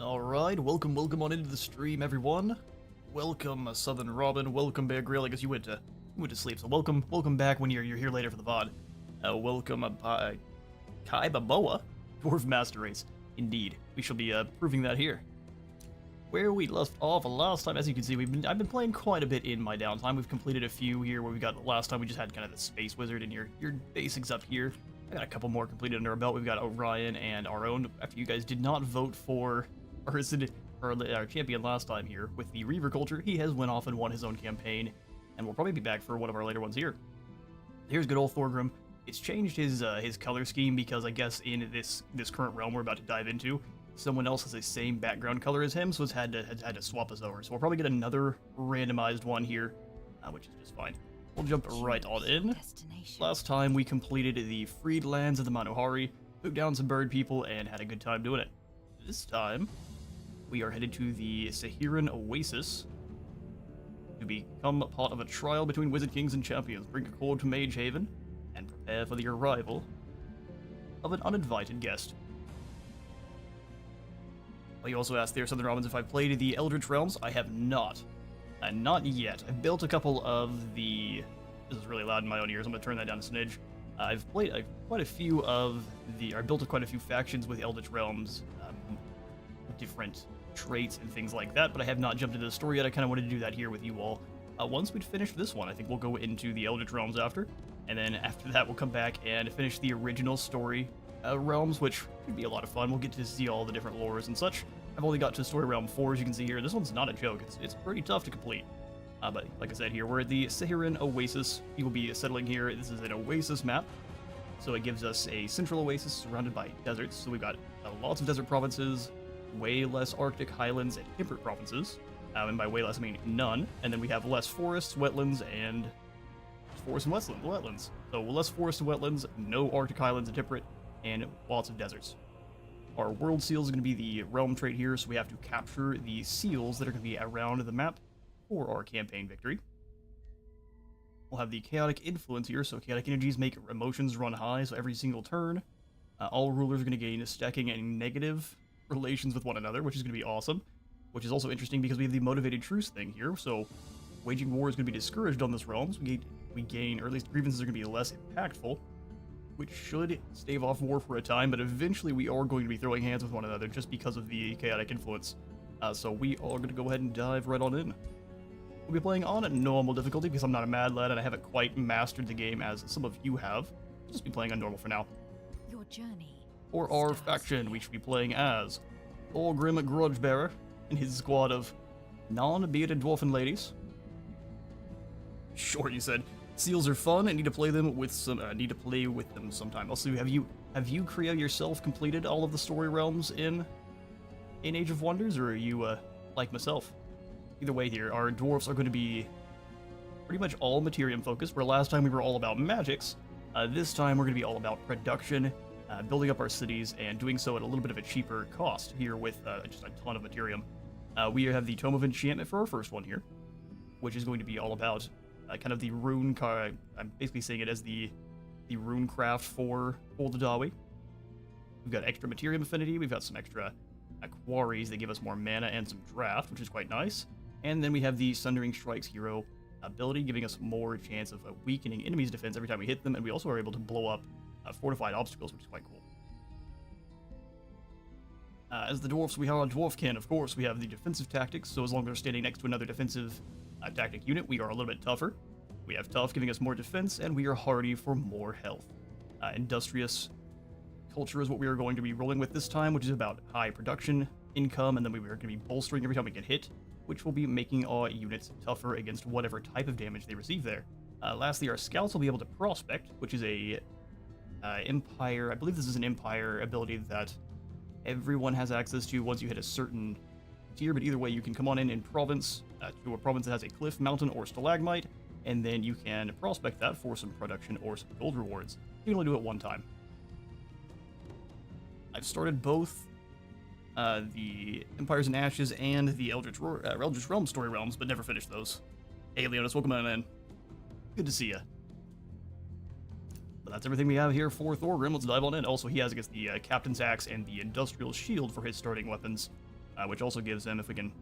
Alright, welcome on into the stream, everyone. Welcome, Southern Robin. Welcome, Bear Grylls. I guess you went to sleep, so welcome back when you're here later for the VOD. Welcome, Kai Baboa, Dwarf Master Race. Indeed, we shall be proving that here. Where we left off last time, as you can see, I've been playing quite a bit in my downtime. We've completed a few here where we got last time we just had kind of the Space Wizard and your basics up here. I got a couple more completed under our belt. We've got Orion and our own. After you guys did not vote for our champion last time here with the Reaver culture, he has went off and won his own campaign, and we'll probably be back for one of our later ones here. Here's good old Thorgrim. It's changed his color scheme because I guess in this current realm we're about to dive into, someone else has the same background color as him, so it's had to swap us over. So we'll probably get another randomized one here, which is just fine. We'll jump right on in. Last time we completed the freed lands of the Manohari, took down some bird people, and had a good time doing it. This time, we are headed to the Sehiran Oasis to become a part of a trial between Wizard Kings and Champions. Bring a cord to Mage Haven and prepare for the arrival of an uninvited guest. Well, you also asked there, Southern Robins, if I've played the Eldritch Realms. I have not. Not yet. I've built a couple of the... This is really loud in my own ears. I'm going to turn that down a smidge. I've played quite a few of the... I built quite a few factions with Eldritch Realms, different traits and things like that, but I have not jumped into the story yet. I kind of wanted to do that here with you all. Once we'd finished this one, I think we'll go into the Eldritch Realms after, and then after that we'll come back and finish the original story realms, which should be a lot of fun. We'll get to see all the different lores and such. I've only got to story realm 4, as you can see here. This one's not a joke. It's pretty tough to complete. But like I said here, we're at the Sehiran Oasis. We will be settling here. This is an oasis map, so it gives us a central oasis surrounded by deserts. So we've got lots of desert provinces, way less Arctic, highlands, and temperate provinces. And by way less, I mean none. And then we have less forests, wetlands, and wetlands. So less forests and wetlands, no Arctic, highlands, and temperate, and lots of deserts. Our world seal is going to be the realm trait here, so we have to capture the seals that are going to be around the map for our campaign victory. We'll have the chaotic influence here, so chaotic energies make emotions run high, so every single turn, all rulers are going to gain stacking and negative relations with one another, which is going to be awesome. Which is also interesting because we have the motivated truce thing here, so waging war is going to be discouraged on this realm, so we gain, or at least grievances are going to be less impactful, which should stave off war for a time, but eventually we are going to be throwing hands with one another just because of the chaotic influence. So we are going to go ahead and dive right on in. We'll be playing on a normal difficulty because I'm not a mad lad and I haven't quite mastered the game as some of you have. I'll just be playing on normal for now. Your journey. For our faction, we should be playing as Thorgrim Grudgebearer and his squad of non-bearded dwarfen ladies. Sure, you said. Seals are fun and need to play with them sometime. Also, have you Kriya yourself completed all of the story realms in Age of Wonders, or are you like myself? Either way here, our dwarfs are going to be pretty much all Materium focused, where last time we were all about magics. This time we're going to be all about production, building up our cities, and doing so at a little bit of a cheaper cost here with just a ton of Materium. We have the Tome of Enchantment for our first one here, which is going to be all about kind of the rune card. I'm basically saying it as the rune craft for Dawi. We've got extra Materium affinity. We've got some extra quarries that give us more mana and some draft, which is quite nice. And then we have the Sundering Strikes hero ability, giving us more chance of weakening enemies' defense every time we hit them. And we also are able to blow up fortified obstacles, which is quite cool. As the dwarfs, we have our dwarfkin, of course. We have the defensive tactics, so as long as we're standing next to another defensive tactic unit, we are a little bit tougher. We have tough, giving us more defense, and we are hardy for more health. Industrious culture is what we are going to be rolling with this time, which is about high production, income, and then we are going to be bolstering every time we get hit, which will be making our units tougher against whatever type of damage they receive there. Lastly, our scouts will be able to prospect, which is a empire. I believe this is an empire ability that everyone has access to once you hit a certain tier, but either way, you can come on in province to a province that has a cliff, mountain, or stalagmite, and then you can prospect that for some production or some gold rewards. You can only do it one time. I've started both the Empires in Ashes and the Eldritch Realm story realms, but never finished those. Hey, Leonis, welcome on in. Good to see ya. But that's everything we have here for Thorgrim. Let's dive on in. Also, he has, I guess, the Captain's Axe and the Industrial Shield for his starting weapons. which also gives him, if we can,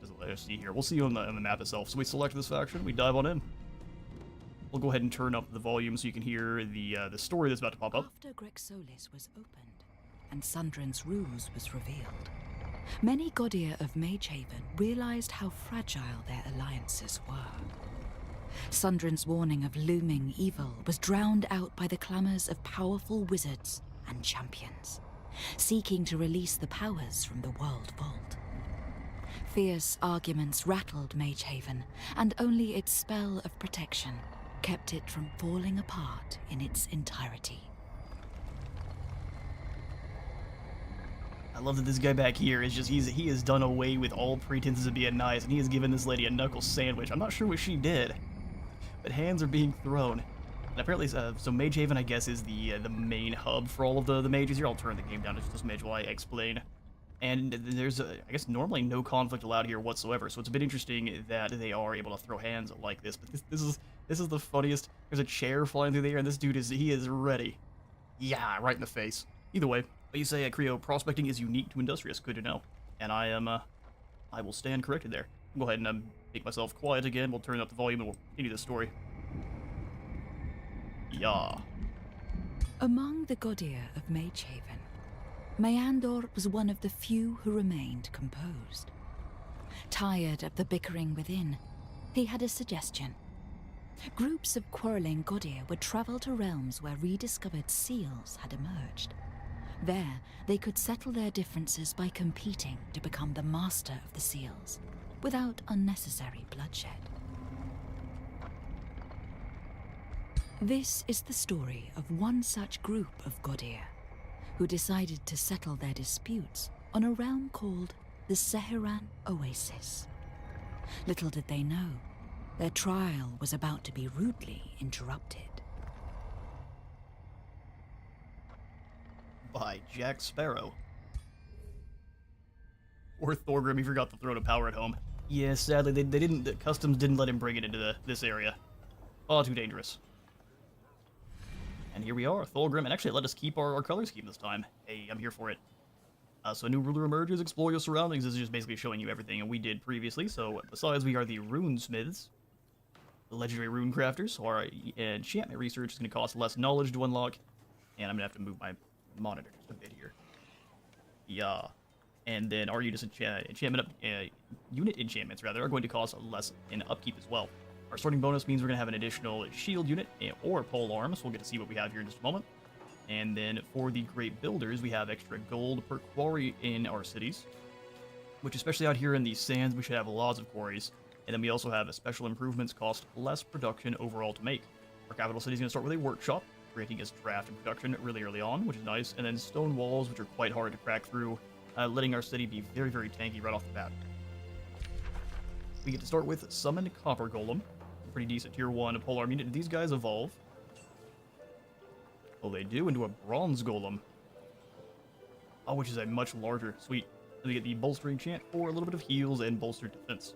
doesn't let us see here. We'll see you on the map itself. So we select this faction, we dive on in. We'll go ahead and turn up the volume so you can hear the story that's about to pop up. After Grexolis was opened and Sundrin's ruse was revealed, many Godir of Magehaven realized how fragile their alliances were. Sundrin's warning of looming evil was drowned out by the clamors of powerful wizards and champions, seeking to release the powers from the World Vault. Fierce arguments rattled Magehaven, and only its spell of protection kept it from falling apart in its entirety. I love that this guy back here is just, he has done away with all pretenses of being nice, and he has given this lady a knuckle sandwich. I'm not sure what she did, but hands are being thrown. And apparently, so Magehaven, I guess, is the main hub for all of the mages here. I'll turn the game down to just this mage while I explain. And there's, I guess, normally no conflict allowed here whatsoever, so it's a bit interesting that they are able to throw hands like this. But this is the funniest. There's a chair flying through the air, and this dude he is ready. Yeah, right in the face. Either way, but you say, Creo, prospecting is unique to Industrious. Good to know. And I will stand corrected there. Go ahead and make myself quiet again. We'll turn up the volume and we'll continue the story. Yeah. Among the Godir of Magehaven, Meandor was one of the few who remained composed. Tired of the bickering within, he had a suggestion. Groups of quarreling Godir would travel to realms where rediscovered seals had emerged. There, they could settle their differences by competing to become the master of the seals, without unnecessary bloodshed. This is the story of one such group of Godir, who decided to settle their disputes on a realm called the Sehiran Oasis. Little did they know, their trial was about to be rudely interrupted. By Jack Sparrow. Or Thorgrim, he forgot the Throne of Power at home. Yeah, sadly, the customs didn't let him bring it into this area. Far too dangerous. And here we are, Thorgrim, and actually let us keep our color scheme this time. Hey, I'm here for it. So a new ruler emerges, explore your surroundings. This is just basically showing you everything we did previously. So besides, we are the runesmiths, the legendary rune crafters. So our enchantment research is going to cost less knowledge to unlock. And I'm going to have to move my monitor just a bit here. Yeah. And then our unit enchantments rather are going to cost less in upkeep as well. Our sorting bonus means we're going to have an additional shield unit or pole arms. We'll get to see what we have here in just a moment. And then for the great builders, we have extra gold per quarry in our cities, which especially out here in these sands, we should have lots of quarries. And then we also have special improvements cost less production overall to make. Our capital city is going to start with a workshop, granting us draft and production really early on, which is nice. And then stone walls, which are quite hard to crack through, letting our city be very, very tanky right off the bat. We get to start with Summoned Copper Golem. Pretty decent tier 1 polearm unit. Did these guys evolve? Oh, they do, into a Bronze Golem. Oh, which is a much larger. Sweet. So we get the bolstering chant for a little bit of heals and bolstered defense.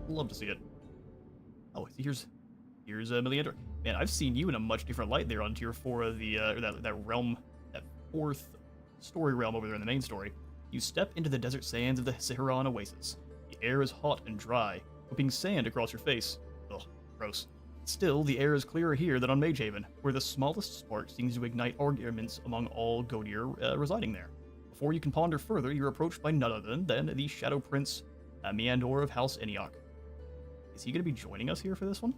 Love to see it. Oh, here's Meliandor. Man, I've seen you in a much different light there on tier 4 of the that realm, that 4th story realm over there in the main story. You step into the desert sands of the Sehiran Oasis. The air is hot and dry, whipping sand across your face. Ugh, gross. Still, the air is clearer here than on Magehaven, where the smallest spark seems to ignite arguments among all Godir residing there. Before you can ponder further, you're approached by none other than the Shadow Prince, Meandor of House Eniok. Is he going to be joining us here for this one?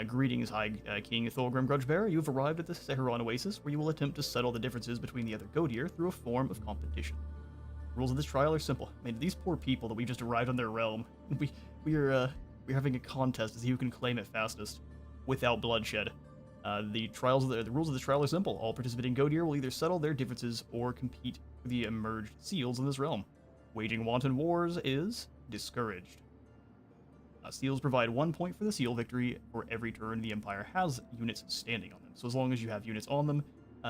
Greetings, High King Thorgrim Grudgebearer. You have arrived at the Sehiran Oasis, where you will attempt to settle the differences between the other Godir through a form of competition. The rules of this trial are simple. I mean, these poor people that we just arrived on their realm, we're having a contest to see who can claim it fastest, without bloodshed. The rules of this trial are simple. All participating Godir will either settle their differences or compete for the emerged seals in this realm. Waging wanton wars is discouraged. Seals provide 1 point for the seal victory for every turn the Empire has units standing on them. So as long as you have units on them,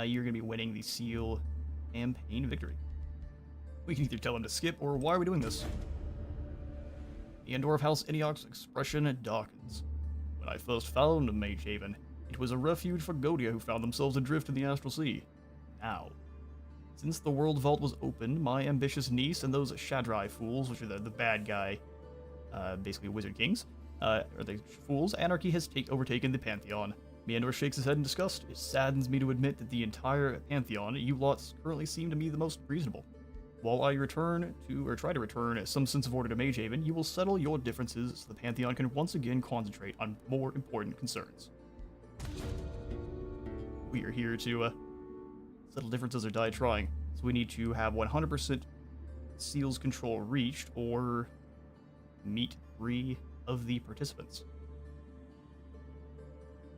you're going to be winning the seal campaign victory. We can either tell them to skip, or why are we doing this? The Endor of House Eniok's expression darkens. When I first found Magehaven, it was a refuge for Godir who found themselves adrift in the Astral Sea. Now, Since the World Vault was opened, my ambitious niece and those Shadrai fools, which are the bad guy, basically wizard kings, or the fools, anarchy has overtaken the Pantheon. Meandor shakes his head in disgust. It saddens me to admit that the entire Pantheon, you lots currently seem to me the most reasonable. While I try to return some sense of order to Magehaven, you will settle your differences so the Pantheon can once again concentrate on more important concerns. We are here to settle differences or die trying, so we need to have 100% seals control reached or meet 3 of the participants.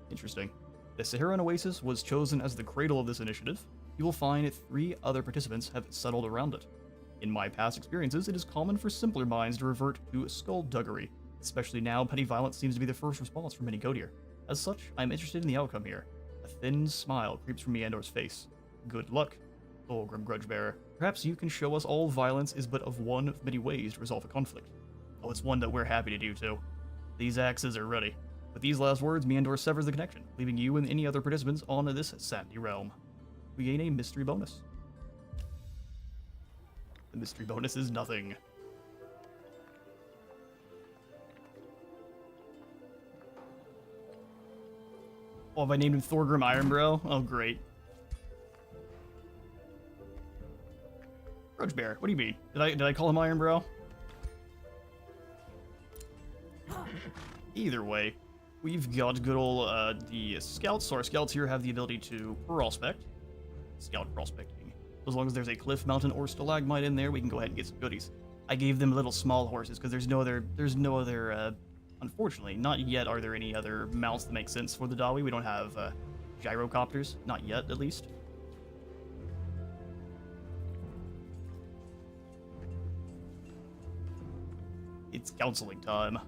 Interesting. The Sehiran Oasis was chosen as the cradle of this initiative. You will find 3 other participants have settled around it. In my past experiences, it is common for simpler minds to revert to skullduggery, especially now petty violence seems to be the first response for many Godier. As such, I am interested in the outcome here. A thin smile creeps from Meandor's face. Good luck, Thorgrim Grudgebearer. Perhaps you can show us all violence is but of one of many ways to resolve a conflict. Oh, it's one that we're happy to do too. These axes are ready. With these last words, Meandor severs the connection, leaving you and any other participants on this sandy realm. We gain a mystery bonus. The mystery bonus is nothing. Oh, have I named him Thorgrim Ironbrow? Oh, great. Grudgebearer, what do you mean? Did I call him Ironbrow? Either way, we've got good old the scouts. So our scouts here have the ability to prospect. Scout prospecting. As long as there's a cliff, mountain, or stalagmite in there, we can go ahead and get some goodies. I gave them little small horses because there's no other. Unfortunately, not yet are there any other mounts that make sense for the Dawi. We don't have gyrocopters, not yet at least. It's counseling time.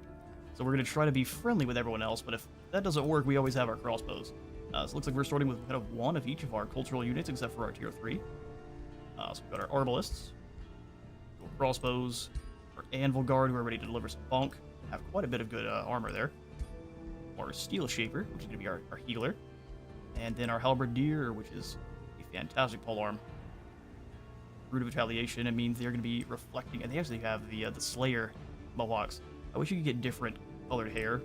So we're going to try to be friendly with everyone else, but if that doesn't work, we always have our crossbows. So it looks like we're starting with kind of 1 of each of our cultural units, except for our tier 3. So we've got our arbalists, crossbows, our anvil guard, who are ready to deliver some bonk. Have quite a bit of good armor there. Our steel shaper, which is going to be our healer. And then our halberdier, which is a fantastic polearm. Root of retaliation, it means they're going to be reflecting, and they actually have the slayer mohawks. I wish you could get different colored hair.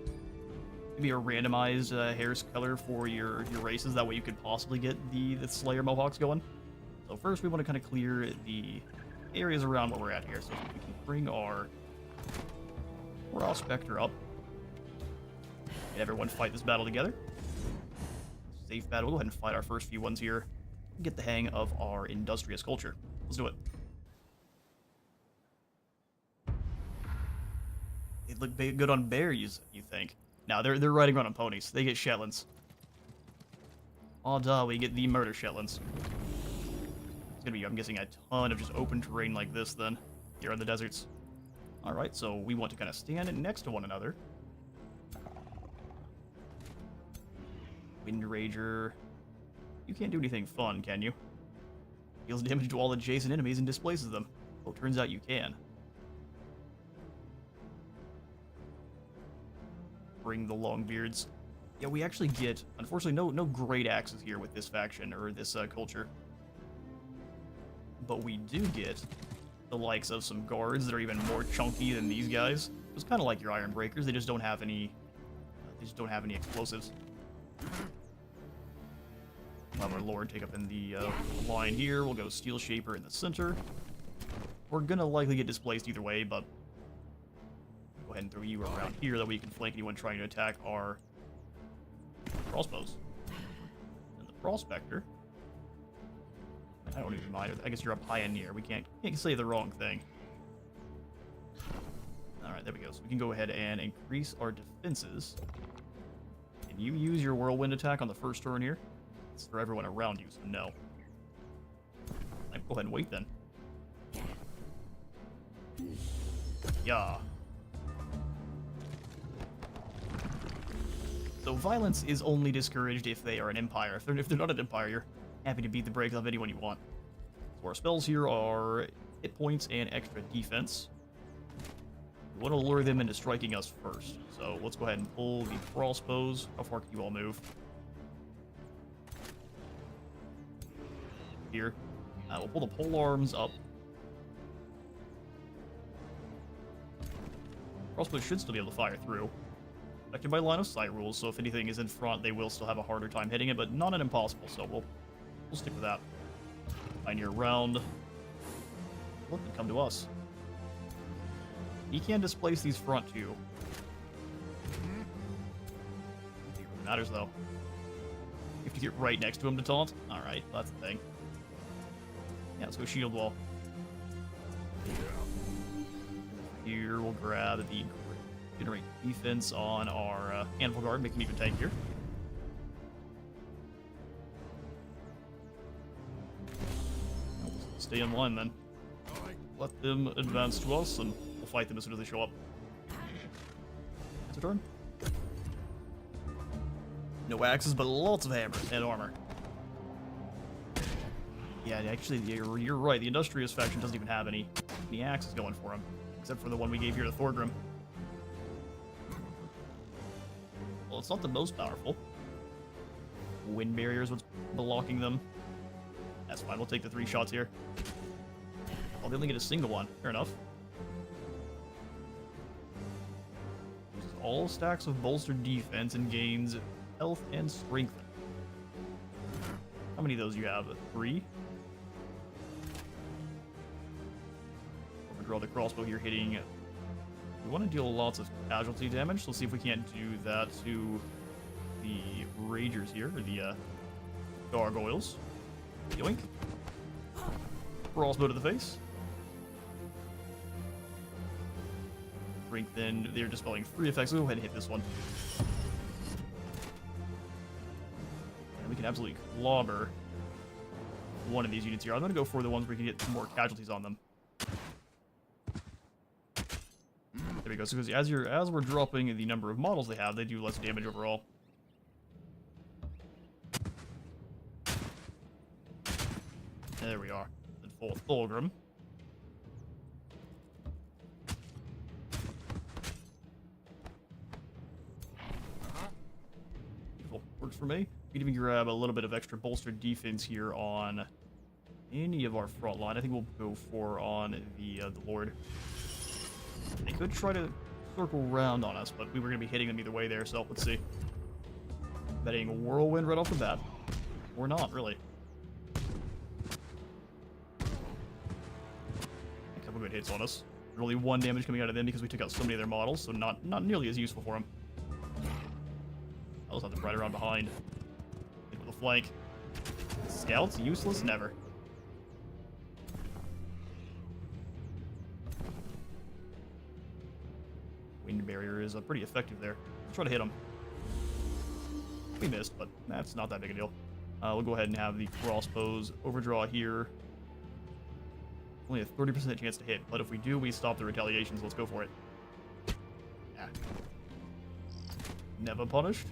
Maybe a randomized hair color for your races. That way you could possibly get the Slayer Mohawks going. So first we want to kind of clear the areas around where we're at here. So we can bring our Prospector up. And everyone fight this battle together. Safe battle. We'll go ahead and fight our first few ones here. Get the hang of our industrious culture. Let's do it. They look good on bears, you think? Now they're riding around on ponies. They get Shetlands. Oh duh, we get the murder Shetlands. It's gonna be, I'm guessing, a ton of just open terrain like this then, here in the deserts. Alright, so we want to kind of stand next to one another. Wind Rager. You can't do anything fun, can you? Deals damage to all adjacent enemies and displaces them. Oh, turns out you can. Bring the Longbeards. Yeah, we actually get, unfortunately, no great axes here with this faction or this culture. But we do get the likes of some guards that are even more chunky than these guys. It's kind of like your Iron Breakers. They just don't have any. They just don't have any explosives. We'll have our Lord take up in the line here. We'll go Steel Shaper in the center. We're gonna likely get displaced either way, but go ahead and throw you around here. That way you can flank anyone trying to attack our crossbows. And the Prospector. I don't even mind. I guess you're a pioneer. We can't say the wrong thing. Alright, there we go. So we can go ahead and increase our defenses. Can you use your whirlwind attack on the first turn here? It's for everyone around you, so no. Go ahead and wait then. Yeah. So violence is only discouraged if they are an empire. If they're not an empire, you're happy to beat the brakes off anyone you want. So our spells here are hit points and extra defense. We want to lure them into striking us first. So let's go ahead and pull the crossbows. How far can you all move? Here. We'll pull the pole arms up. Crossbows should still be able to fire through. Affected by line of sight rules, so if anything is in front, they will still have a harder time hitting it, but not an impossible, so we'll stick with that. Pioneer round. Look, and come to us. He can displace these front two. It really matters, though. You have to get right next to him to taunt? Alright, that's the thing. Yeah, let's go shield wall. Here, we'll grab the generate defense on our Anvil Guard, make him even tankier. Stay in line then. Let them advance to us, and we'll fight them as soon as they show up. It's a turn. No axes, but lots of hammers and armor. Yeah, actually, you're right. The Industrious faction doesn't even have any axes going for them, except for the one we gave here to Thorgrim. Well, it's not the most powerful. Wind barrier is what's blocking them. That's fine. We'll take the 3 shots here. Oh, they only get a single one. Fair enough. All stacks of bolstered defense and gains health and strength. How many of those do you have? 3? Overdraw the crossbow here, hitting. We want to deal lots of casualty damage, so let's see if we can't do that to the Ragers here, or the Gargoyles. Yoink. Crossbow to the face. Then they're dispelling 3 effects. We'll go ahead and hit this one. And we can absolutely clobber one of these units here. I'm going to go for the ones where we can get more casualties on them. There we go. So as we're dropping the number of models they have, they do less damage overall. There we are. And full Thorgrim. Works for me. We can even grab a little bit of extra bolstered defense here on any of our front line. I think we'll go for on the Lord. They could try to circle around on us, but we were going to be hitting them either way there, so let's see. Betting Whirlwind right off the bat. Or not, really. A couple good hits on us. Only 1 damage coming out of them because we took out so many of their models, so not nearly as useful for them. I'll just have to ride around behind. Hit with a flank. Scouts, useless, never. Wind barrier is pretty effective there. Let's try to hit him. We missed, but that's not that big a deal. We'll go ahead and have the crossbows overdraw here. Only a 30% chance to hit, but if we do, we stop the retaliations. Let's go for it. Yeah. Never punished.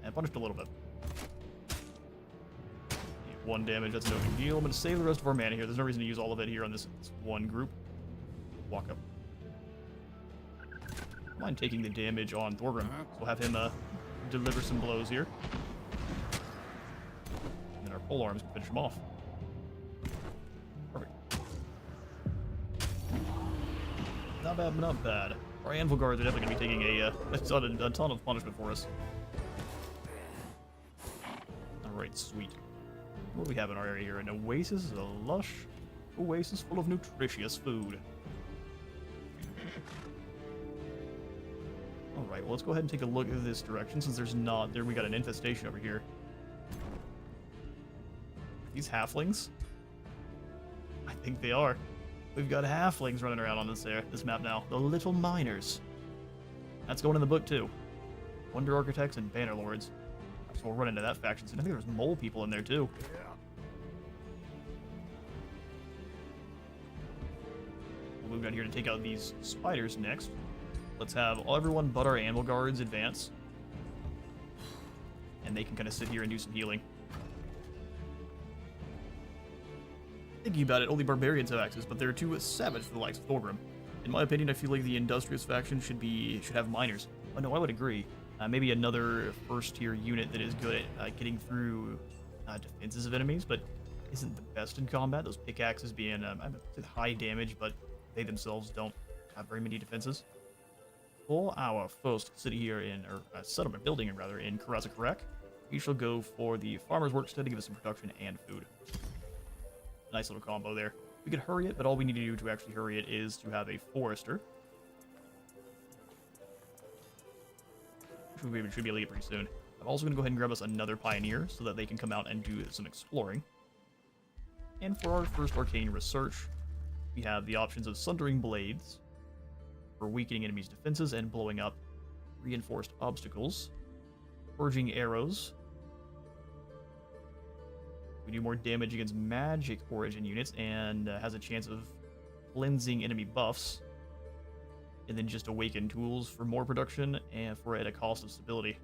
And punished a little bit. 1 damage, that's no big deal. I'm going to save the rest of our mana here. There's no reason to use all of it here on this one group. Walk up. I don't mind taking the damage on Thorgrim. So we'll have him deliver some blows here. And then our pole arms can finish him off. Perfect. Not bad, but not bad. Our Anvil Guards are definitely going to be taking a ton of punishment for us. Alright, sweet. What do we have in our area here? An oasis, a lush oasis full of nutritious food. Alright, well, let's go ahead and take a look at this direction since there's not... There we got an infestation over here. These halflings? I think they are. We've got halflings running around on this map now. The Little Miners. That's going in the book, too. Wonder Architects and Bannerlords. So we'll run into that faction soon. I think there's mole people in there, too. We'll move down here to take out these spiders next. Let's have everyone but our Anvil Guards advance. And they can kind of sit here and do some healing. Thinking about it, only barbarians have access, but they're too savage for the likes of Thorgrim. In my opinion, I feel like the Industrious faction should have miners. Oh no, I would agree. Maybe another first-tier unit that is good at getting through defenses of enemies, but isn't the best in combat. Those pickaxes being high damage, but they themselves don't have very many defenses. For our first city here or settlement building, rather, in Karazakarek, we shall go for the farmer's workstead to give us some production and food. Nice little combo there. We could hurry it, but all we need to do to actually hurry it is to have a forester. Which we should be able to get pretty soon. I'm also going to go ahead and grab us another pioneer so that they can come out and do some exploring. And for our first arcane research, we have the options of Sundering Blades for weakening enemies' defenses and blowing up reinforced obstacles. Forging Arrows. We do more damage against magic origin units and has a chance of cleansing enemy buffs. And then just Awaken Tools for more production and for at a cost of stability.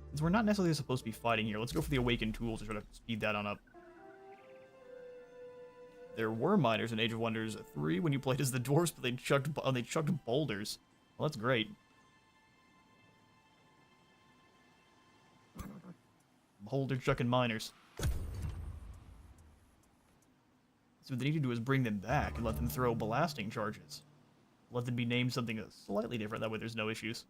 Since we're not necessarily supposed to be fighting here, let's go for the Awaken Tools to try to speed that on up. There were miners in Age of Wonders 3 when you played as the dwarves, but they chucked boulders. Well, that's great. Boulder chucking miners. So what they need to do is bring them back and let them throw blasting charges. Let them be named something slightly different, that way there's no issues.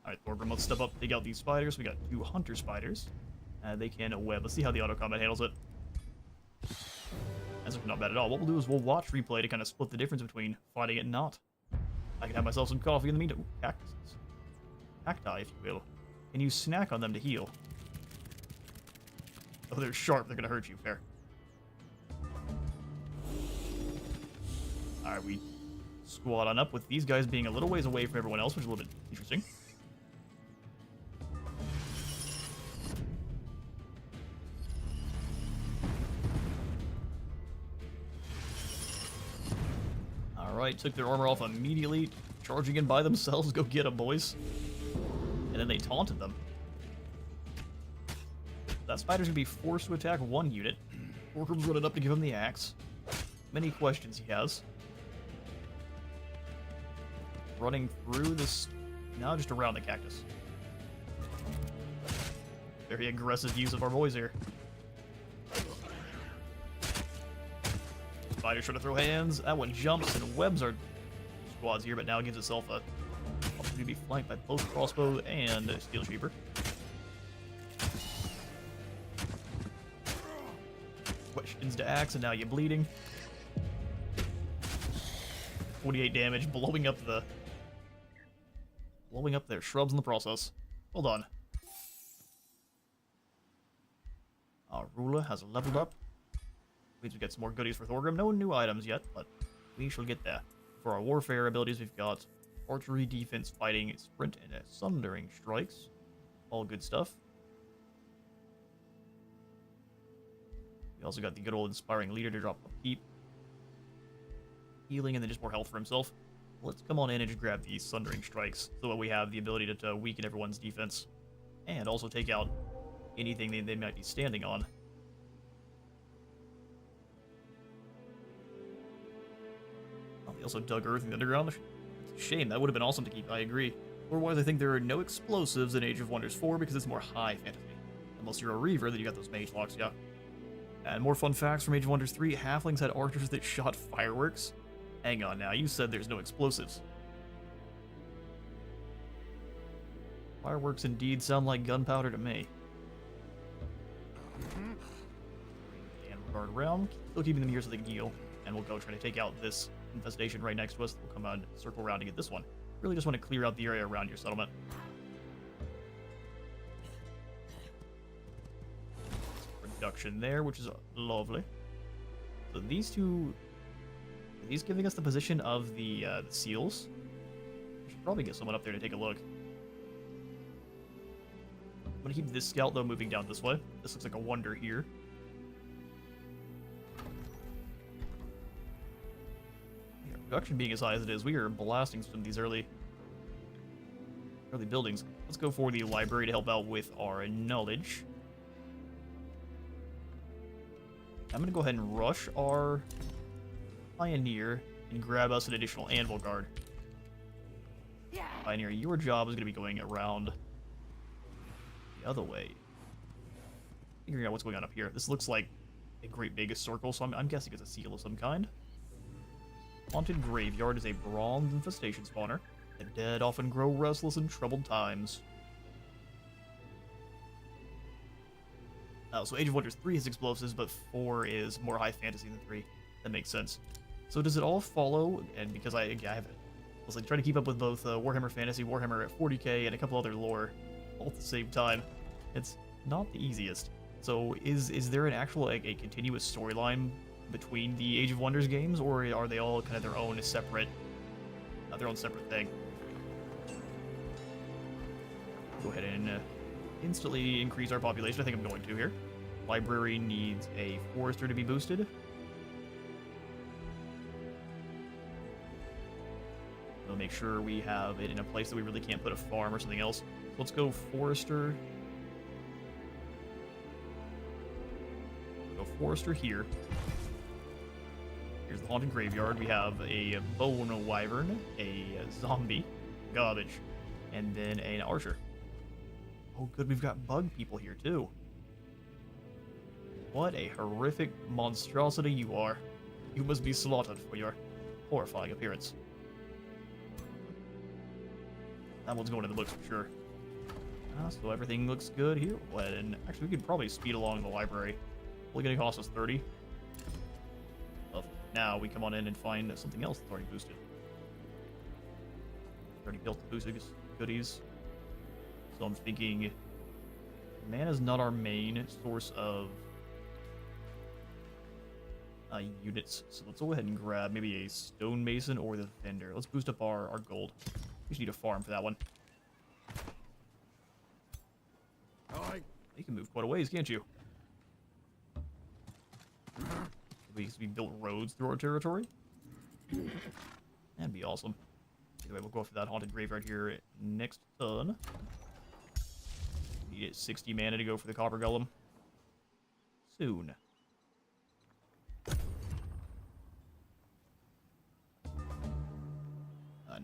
Alright, Thorgrim, let's step up, take out these spiders. We got 2 hunter spiders. They can web. Let's see how the auto-combat handles it. That's not bad at all. What we'll do is we'll watch replay to kind of split the difference between fighting it and not. I can have myself some coffee in the meantime. Ooh, cactuses. Cacti, if you will. Can you snack on them to heal? Oh, they're sharp. They're going to hurt you. Fair. Alright, we squad on up with these guys being a little ways away from everyone else, which is a little bit interesting. Alright, took their armor off immediately, charging in by themselves. Go get them, boys. And then they taunted them. That spider's gonna be forced to attack one unit. Thorgrim's running up to give him the axe. Many questions he has. Running through this... now just around the cactus. Very aggressive use of our boys here. Spider's trying to throw hands. That one jumps and webs our squads here, but now gives itself a opportunity to be flanked by both crossbow and a steel sheeper. Questions to axe, and now you're bleeding. 48 damage, blowing up their shrubs in the process. Hold on. Our ruler has leveled up. Means we get some more goodies for Thorgrim. No new items yet, but we shall get there. For our warfare abilities, we've got archery, defense, fighting, sprint, and sundering strikes. All good stuff. We also got the good old inspiring leader to drop a peep. Healing, and then just more health for himself. Let's come on in and just grab these sundering strikes so that we have the ability to weaken everyone's defense. And also take out anything they might be standing on. They also dug earth in the underground. It's a shame. That would have been awesome to keep, I agree. Otherwise, I think there are no explosives in Age of Wonders 4 because it's more high fantasy. Unless you're a Reaver, then you got those mage locks, yeah. And more fun facts from Age of Wonders 3. Halflings had archers that shot fireworks. Hang on now, you said there's no explosives. Fireworks indeed sound like gunpowder to me. And we'll guard around. Still keeping them here so they can heal. And we'll go try to take out this infestation right next to us. We'll come out and circle around to get this one. Really just want to clear out the area around your settlement. Production there, which is lovely. So these two... are these giving us the position of the seals? We should probably get someone up there to take a look. I'm going to keep this scout, though, moving down this way. This looks like a wonder here. Production being as high as it is, we are blasting some of these early buildings. Let's go for the library to help out with our knowledge. I'm going to go ahead and rush our pioneer and grab us an additional anvil guard. Pioneer, your job is going to be going around the other way. Figuring out what's going on up here. This looks like a great big circle, so I'm guessing it's a seal of some kind. Haunted Graveyard is a bronze infestation spawner. The dead often grow restless in troubled times. So Age of Wonders 3 has explosives, but 4 is more high fantasy than 3. That makes sense. So does it all follow? And because I was like trying to keep up with both Warhammer Fantasy, Warhammer at 40k, and a couple other lore all at the same time. It's not the easiest. So is there an actual a continuous storyline between the Age of Wonders games, or are they all kind of their own separate thing? Go ahead and instantly increase our population. I think I'm going to here. Library needs a forester to be boosted. We'll make sure we have it in a place that we really can't put a farm or something else. So let's go forester. We'll go forester here. Here's the Haunted Graveyard. We have a bone wyvern, a zombie, garbage, and then an archer. Oh, good, we've got bug people here, too. What a horrific monstrosity you are. You must be slaughtered for your horrifying appearance. That one's going in the books for sure. So everything looks good here. And actually, we could probably speed along the library. Only going to cost us 30. Well, now we come on in and find something else that's already boosted. Already built the boosted goodies. So I'm thinking mana's not our main source of units. So let's go ahead and grab maybe a stonemason or the vendor. Let's boost up our gold. We just need a farm for that one. You can move quite a ways, can't you? We built roads through our territory. That'd be awesome. Anyway, we'll go for that Haunted Graveyard here next turn. Need 60 mana to go for the Copper Golem. Soon.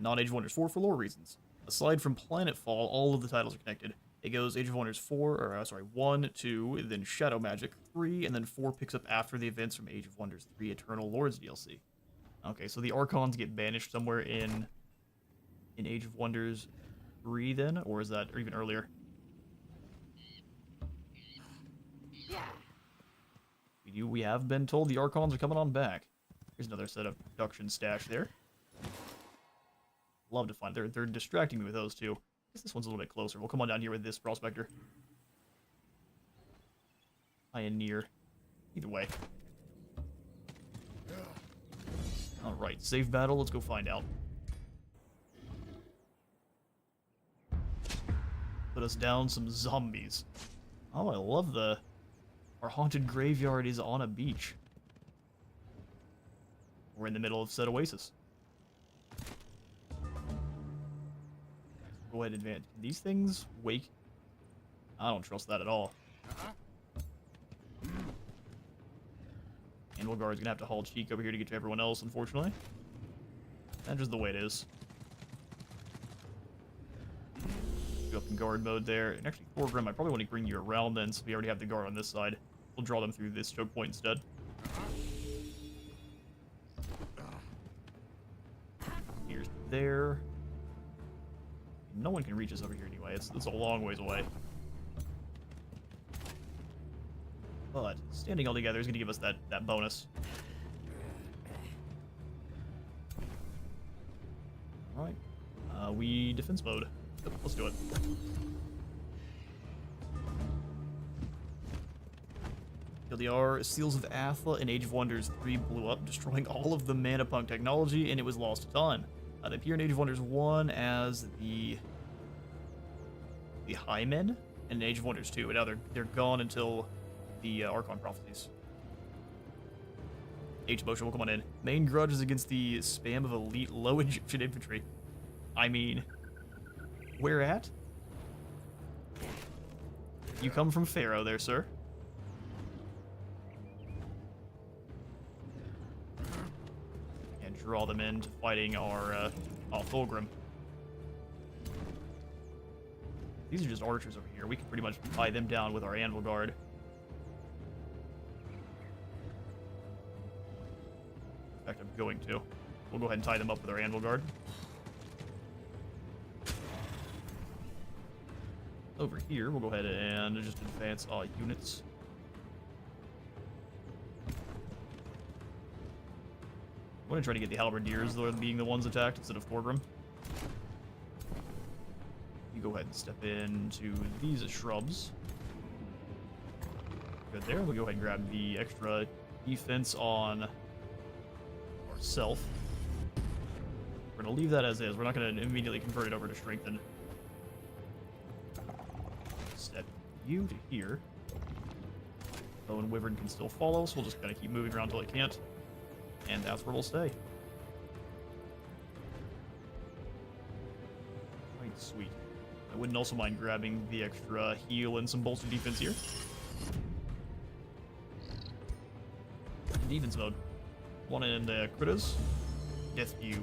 Non-Age of Wonders 4 for lore reasons. Aside from Planetfall, all of the titles are connected. It goes Age of Wonders 1, 2, then Shadow Magic 3, and then 4 picks up after the events from Age of Wonders 3 Eternal Lords DLC. Okay, so the Archons get banished somewhere in Age of Wonders 3 then, or is that or even earlier? We have been told the Archons are coming on back. Here's another set of production stash there. Love to find. They're distracting me with those two. I guess this one's a little bit closer. We'll come on down here with this Prospector. Pioneer. Either way. Alright, save battle. Let's go find out. Put us down some zombies. Oh, I love our Haunted Graveyard is on a beach. We're in the middle of said oasis. Go ahead and advance. Can these things wake? I don't trust that at all. Animal Guard's gonna have to haul cheek over here to get to everyone else, unfortunately. That's just the way it is. Go up in guard mode there. And actually, Thorgrim, I probably want to bring you around then, so we already have the guard on this side. We'll draw them through this choke point instead. Here's there. No one can reach us over here anyway. It's a long ways away. But standing all together is going to give us that bonus. Alright. We defense mode. Yep, let's do it. LDR, Seals of Athla in Age of Wonders 3 blew up, destroying all of the mana punk technology, and it was lost to time. They appear in Age of Wonders 1 as the High Men, and in Age of Wonders 2, and now they're gone until the Archon Prophecies. H motion will come on in. Main Grudges against the spam of elite low Egyptian infantry. I mean, where at? You come from Pharaoh there, sir. And draw them into fighting our Thorgrim. These are just archers over here. We can pretty much tie them down with our anvil guard. In fact, I'm going to. We'll go ahead and tie them up with our anvil guard. Over here, we'll go ahead and just advance units. I'm going to try to get the halberdiers being the ones attacked instead of Thorgrim. You go ahead and step into these shrubs. Good there. We'll go ahead and grab the extra defense on ourself. We're going to leave that as is. We're not going to immediately convert it over to strengthen. Step you to here. Bow and Wyvern can still follow, so we'll just kind of keep moving around until it can't. And that's where we'll stay. Quite sweet. I wouldn't also mind grabbing the extra heal and some bolster defense here. Defense mode. One in Grudges. Death View.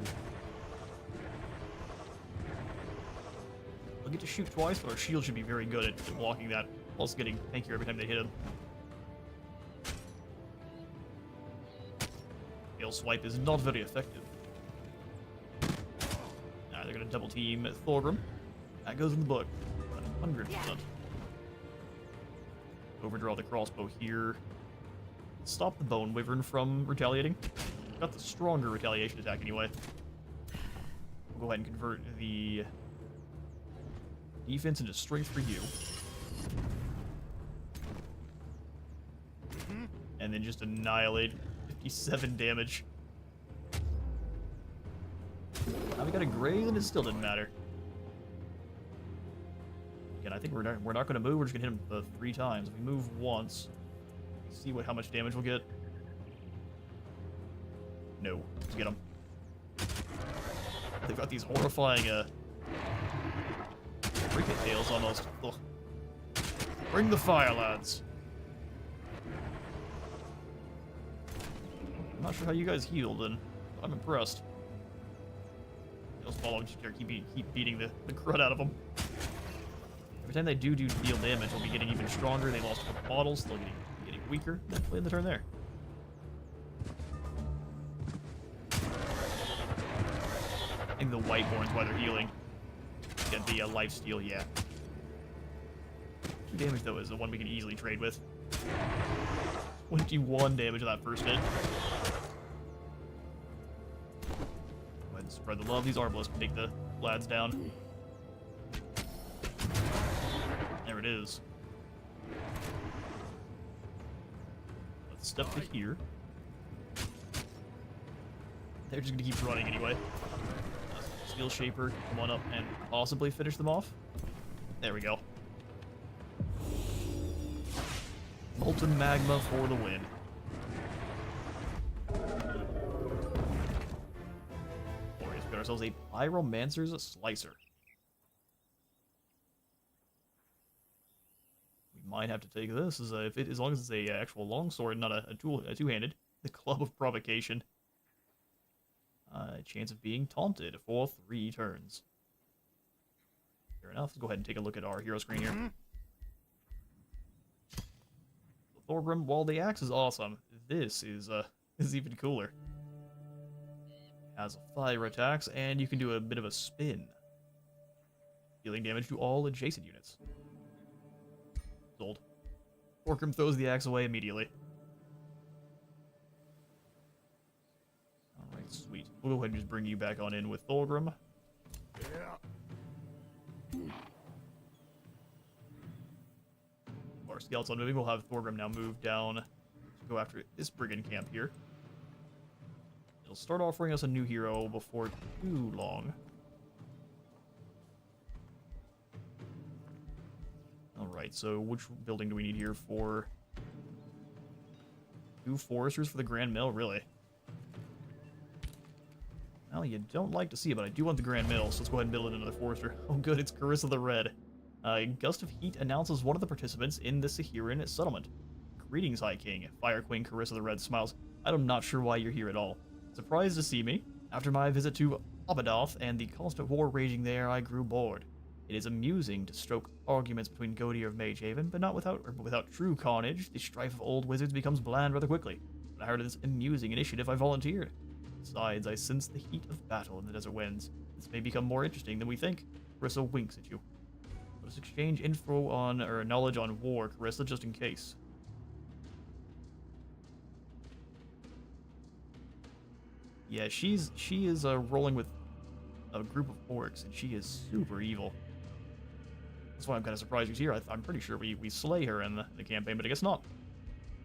I'll get to shoot twice, but our shield should be very good at blocking that, plus getting tankier every time they hit him. Hail Swipe is not very effective. They're going to double team Thorgrim. That goes in the book. 100%. Overdraw the crossbow here. Stop the Bone Wyvern from retaliating. Got the stronger retaliation attack anyway. We'll go ahead and convert the defense into strength for you. And then just annihilate 57 damage. Now we got a graze and it still didn't matter. Again, I think we're not going to move. We're just going to hit him 3 times. If we move once, see how much damage we'll get. No, let's get him. They've got these horrifying cricket tails almost. Ugh. Bring the fire, lads. I'm not sure how you guys healed, and I'm impressed. Just follow, just keep beating the crud out of them. Every time they do deal damage, we'll be getting even stronger. They lost a couple bottles, still getting weaker. Play the turn there. I think the Whiteborns, while they're healing, get the life steal, yeah. 2 damage, though, is the one we can easily trade with. 21 damage on that first hit. Go ahead and spread the love. These Arbalists can take the lads down. There it is. Let's step to here. They're just gonna keep running anyway. Steel Shaper, come on up and possibly finish them off. There we go. Molten Magma for the win. Glorious. We got ourselves a Pyromancer's Slicer. We might have to take this as long as it's a actual longsword, not a two-handed. The Club of Provocation. Chance of being taunted for 3 turns. Fair enough. Let's go ahead and take a look at our hero screen here. Thorgrim, while the axe is awesome, this is even cooler. Has 5 attacks, and you can do a bit of a spin, dealing damage to all adjacent units. Sold. Thorgrim throws the axe away immediately. Alright, sweet. We'll go ahead and just bring you back on in with Thorgrim. Our skeleton moving. We'll have Thorgrim now move down to go after this brigand camp here. It'll start offering us a new hero before too long. Alright, so which building do we need here for 2 foresters for the Grand Mill, really? Well, you don't like to see it, but I do want the Grand Mill, so let's go ahead and build another forester. Oh good, it's Carissa the Red. Gust of Heat announces one of the participants in the Sehiran settlement. Greetings, High King. Fire Queen Carissa the Red smiles. I'm not sure why you're here at all. Surprised to see me? After my visit to Abadoth and the constant war raging there, I grew bored. It is amusing to stoke arguments between Godier of Magehaven, but not without true carnage. The strife of old wizards becomes bland rather quickly. When I heard of this amusing initiative, I volunteered. Besides, I sense the heat of battle in the desert winds. This may become more interesting than we think. Carissa winks at you. Let us exchange info on, or knowledge on war, Carissa, just in case. Yeah, she is rolling with a group of orcs, and she is super evil. That's why I'm kind of surprised she's here. I'm pretty sure we slay her in the campaign, but I guess not.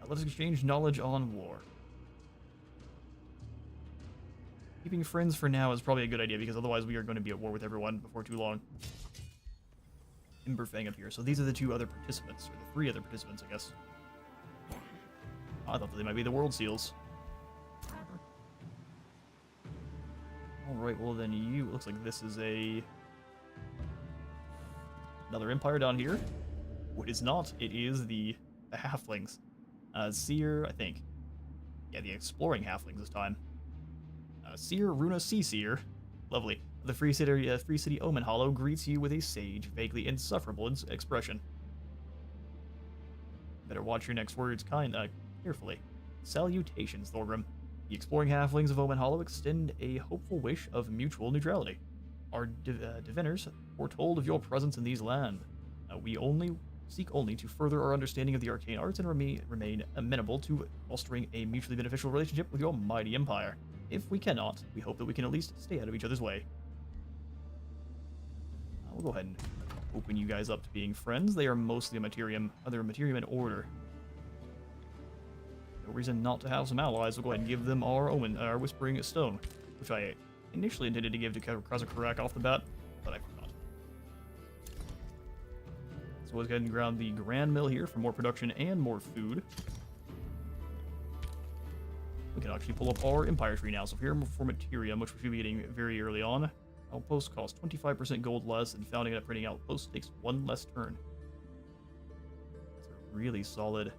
Let us exchange knowledge on war. Keeping friends for now is probably a good idea, because otherwise we are going to be at war with everyone before too long. Emberfang up here. So these are the two other participants, or the three other participants, I guess. I thought that they might be the World Seals. Alright, well then you... Looks like this is another empire down here. What is not? It is the halflings. Seer, I think. Yeah, the exploring halflings this time. Seer, Runa Seer. Lovely. The free city Omen Hollow greets you with a sage, vaguely insufferable expression. Better watch your next words carefully. Salutations, Thorgrim. The exploring halflings of Omen Hollow extend a hopeful wish of mutual neutrality. Our diviners foretold of your presence in these lands. We seek only to further our understanding of the arcane arts and remain amenable to fostering a mutually beneficial relationship with your mighty empire. If we cannot, we hope that we can at least stay out of each other's way. We'll go ahead and open you guys up to being friends. They are mostly a Materium in order. No reason not to have some allies. We'll go ahead and give them our Whispering Stone, which I initially intended to give to Krasakarak off the bat, but I forgot. So let's go ahead and grab the Grand Mill here for more production and more food. We can actually pull up our Empire tree now. So here for Materium, which we should be getting very early on. Outpost costs 25% gold less, and founding and upgrading outposts takes 1 less turn. It's a really solid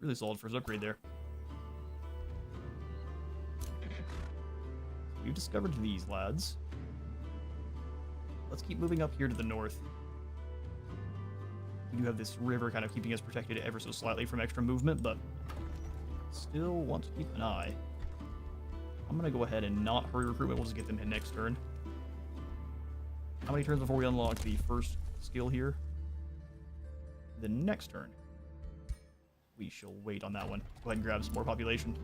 first upgrade there. We've discovered these lads. Let's keep moving up here to the north. We do have this river kind of keeping us protected ever so slightly from extra movement, but still want to keep an eye. I'm going to go ahead and not hurry recruitment. We'll just get them in next turn. How many turns before we unlock the first skill here? The next turn. We shall wait on that one. Go ahead and grab some more population.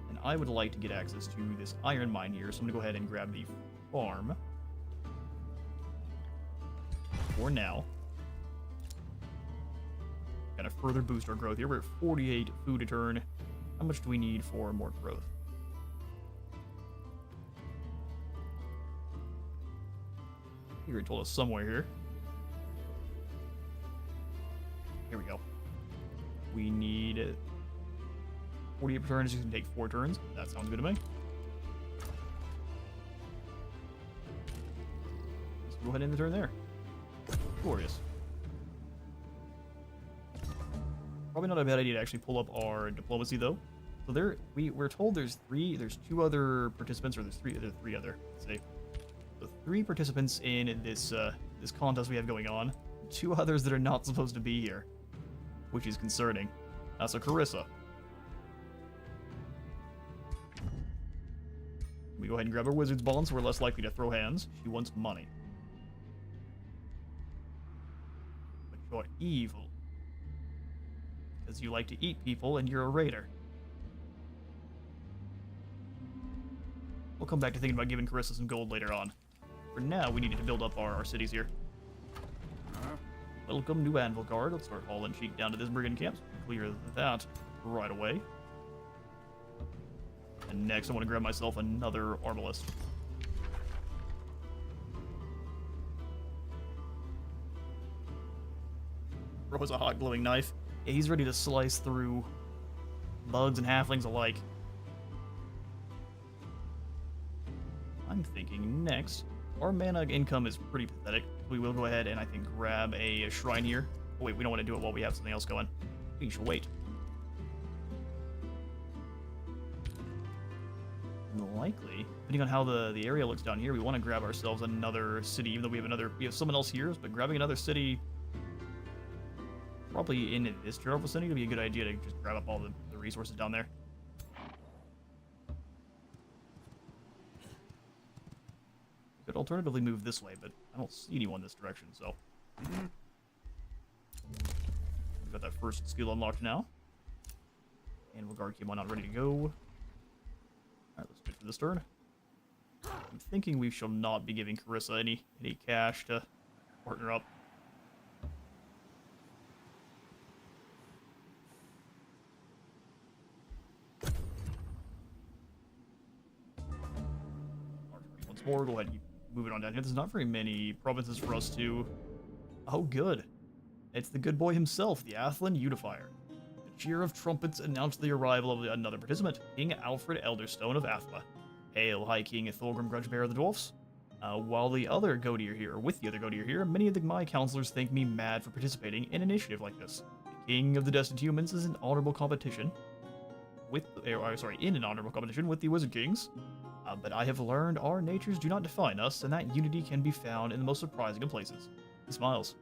And I would like to get access to this iron mine here, so I'm going to go ahead and grab the farm. For now. Got to further boost our growth here. We're at 48 food a turn. How much do we need for more growth? Here it told us somewhere here. Here we go. We need 48 per turn. It's just going to take 4 turns. That sounds good to me. Let's go ahead and end the turn there. Glorious. Probably not a bad idea to actually pull up our diplomacy though. So we're told there's 2 other participants, or there's three other, let's say. So 3 participants in this this contest we have going on. 2 others that are not supposed to be here, which is concerning. So Carissa. We go ahead and grab our wizard's bond, so we're less likely to throw hands. She wants money. But you're evil. Because you like to eat people and you're a raider. We'll come back to thinking about giving Carissa some gold later on. For now, we needed to build up our cities here. Welcome to Anvil Guard. Let's start hauling Sheik down to this brigand camp. So we clear that right away. And next, I want to grab myself another arbalist. Throws a hot glowing knife. Yeah, he's ready to slice through bugs and halflings alike. I'm thinking next, our mana income is pretty pathetic. We will go ahead and I think grab a shrine here. Oh wait, we don't want to do it while we have something else going. We shall wait. Likely, depending on how the area looks down here, we want to grab ourselves another city, even though we have someone else here, but grabbing another city probably in this general vicinity would be a good idea to just grab up all the resources down there. We could alternatively move this way, but I don't see anyone this direction, so. We've got that first skill unlocked now. And we'll guard came on out ready to go. Alright, let's wait for this turn. I'm thinking we shall not be giving Carissa any cash to partner up. Once more, go ahead and move it on down here. There's not very many provinces for us to... Oh, good. It's the good boy himself, the Athlin Unifier. The cheer of trumpets announced the arrival of another participant, King Alfred Elderstone of Athma. Hail, High King Thorgrim Grudgebearer of the Dwarfs. With the other Goateer here, many of my counselors think me mad for participating in an initiative like this. The King of the Destined Humans is an honorable competition in an honorable competition with the Wizard Kings. But I have learned our natures do not define us, and that unity can be found in the most surprising of places. He smiles.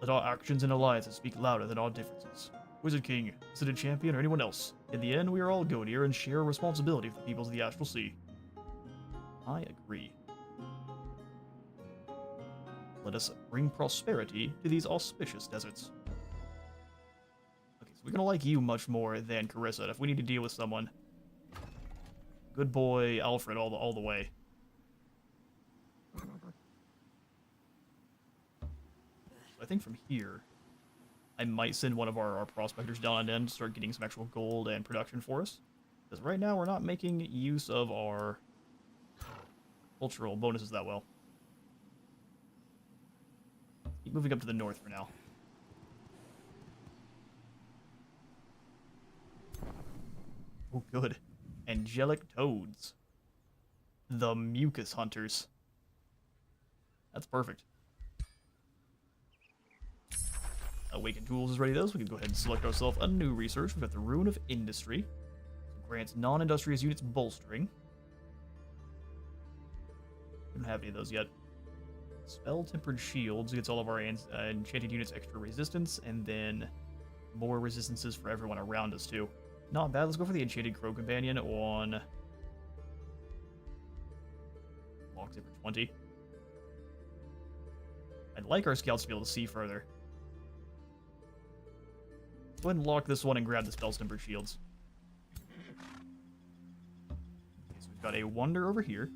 Let our actions and alliances speak louder than our differences. Wizard King, City Champion, or anyone else. In the end, we are all Goateer and share a responsibility for the peoples of the Astral Sea. I agree. Let us bring prosperity to these auspicious deserts. Okay, so we're gonna like you much more than Carissa. If we need to deal with someone, good boy Alfred all the way. So I think from here, I might send one of our prospectors down and then to start getting some actual gold and production for us. Because right now we're not making use of our cultural bonuses that well. Keep moving up to the north for now. Oh, good. Angelic Toads. The Mucus Hunters. That's perfect. Awakened Tools is ready though, so we can go ahead and select ourselves a new research. We've got the Rune of Industry. So grants non-industrious units bolstering. We don't have any of those yet. Spell-Tempered Shields gets all of our enchanted units extra resistance, and then more resistances for everyone around us too. Not bad. Let's go for the Enchanted Crow Companion on Locks it for 20. I'd like our scouts to be able to see further. Go ahead and lock this one and grab the Spell-Tempered Shields. Okay, so we've got a Wonder over here.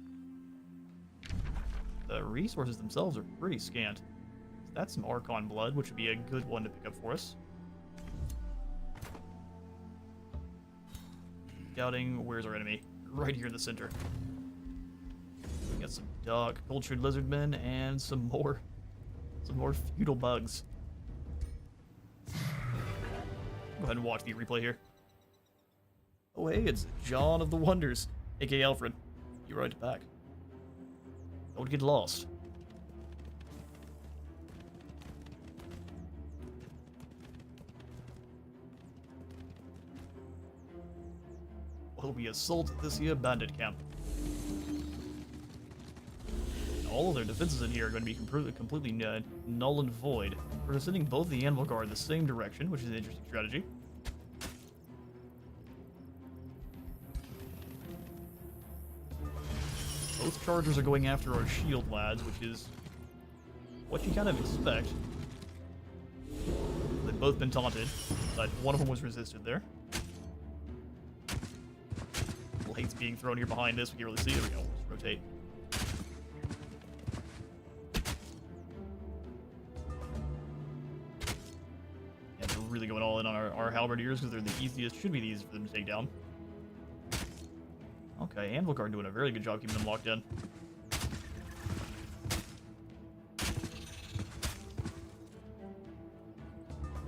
The resources themselves are pretty scant. So that's some Archon blood, which would be a good one to pick up for us. Scouting, where's our enemy? Right here in the center. We got some duck, cultured lizardmen, and some more feudal bugs. Go ahead and watch the replay here. Oh hey, it's John of the Wonders, aka Alfred. You're right back. Don't get lost. Well, we assault this here bandit camp. All of their defenses in here are going to be completely null and void. We're sending both the Animal Guard the same direction, which is an interesting strategy. Both chargers are going after our shield lads, which is what you kind of expect. They've both been taunted, but one of them was resisted there. Blades being thrown here behind us. We can't really see. There we go. Let's rotate. Yeah, they're really going all in on our halberdiers because they're the easiest, should be the easiest for them to take down. Okay, Anvil Guard doing a very good job keeping them locked in.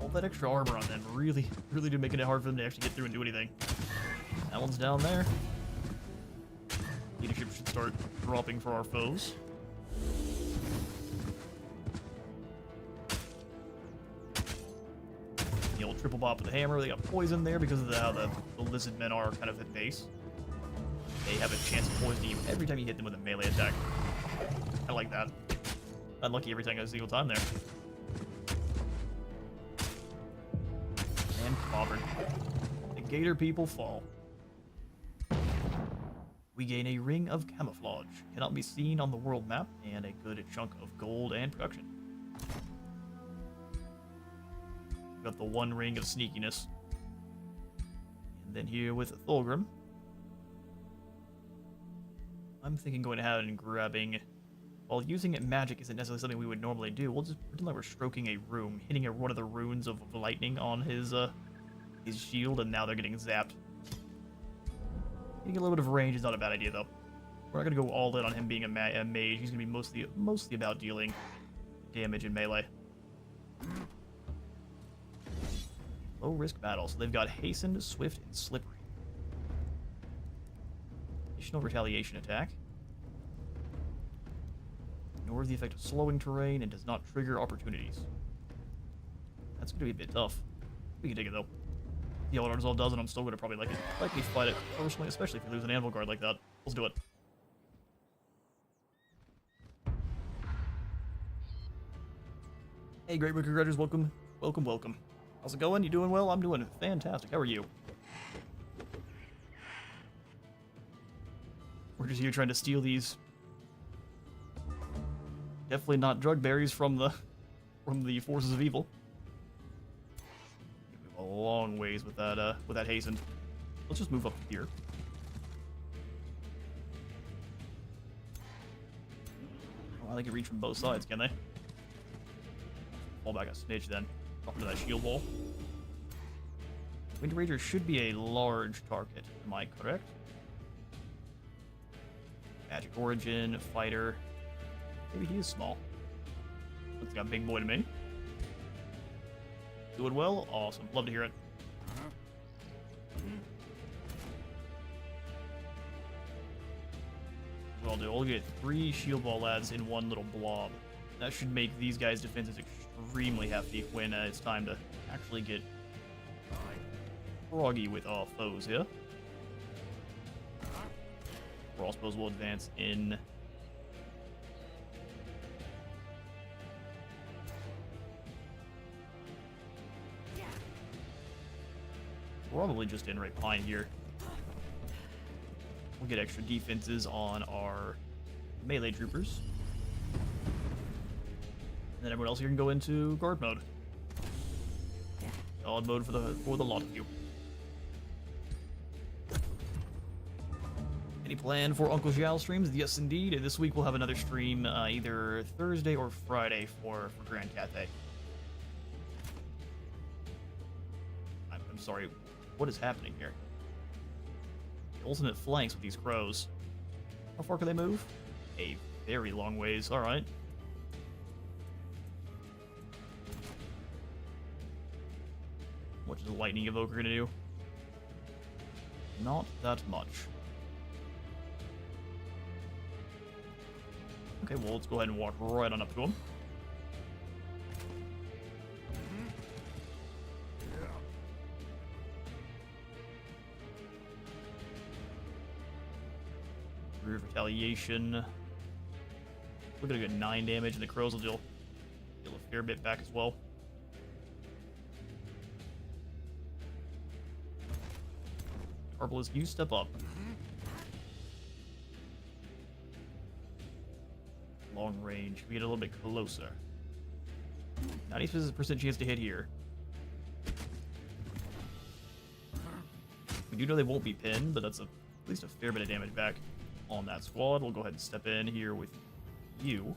All that extra armor on them really do make it hard for them to actually get through and do anything. That one's down there. Leadership should start dropping for our foes. The old triple bop with the hammer. They got poison there because of how the lizard men are kind of at base. Hey, have a chance of poisoning you every time you hit them with a melee attack. I like that. Unlucky every single time there. And clobbered. The Gator people fall. We gain a ring of camouflage. Cannot be seen on the world map, and a good chunk of gold and production. Got the one ring of sneakiness. And then here with Thorgrim, I'm thinking going ahead and grabbing... While using magic isn't necessarily something we would normally do, we'll just pretend like we're stroking a rune, hitting one of the runes of lightning on his shield, and now they're getting zapped. Getting a little bit of range is not a bad idea, though. We're not going to go all in on him being a mage. He's going to be mostly about dealing damage in melee. Low risk battle. So they've got hastened, swift, and slippery. Additional retaliation attack. Ignores the effect of slowing terrain and does not trigger opportunities. That's going to be a bit tough. We can take it though. The Elder Resolve does, and I'm still going to probably likely fight it personally, especially if you lose an Anvil Guard like that. Let's do it. Hey, Great Wicker Grudges, welcome. Welcome. How's it going? You doing well? I'm doing fantastic. How are you? We're just here trying to steal these. Definitely not drug berries from the forces of evil. We have a long ways with that hastened. Let's just move up here. Oh, they can reach from both sides, can they? Fall back a snitch then. Up into that shield wall. Wind Rager should be a large target. Am I correct? Magic origin, fighter. Maybe he is small. Looks like a big boy to me. Doing well? Awesome. Love to hear it. What I'll do, I'll get 3 shield wall lads in one little blob. That should make these guys' defenses extremely hefty when it's time to actually get froggy with our foes here. Crossbows will advance in. Probably just in right behind here. We'll get extra defenses on our melee troopers. And then everyone else here can go into guard mode. Solid mode for the lot of you. Any plan for Uncle Xiao streams? Yes, indeed. And this week we'll have another stream either Thursday or Friday for Grand Cathay. I'm sorry. What is happening here? The ultimate flanks with these crows. How far can they move? A very long ways. All right. What is the lightning evoker gonna do? Not that much. Okay, well, let's go ahead and walk right on up to him. Retaliation. Look at a good 9 damage, and the crows will deal a fair bit back as well. Arbalist, you step up. Long range. We get a little bit closer. 90% chance to hit here. We do know they won't be pinned, but that's at least a fair bit of damage back on that squad. We'll go ahead and step in here with you.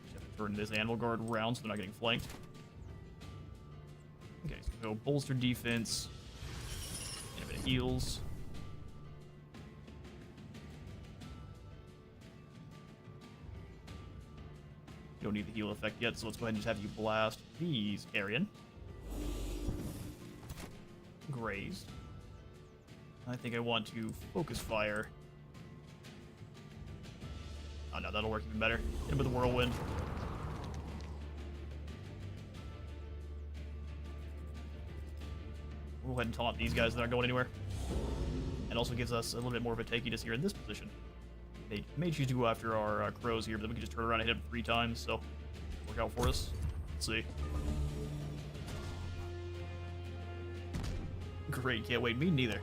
Just have to turn this Anvil Guard around so they're not getting flanked. Okay, so go bolster defense. And a bit of heals. You don't need the heal effect yet, so let's go ahead and just have you blast these Carrion. Grazed. I think I want to focus fire. Oh no, that'll work even better. Hit him with the whirlwind. We'll go ahead and taunt these guys that aren't going anywhere. And also gives us a little bit more of a tankiness here in this position. They may choose to go after our crows here, but then we can just turn around and hit them 3 times, so work out for us. Let's see. Great, can't wait. Me neither.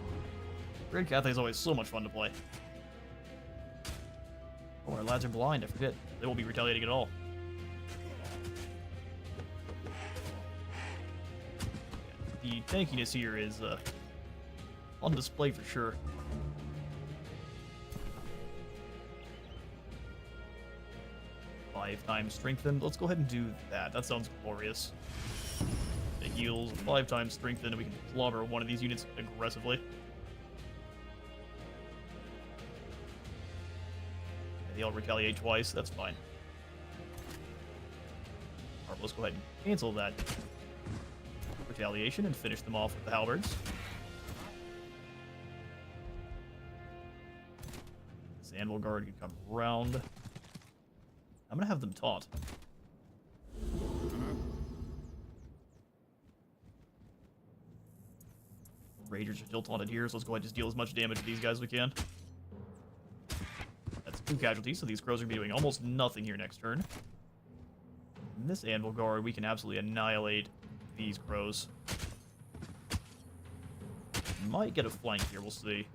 Red Cathay is always so much fun to play. Oh, our lads are blind, I forget. They won't be retaliating at all. The tankiness here is on display for sure. Five times strengthened. Let's go ahead and do that. That sounds glorious. It heals 5 times strengthened, and we can clobber one of these units aggressively. And they all retaliate twice. That's fine. Alright, let's go ahead and cancel that retaliation and finish them off with the halberds. This Anvil Guard can come around. I'm gonna have them taunt. Ragers are still taunted here, so let's go ahead and just deal as much damage to these guys as we can. That's 2 casualties, so these crows are going to be doing almost nothing here next turn. In this Anvil Guard, we can absolutely annihilate these crows. Might get a flank here, we'll see.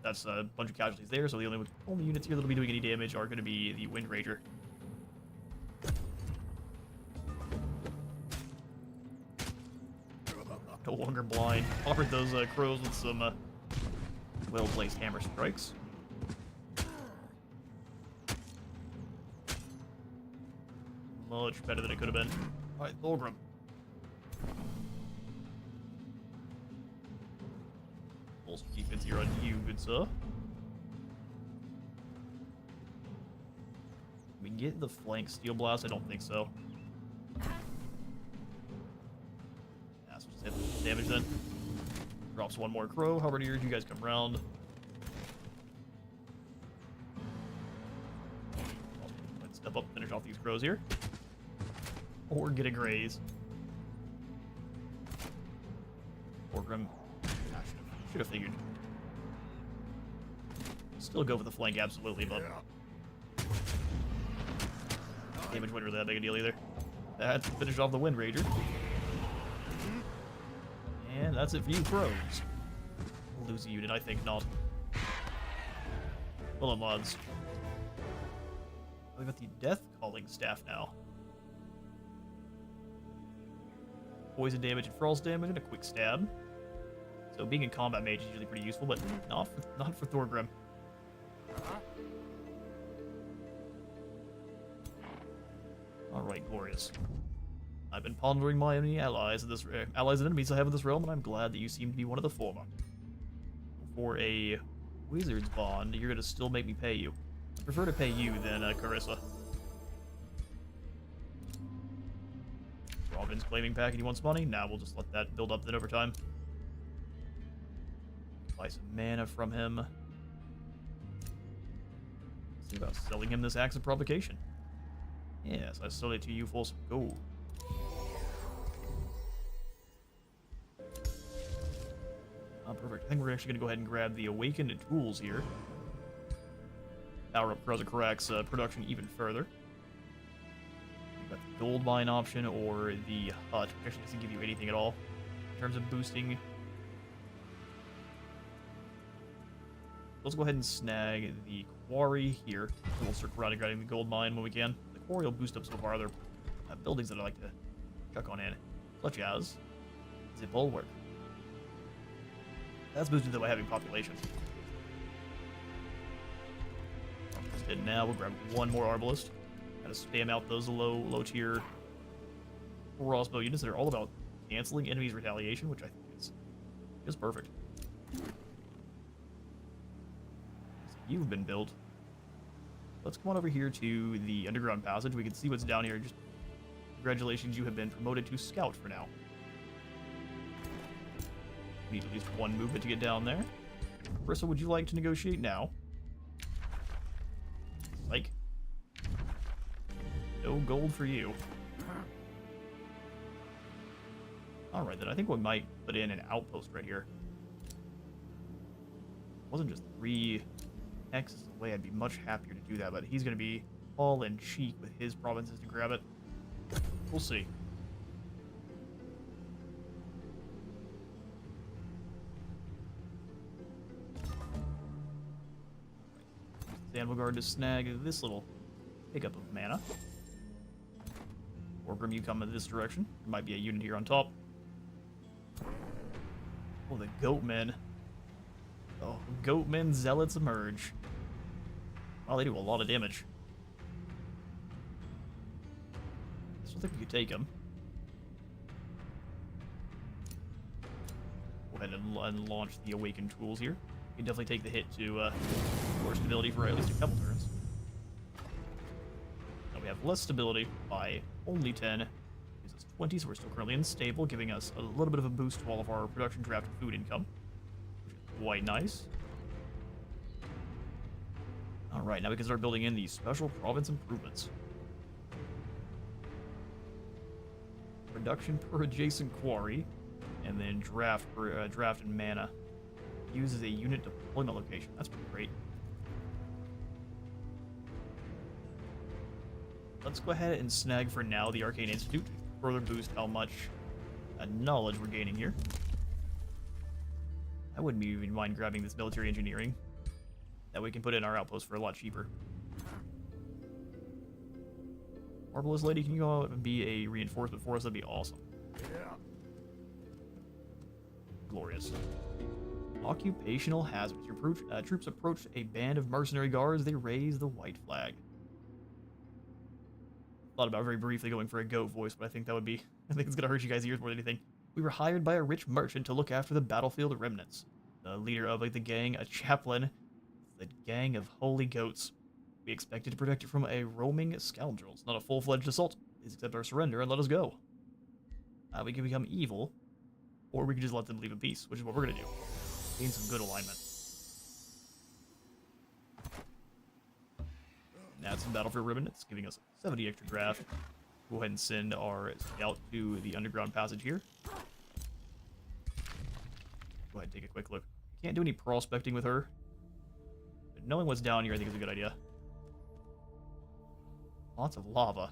That's a bunch of casualties there, so the only units here that'll be doing any damage are going to be the Wind Rager. No longer blind. Offered those crows with some well-placed hammer strikes. Much better than it could have been. Alright, Thorgrim. Full defense here on you, good sir. Can we get the flank Steel Blast? I don't think so. Damage then. Drops 1 more crow. However, here you guys come around. Let's step up and finish off these crows here. Or get a graze. Thorgrim. Should have figured. Still go for the flank, absolutely, but damage wasn't really that big a deal either. That's to finish off the Wind Rager. And that's it for you, crows. We'll lose a unit, I think not. Well done, lads. We've got the Death Calling Staff now. Poison damage and frost damage and a quick stab. So being in combat mage is usually pretty useful, but not for Thorgrim. Alright, glorious. I've been pondering my enemy allies and enemies I have in this realm, and I'm glad that you seem to be one of the former. For a wizard's bond, you're gonna still make me pay you. I prefer to pay you than Carissa. Robin's claiming pack and he wants money. Now we'll just let that build up then over time. Buy some mana from him. See about selling him this Axe of Provocation. Yes, I sold it to you for some gold. Perfect. I think we're actually going to go ahead and grab the Awakened Tools here. Power up Resurrect's production even further. We've got the Gold Mine option or the Hut, which actually doesn't give you anything at all in terms of boosting. Let's go ahead and snag the Quarry here. We'll circle around and grabbing the Gold Mine when we can. The Quarry will boost up some of our other buildings that I like to chuck on in, such as the Bulwark. That's boosted though by having population. And now we'll grab 1 more Arbalist. Gotta spam out those low tier crossbow units that are all about canceling enemies' retaliation, which I think is perfect. You've been built. Let's come on over here to the underground passage. We can see what's down here. Just congratulations, you have been promoted to Scout for now. We need at least 1 movement to get down there. Carissa, would you like to negotiate now? Like, no gold for you. Alright, then I think we might put in an outpost right here. It wasn't just 3 X's away, I'd be much happier to do that, but he's going to be all in cheek with his provinces to grab it. We'll see. Sandalguard to snag this little pickup of mana. Thorgrim, you come in this direction. There might be a unit here on top. Oh, the Goatmen. Oh, Goatmen Zealots emerge. Well, they do a lot of damage. I still think we could take them. Go ahead and launch the Awakened Tools here. We can definitely take the hit to more stability for at least a couple turns. Now we have less stability by only 10. Gives us 20, so we're still currently unstable, giving us a little bit of a boost to all of our production draft and food income, which is quite nice. Alright, now we can start building in the special province improvements. Production per adjacent quarry, and then draft per draft and mana. Uses a unit deployment location. That's pretty great. Let's go ahead and snag for now the Arcane Institute to further boost how much knowledge we're gaining here. I wouldn't even mind grabbing this military engineering. That we can put in our outpost for a lot cheaper. Marvelous Lady, can you go out and be a reinforcement for us? That'd be awesome. Yeah. Glorious. Occupational hazards. Your troops approach a band of mercenary guards. They raise the white flag. Thought about very briefly going for a goat voice, but I think that would be... I think it's going to hurt you guys' ears more than anything. We were hired by a rich merchant to look after the battlefield remnants. The leader of the gang, a chaplain, the gang of holy goats. We expected to protect it from a roaming scoundrels, not a full-fledged assault. Please accept our surrender and let us go. We can become evil, or we can just let them leave in peace, which is what we're going to do. Gain some good alignment. Add some battlefield ribbon. It's giving us 70 extra draft. Go ahead and send our scout to the underground passage here. Go ahead and take a quick look. Can't do any prospecting with her. But knowing what's down here, I think is a good idea. Lots of lava.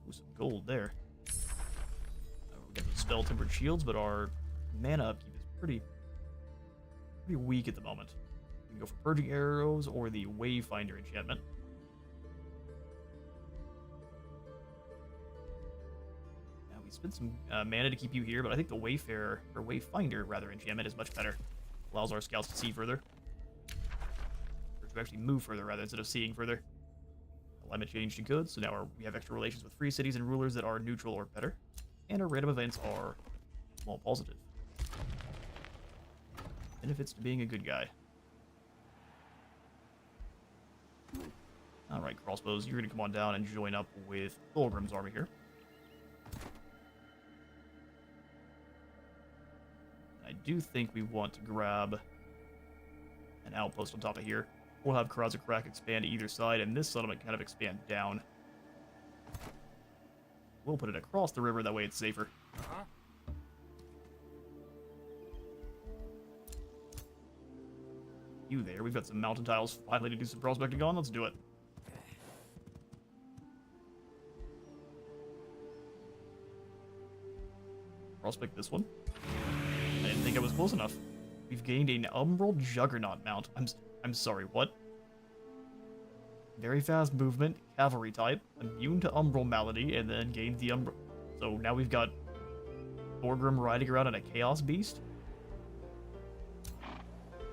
Ooh, some gold there. We got the spell tempered shields, but our mana upkeep is pretty weak at the moment. We can go for purging arrows or the Wayfinder enchantment. Now we spent some mana to keep you here, but I think the Wayfarer or Wayfinder rather enchantment is much better. Allows our scouts to see further, or to actually move further rather instead of seeing further. Alignment change to good, so now we have extra relations with free cities and rulers that are neutral or better, and our random events are small positive. Benefits to being a good guy. Alright, crossbows, you're going to come on down and join up with Thorgrim's army here. I do think we want to grab an outpost on top of here. We'll have Krazakrak expand to either side, and this settlement kind of expand down. We'll put it across the river, that way it's safer. You there. We've got some mountain tiles finally to do some prospecting on. Let's do it. Prospect this one. I didn't think I was close enough. We've gained an Umbral Juggernaut mount. I'm sorry, what? Very fast movement, cavalry type, immune to Umbral malady, and then gains the Umbral. So now we've got Thorgrim riding around on a Chaos Beast.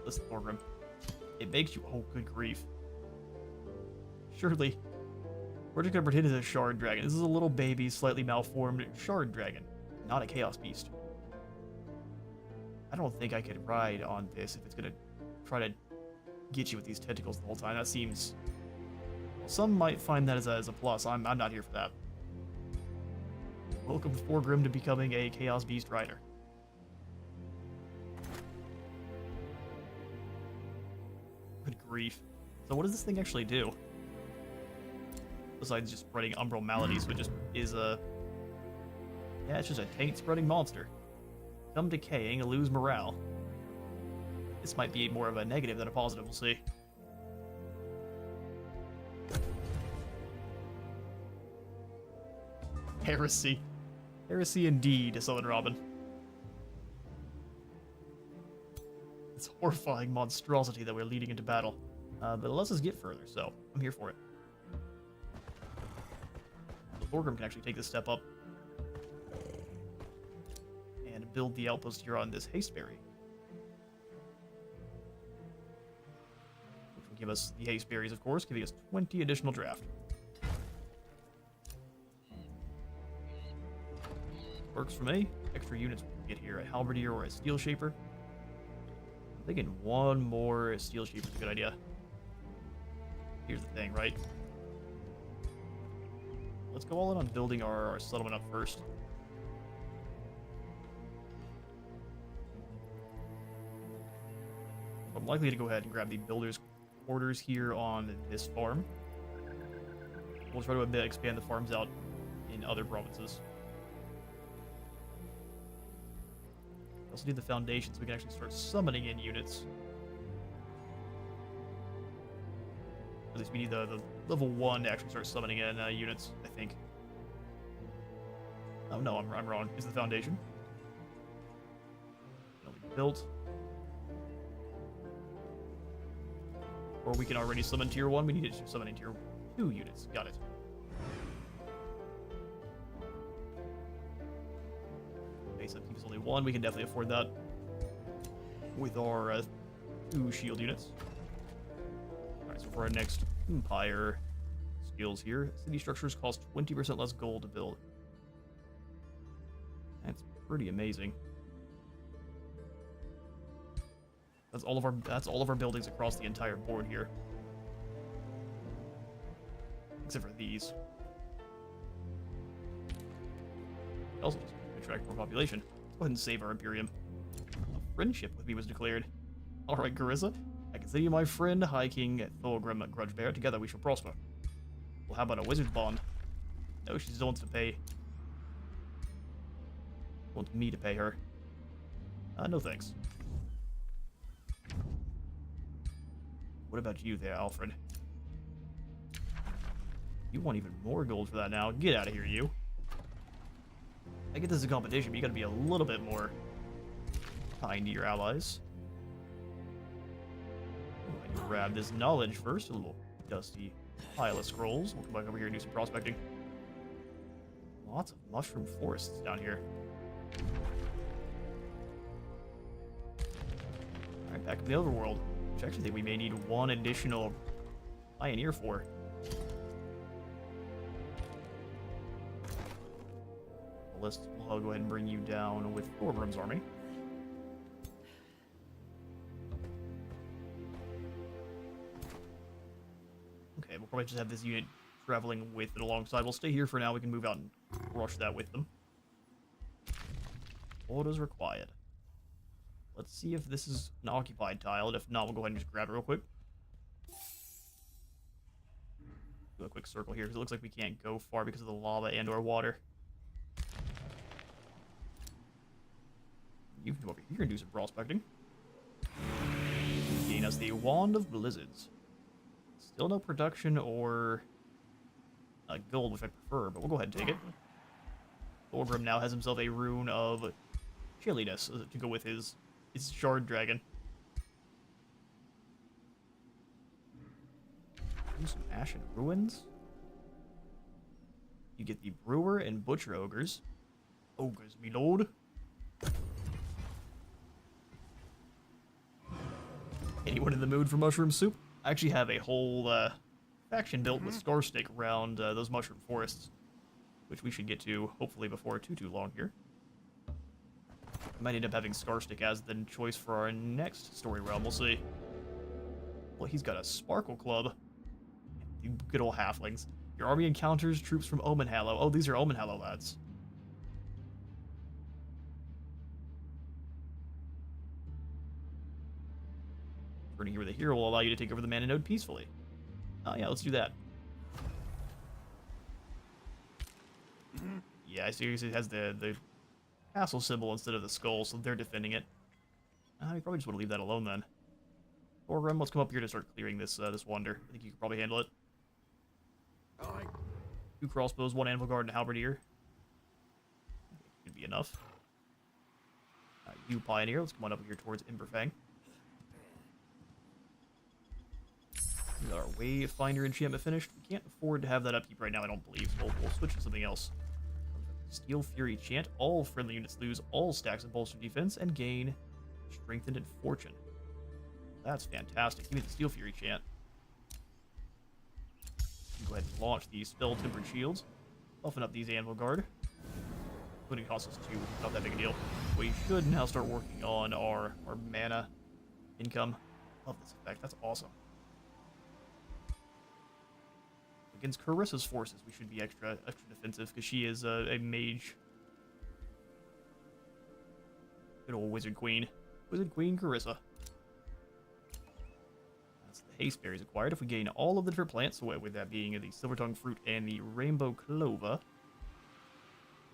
Listen, Thorgrim. It makes you... Oh, good grief. Surely. We're just gonna pretend it's a Shard Dragon. This is a little baby, slightly malformed Shard Dragon, not a Chaos Beast. I don't think I could ride on this if it's gonna try to get you with these tentacles the whole time. That seems... Some might find that as a plus. I'm not here for that. Welcome Thorgrim to becoming a Chaos Beast rider. Good grief. So what does this thing actually do? Besides just spreading umbral maladies, which just is a... Yeah, it's just a taint-spreading monster. become decaying and lose morale. This might be more of a negative than a positive, we'll see. Heresy. Heresy indeed, Southern Robin. This horrifying monstrosity that we're leading into battle. But it lets us get further, so I'm here for it. So Thorgrim can actually take this step up and build the outpost here on this hasteberry. Which will give us the hasteberries, of course, giving us 20 additional draft. Works for me. Extra units we can get here, a halberdier or a steel shaper. I'm thinking one more steel shaper is a good idea. Here's the thing, right? Let's go all in on building our settlement up first. I'm likely to go ahead and grab the builder's quarters here on this farm. We'll try to expand the farms out in other provinces. We also need the foundation so we can actually start summoning in units. At least we need the level 1 to actually start summoning in units, I think. Oh no, I'm wrong. It's the foundation. It'll be built. Or we can already summon tier 1. We need to summon in tier 2 units. Got it. Base upkeep is only 1. We can definitely afford that with our 2 shield units. Alright, so for our next Empire skills here, city structures cost 20% less gold to build. That's pretty amazing. That's all of our buildings across the entire board here. Except for these. Also just attract more population. Let's go ahead and save our Imperium. A friendship with me was declared. Alright, Carissa. I consider you my friend, High King Thorgrim Grudgebear. Together we shall prosper. Well, how about a wizard's bond? No, she still wants to pay. Wants me to pay her. No thanks. What about you there, Alfred? You want even more gold for that now. Get out of here, you. I get this is a competition, but you gotta be a little bit more kind to your allies. Grab this knowledge first, a little dusty pile of scrolls. We'll come back over here and do some prospecting. Lots of mushroom forests down here. Alright, back to the overworld, which I actually think we may need 1 additional pioneer for. I'll go ahead and bring you down with Thorgrim's army. Okay, we'll probably just have this unit traveling with it alongside. We'll stay here for now. We can move out and rush that with them. Orders required. Let's see if this is an occupied tile. If not, we'll go ahead and just grab it real quick. Do a quick circle here because it looks like we can't go far because of the lava and or water. You can come over here and do some prospecting. Gain us the Wand of Blizzards. Still no production or gold, which I prefer, but we'll go ahead and take it. Thorgrim now has himself a rune of chilliness to go with his shard dragon. Some Ashen Ruins. You get the Brewer and Butcher Ogres. Ogres, me lord. Anyone in the mood for mushroom soup? I actually have a whole faction built with Scarstick around those mushroom forests, which we should get to hopefully before too long here. I might end up having Scarstick as the choice for our next story realm. We'll see. Well, he's got a Sparkle Club. You good old halflings. Your army encounters troops from Omen Hallow. Oh, these are Omen Hallow lads. Here with a hero will allow you to take over the mana node peacefully. Oh yeah, let's do that. Yeah, I seriously has the castle symbol instead of the skull, so they're defending it. You probably just want to leave that alone then. Thorgrim, let's come up here to start clearing this this wonder. I think you can probably handle it. 2 crossbows, 1 anvil guard, and a halberdier. Should be enough. You pioneer, let's come on up here towards Emberfang. We got our Wayfinder enchantment finished. We can't afford to have that upkeep right now, I don't believe, so we'll switch to something else. Steel Fury Chant. All friendly units lose all stacks of bolster defense and gain strengthened and fortune. That's fantastic. Give me the Steel Fury Chant. Go ahead and launch the Spell Tempered Shields. Buffing up these Anvil Guard. Would cost us 2, not that big a deal. We should now start working on our mana income. Love this effect, that's awesome. Against Carissa's forces, we should be extra defensive because she is a mage. Good old Wizard Queen. Wizard Queen Carissa. That's the haste berries acquired. If we gain all of the different plants, so with that being the Silver Tongue Fruit and the Rainbow Clova,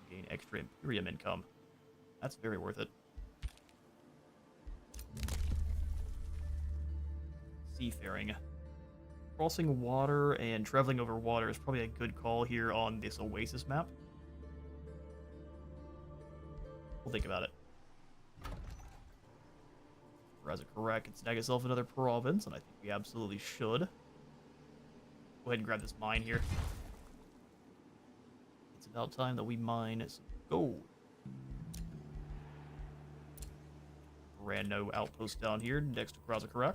we gain extra Imperium income. That's very worth it. Seafaring. Crossing water and traveling over water is probably a good call here on this Oasis map. We'll think about it. Razakara can snag itself another province, and I think we absolutely should. Go ahead and grab this mine here. It's about time that we mine some gold. Brand new outpost down here next to Razakara.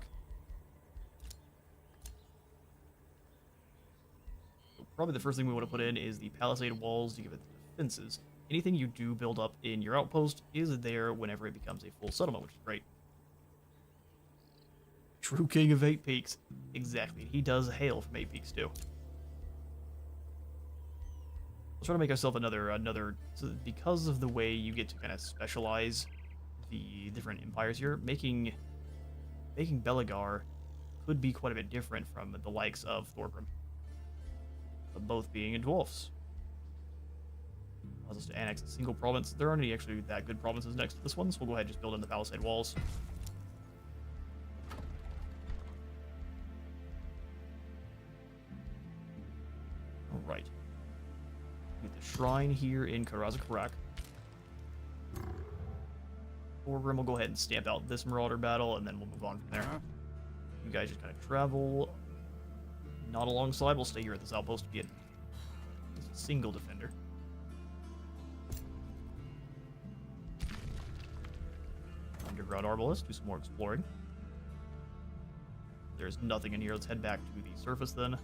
Probably the first thing we want to put in is the palisade walls to give it defenses. Anything you do build up in your outpost is there whenever it becomes a full settlement, which is great. True king of 8 peaks. Exactly. He does hail from 8 peaks too. Let's try to make ourselves another so because of the way you get to kind of specialize the different empires here, making Belegar could be quite a bit different from the likes of Thorgrim. Both being dwarfs. Allows us to annex a single province. There aren't any actually that good provinces next to this one, so we'll go ahead and just build in the palisade walls. Alright. Get the shrine here in Karazakarak. Thorgrim will go ahead and stamp out this Marauder battle, and then we'll move on from there. You guys just kind of travel. Not alongside, we'll stay here at this outpost to be a single defender. Underground Arbalist, do some more exploring. There's nothing in here, let's head back to the surface then.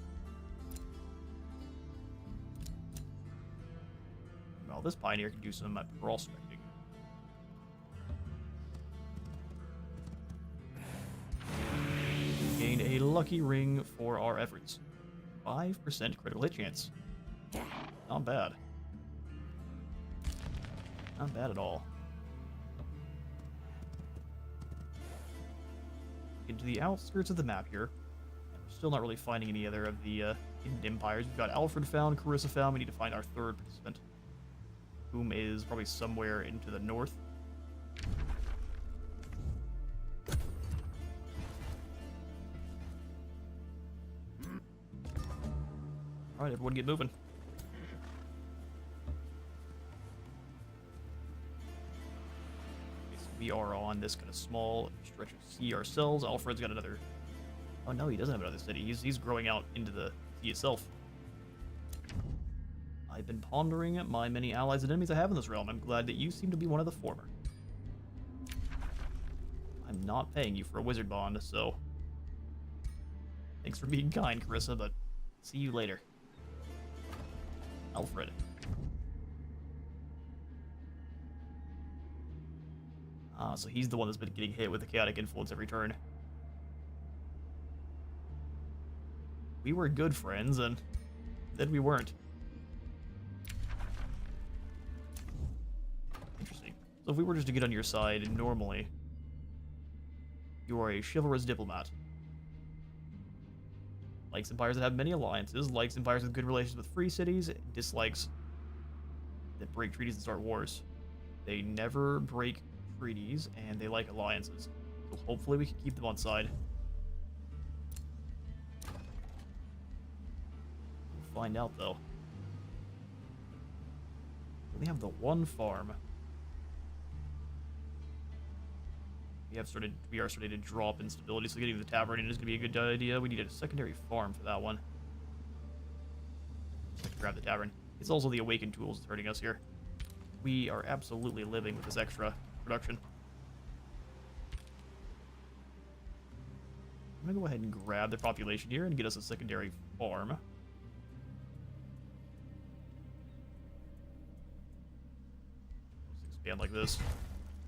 Well, this Pioneer can do some prospecting. Gain a lucky ring for our efforts. 5% critical hit chance. Not bad. Not bad at all. Into the outskirts of the map here. We're still not really finding any other of the hidden empires. We've got Alfred found, Carissa found. We need to find our third participant, whom is probably somewhere into the north. Alright, everyone get moving. Okay, so we are on this kind of small stretch of sea ourselves. Alfred's got another... Oh no, he doesn't have another city. He's growing out into the sea itself. I've been pondering my many allies and enemies I have in this realm. I'm glad that you seem to be one of the former. I'm not paying you for a wizard bond, so... Thanks for being kind, Carissa, but see you later. Alfred. So he's the one that's been getting hit with the chaotic influence every turn. We were good friends, and then we weren't. Interesting. So if we were just to get on your side normally, you are a chivalrous diplomat. Likes empires that have many alliances, likes empires with good relations with free cities, dislikes that break treaties and start wars. They never break treaties, and they like alliances. So hopefully we can keep them on side. We'll find out, though. We have the one farm. We are starting to drop in stability, so getting the tavern in is going to be a good idea. We need a secondary farm for that one. Just grab the tavern. It's also the awakened tools that's hurting us here. We are absolutely living with this extra production. I'm going to go ahead and grab the population here and get us a secondary farm. Let's expand like this.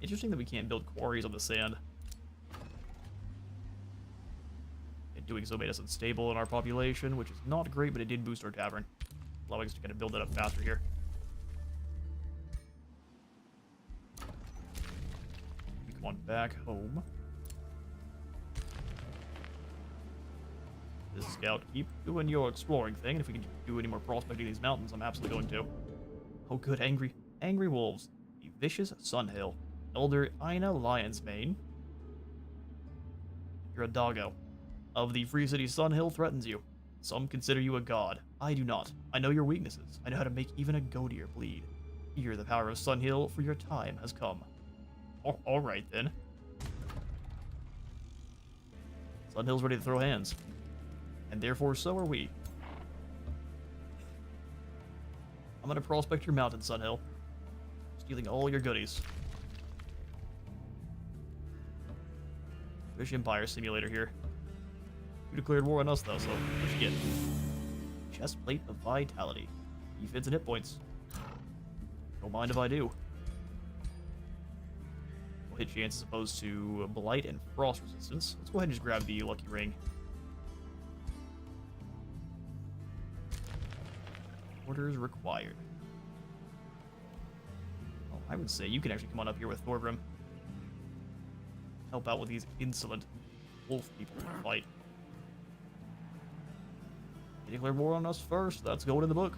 Interesting that we can't build quarries on the sand. And doing so made us unstable in our population, which is not great, but it did boost our tavern, allowing us to kind of build it up faster here. We come on back home. This scout, keep doing your exploring thing, and if we can do any more prospecting in these mountains, I'm absolutely going to. Oh good, angry wolves. The vicious Sunhill. Elder Ina Lionsmane. You're a doggo. Of the Free City Sunhill threatens you. Some consider you a god. I do not. I know your weaknesses. I know how to make even a goateer bleed. Fear the power of Sunhill, for your time has come. Alright then. Sunhill's ready to throw hands. And therefore so are we. I'm gonna prospect your mountain, Sunhill. Stealing all your goodies. British Empire Simulator here. You declared war on us, though, so what you get? Chestplate of Vitality. Defense and hit points. Don't mind if I do. We'll hit chance as opposed to Blight and Frost Resistance. Let's go ahead and just grab the Lucky Ring. Orders required. Well, I would say you can actually come on up here with Thorgrim. Help out with these insolent wolf people in the fight. They declare war on us first. That's going in the book.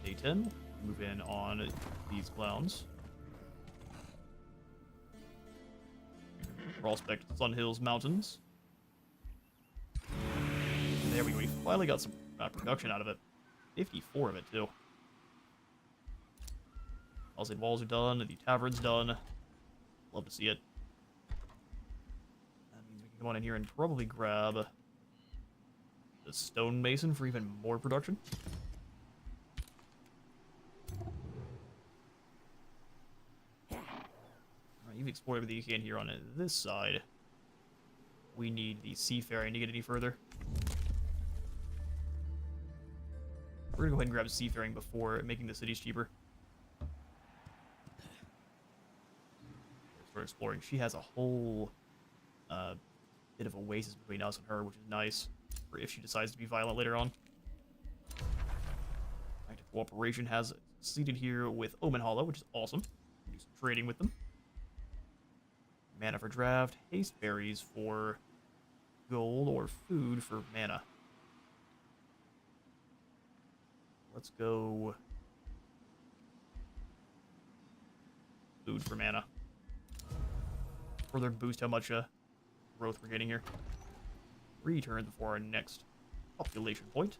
Day 10. Move in on these clowns. Prospect Sunhill's Mountains. There we go. We finally got some production out of it. 54 of it, too. Palisade walls are done, the tavern's done. Love to see it. That means we can come on in here and probably grab the stonemason for even more production. Alright, you've explored everything you can here on this side. We need the seafaring to get any further. We're gonna go ahead and grab seafaring before making the cities cheaper. For exploring, she has a whole bit of oasis between us and her, which is nice for if she decides to be violent later on. Active cooperation has succeeded here with Omen Hollow, which is awesome. Do some trading with them. Mana for draft, haste berries for gold, or food for mana. Let's go food for mana. Further boost how much growth we're getting here. 3 turns before our next population point.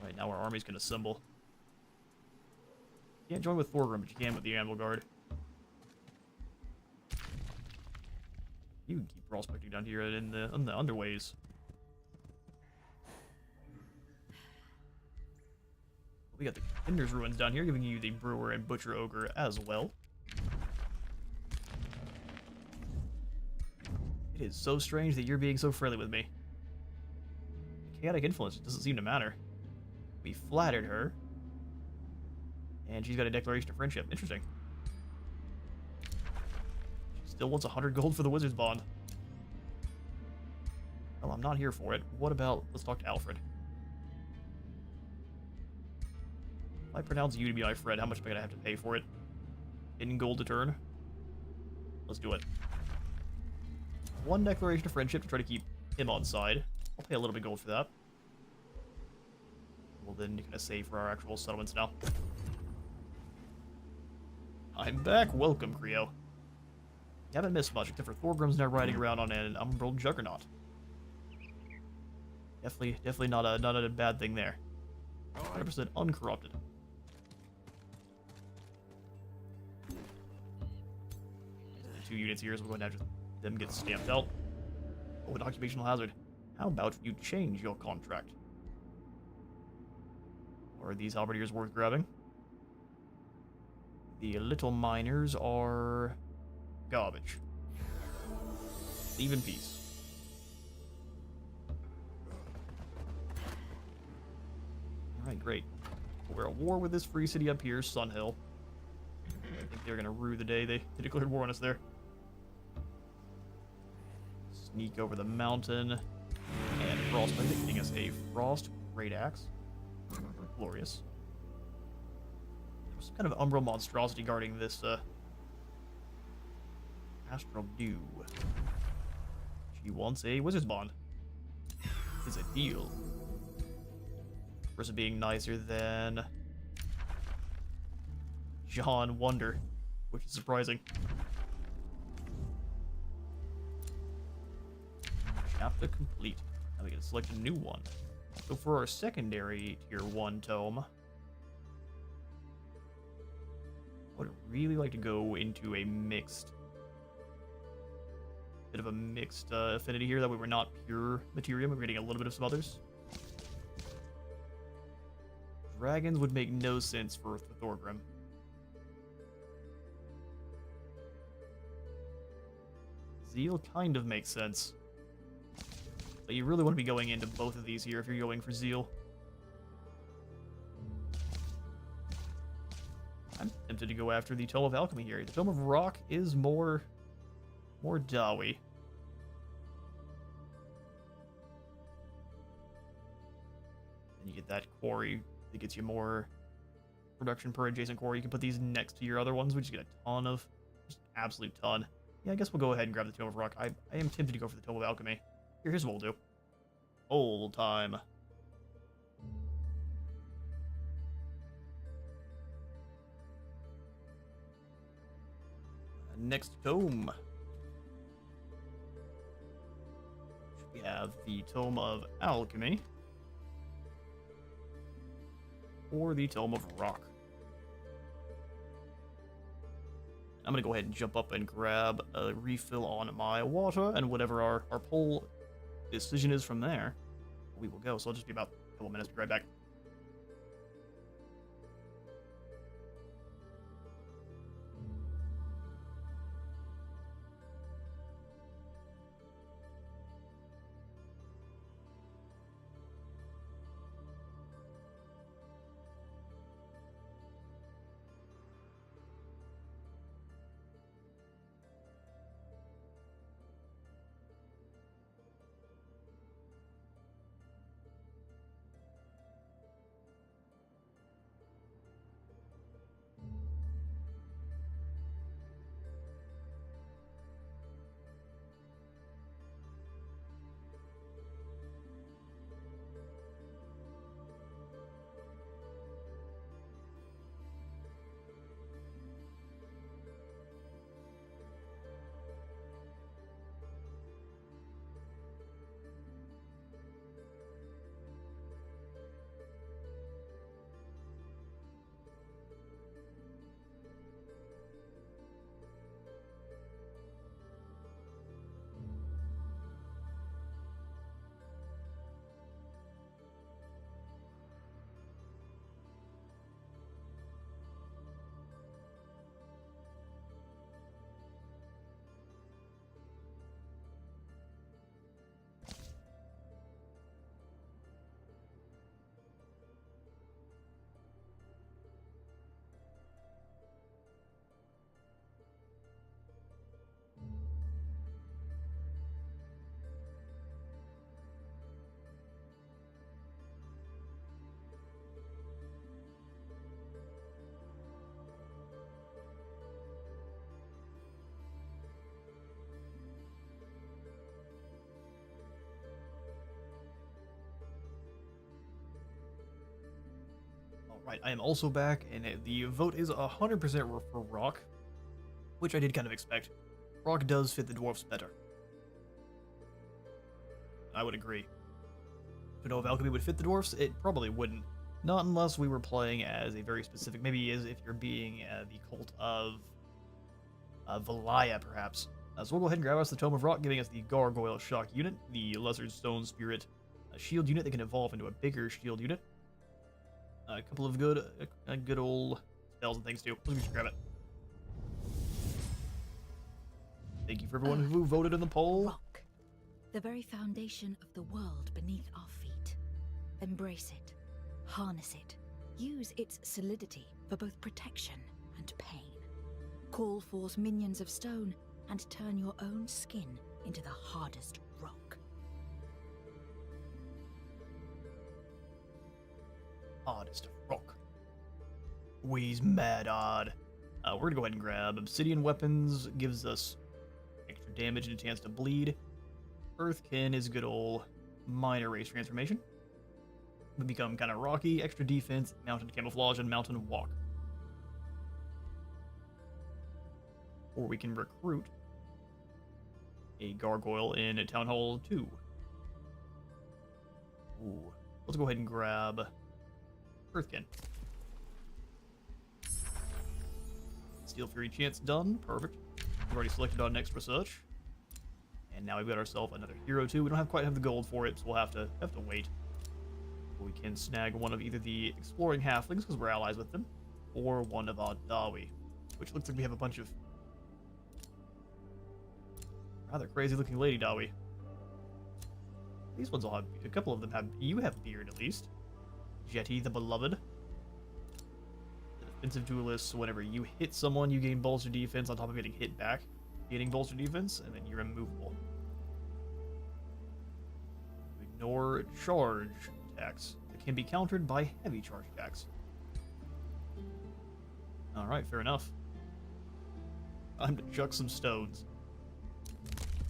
Right now our army's gonna assemble. Can't join with Thorgrim, but you can with the Anvil Guard. You can keep prospecting down here in the underways. We got the Kinder's Ruins down here, giving you the Brewer and Butcher Ogre as well. It is so strange that you're being so friendly with me. Chaotic influence doesn't seem to matter. We flattered her. And she's got a declaration of friendship. Interesting. She still wants 100 gold for the Wizard's Bond. Well, I'm not here for it. What about, let's talk to Alfred. If I pronounce you to be my friend, how much am I going to have to pay for it? In gold a turn? Let's do it. 1 declaration of friendship to try to keep him on side. I'll pay a little bit of gold for that. We'll then kind of save for our actual settlements now. I'm back. Welcome, Creo. You haven't missed much, except for Thorgrim's now riding around on an umbral juggernaut. Definitely not a bad thing there. 100% uncorrupted. 2 units here, so we're going to have them get stamped out. Oh, an occupational hazard. How about you change your contract? Or are these halberdiers worth grabbing? The little miners are garbage. Leave in peace. Alright, great. We're at war with this free city up here, Sunhill. I think they're gonna rue the day they declared war on us there. Sneak over the mountain. And Frostbite getting us a Frost Great Axe. Glorious. There's some kind of umbral monstrosity guarding this, Astral Dew. She wants a Wizard's Bond. Is a deal. Versus being nicer than John Wonder, which is surprising. Chapter complete. Now we can select a new one. So for our secondary tier 1 tome, I would really like to go into a mixed, bit of a mixed affinity here. That way we're not pure Materium, we're getting a little bit of some others. Dragons would make no sense for Thorgrim. Zeal kind of makes sense. But you really want to be going into both of these here if you're going for Zeal. I'm tempted to go after the Tome of Alchemy here. The Tome of Rock is more Dawi. And you get that quarry that gets you more production per adjacent quarry. You can put these next to your other ones, which you get a ton of. Just an absolute ton. Yeah, I guess we'll go ahead and grab the Tome of Rock. I am tempted to go for the Tome of Alchemy. Here's what we'll do. Old time. Next tome. We have the Tome of Alchemy. Or the Tome of Rock. I'm going to go ahead and jump up and grab a refill on my water, and whatever our poll decision is from there, we will go. So I'll just be about a couple minutes, be right back. Right, I am also back, and the vote is 100% for rock, which I did kind of expect. Rock does fit the dwarfs better. I would agree. To know if alchemy would fit the dwarfs, it probably wouldn't. Not unless we were playing as a very specific, maybe as if you're being the cult of Valaya, perhaps. So we'll go ahead and grab us the Tome of Rock, giving us the Gargoyle Shock unit, the Lesser Stone Spirit shield unit that can evolve into a bigger shield unit. A couple of good old spells and things too. Let's just grab it. Thank you for everyone who voted in the poll. Rock, the very foundation of the world beneath our feet. Embrace it, harness it, use its solidity for both protection and pain. Call forth minions of stone and turn your own skin into the hardest rock. Hardest of rock. We's mad odd. We're gonna go ahead and grab Obsidian Weapons, gives us extra damage and a chance to bleed. Earthkin is good old minor race transformation. We become kind of rocky, extra defense, mountain camouflage, and mountain walk. Or we can recruit a gargoyle in a Town Hall 2. Ooh. Let's go ahead and grab Earthkin. Steel Fury chance done. Perfect. We've already selected our next research. And now we've got ourselves another hero too. We don't quite have the gold for it, so we'll have to wait. We can snag one of either the exploring halflings, because we're allies with them, or one of our Dawi, which looks like we have a bunch of rather crazy looking lady Dawi. These ones all have, a couple of them have, you have beard at least. Jetty the Beloved. The defensive duelist, so whenever you hit someone, you gain bolster defense on top of getting hit back, gaining bolster defense, and then you're immovable. Ignore charge attacks that can be countered by heavy charge attacks. Alright, fair enough. Time to chuck some stones.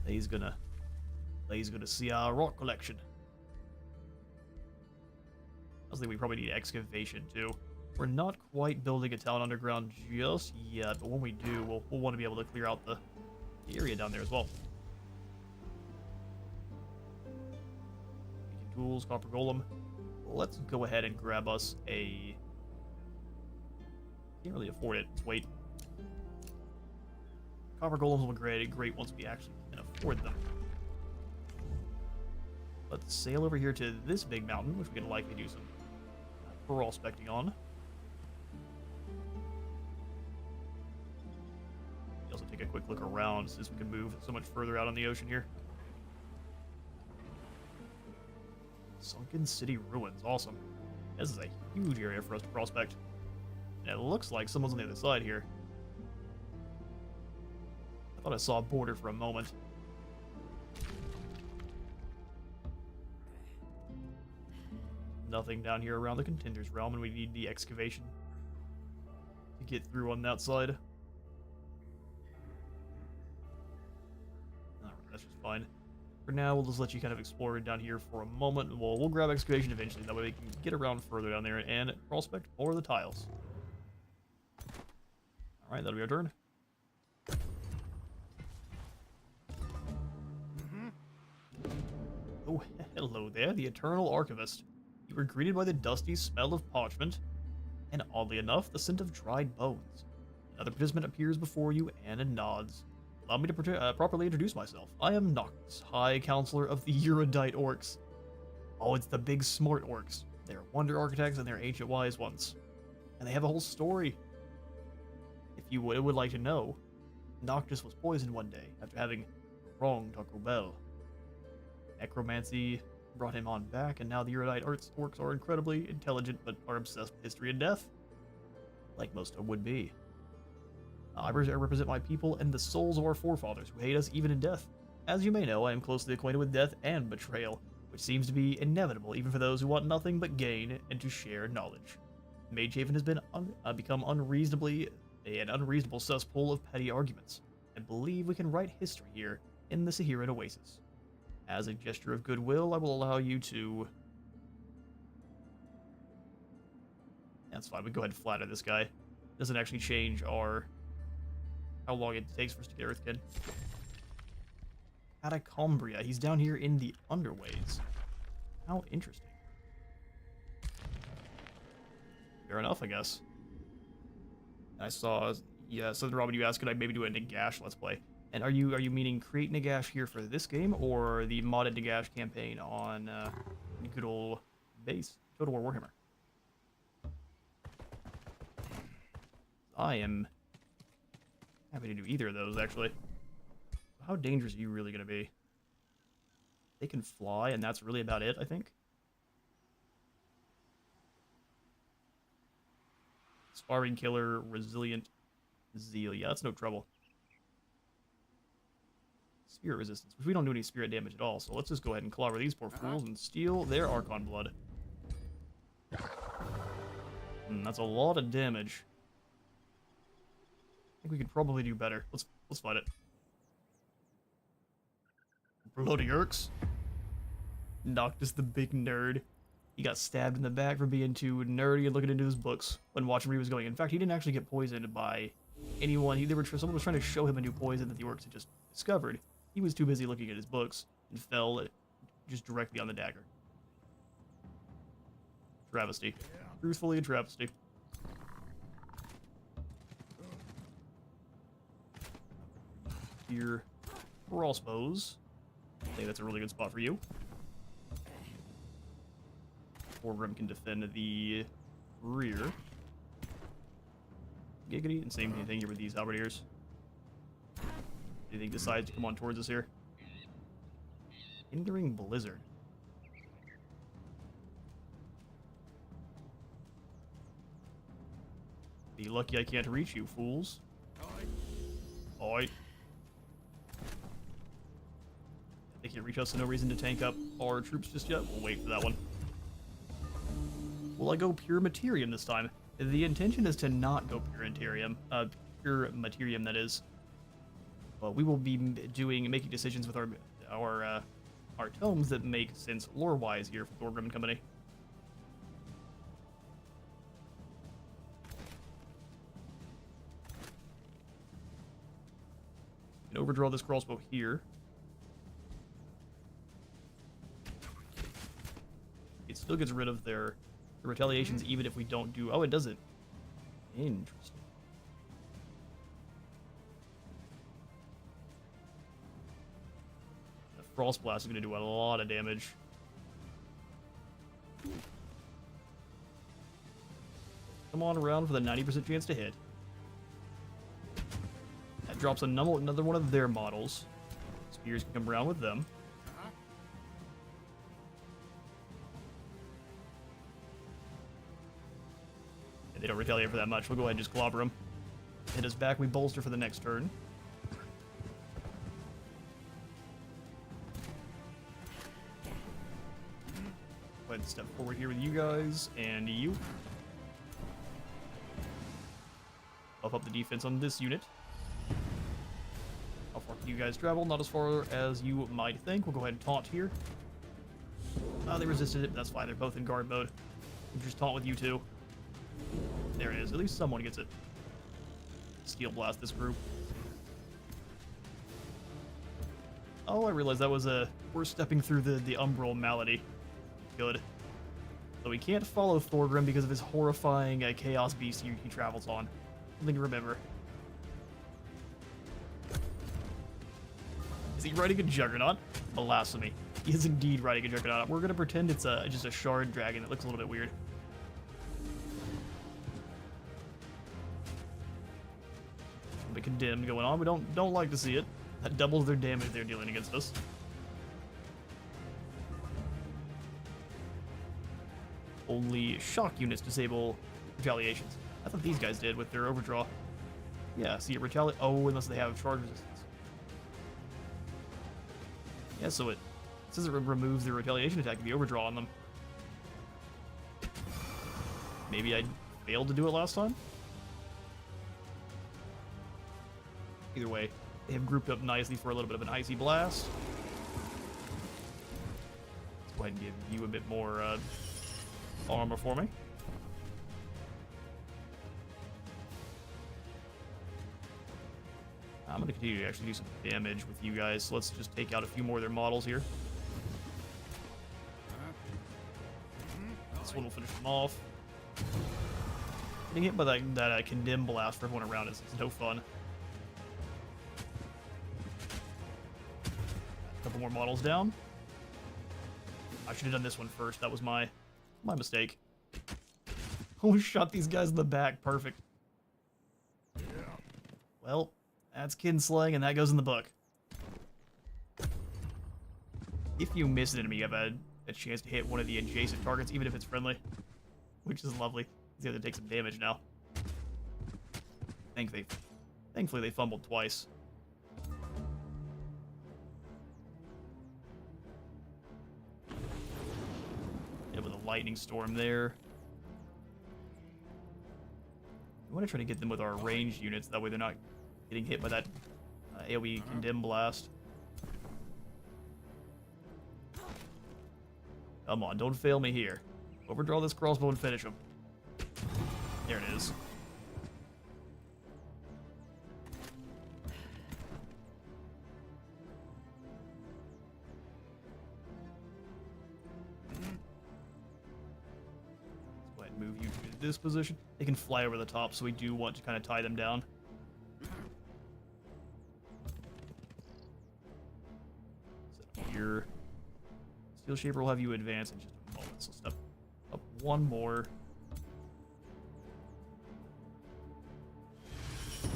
He's gonna see our rock collection. I think we probably need excavation too. We're not quite building a town underground just yet, but when we do, we'll want to be able to clear out the area down there as well. Tools, copper golem. Let's go ahead and grab us a... Can't really afford it. Let's wait. Copper golems will be great once we actually can afford them. Let's sail over here to this big mountain, which we can likely do some prospecting on. We also take a quick look around since we can move so much further out on the ocean here. Sunken City Ruins, awesome. This is a huge area for us to prospect. And it looks like someone's on the other side here. I thought I saw a border for a moment. Nothing down here around the Contender's Realm, and we need the excavation to get through on that side. Alright, that's just fine. For now, we'll just let you kind of explore down here for a moment. We'll grab excavation eventually, that way we can get around further down there and prospect more of the tiles. Alright, that'll be our turn. Oh, hello there, the Eternal Archivist. You were greeted by the dusty smell of parchment, and oddly enough, the scent of dried bones. Another participant appears before you and nods. Allow me to properly introduce myself. I am Noctis, High Counselor of the Erudite Orcs. Oh, it's the big smart orcs. They are wonder architects and they're ancient wise ones. And they have a whole story. If you would like to know, Noctis was poisoned one day after having wronged Taco Bell. Necromancy brought him on back, and now the Erudite orcs are incredibly intelligent but are obsessed with history and death. Like most would be. I represent my people and the souls of our forefathers who hate us even in death. As you may know, I am closely acquainted with death and betrayal, which seems to be inevitable even for those who want nothing but gain and to share knowledge. Magehaven has become an unreasonable cesspool of petty arguments. I believe we can write history here in the Sehiran Oasis. As a gesture of goodwill, I will allow you to That's fine. We go ahead and flatter this guy. Doesn't actually change our how long it takes for us to get Earthkin. Catacombria. He's down here in the underways. How interesting. Fair enough, I guess. I saw, yeah, so Robin, you asked, could I maybe do a Nagash Let's Play? And are you meaning create Nagash here for this game, or the modded Nagash campaign on good old base Total War Warhammer? I am happy to do either of those, actually. How dangerous are you really going to be? They can fly, and that's really about it, I think. Sparring Killer, Resilient, Zeal. Yeah, that's no trouble. Spirit Resistance, which we don't do any spirit damage at all, so let's just go ahead and clobber these poor fools and steal their Archon Blood. That's a lot of damage. I think we could probably do better. Let's fight it. Bloody Urks. Noctis the big nerd. He got stabbed in the back for being too nerdy and looking into his books when watching where he was going. In fact, he didn't actually get poisoned by anyone. Someone was trying to show him a new poison that the orcs had just discovered. He was too busy looking at his books and fell just directly on the dagger. Travesty. Truthfully, a travesty. Here, crossbows. I think that's a really good spot for you. Thorgrim can defend the rear. Giggity, and same thing here with these halberdiers. Anything decides to come on towards us here? Hindering Blizzard. Be lucky I can't reach you, fools. Oi. They can't reach us, so no reason to tank up our troops just yet. We'll wait for that one. Will I go pure Materium this time? The intention is to not go pure Materium. Pure Materium, that is. But we will be making decisions with our tomes that make sense lore-wise here for Thorgrim and company. We can overdraw this crossbow here. It still gets rid of the retaliations even if we don't do... Oh, it doesn't. Interesting. The Frost Blast is going to do a lot of damage. Come on around for the 90% chance to hit. That drops another one of their models. Spears can come around with them. They don't retaliate for that much. We'll go ahead and just clobber them. Hit us back. We bolster for the next turn. Go ahead and step forward here with you guys and you. Buff up the defense on this unit. How far can you guys travel? Not as far as you might think. We'll go ahead and taunt here. They resisted it, but that's fine. They're both in guard mode. We'll just taunt with you two. There it is. At least someone gets it. Steel Blast this group. Oh, I realized that was we're stepping through the Umbral Malady. Good. So we can't follow Thorgrim because of his horrifying Chaos Beast he travels on. Something to remember. Is he riding a Juggernaut? Blasphemy. He is indeed riding a Juggernaut. We're going to pretend it's just a Shard Dragon that looks a little bit weird. The Condemned going on. We don't like to see it. That doubles their damage they're dealing against us. Only shock units disable retaliations. I thought these guys did with their overdraw. Yeah, see it retaliate. Oh, unless they have charge resistance. Yeah, so it says it removes their retaliation attack if you overdraw on them. Maybe I failed to do it last time? Either way, they have grouped up nicely for a little bit of an icy blast. Let's go ahead and give you a bit more armor for me. I'm going to continue to actually do some damage with you guys, so let's just take out a few more of their models here. This one will finish them off. Getting hit by that condemn blast for everyone around is no fun. A couple more models down. I should have done this one first. That was my mistake. Oh, shot these guys in the back. Perfect. Well, that's kinslaying, and that goes in the book. If you miss an enemy, you have a chance to hit one of the adjacent targets, even if it's friendly, which is lovely. He's going to take some damage now. Thankfully, they fumbled twice. Yeah, with a lightning storm there. We want to try to get them with our ranged units. That way they're not getting hit by that AoE condemn blast. Come on, don't fail me here. Overdraw this crossbow and finish him. There it is. Let's go ahead and move you to this position. They can fly over the top, so we do want to kind of tie them down. Set up here. Steel Shaper will have you advance in just a moment, so step up one more. A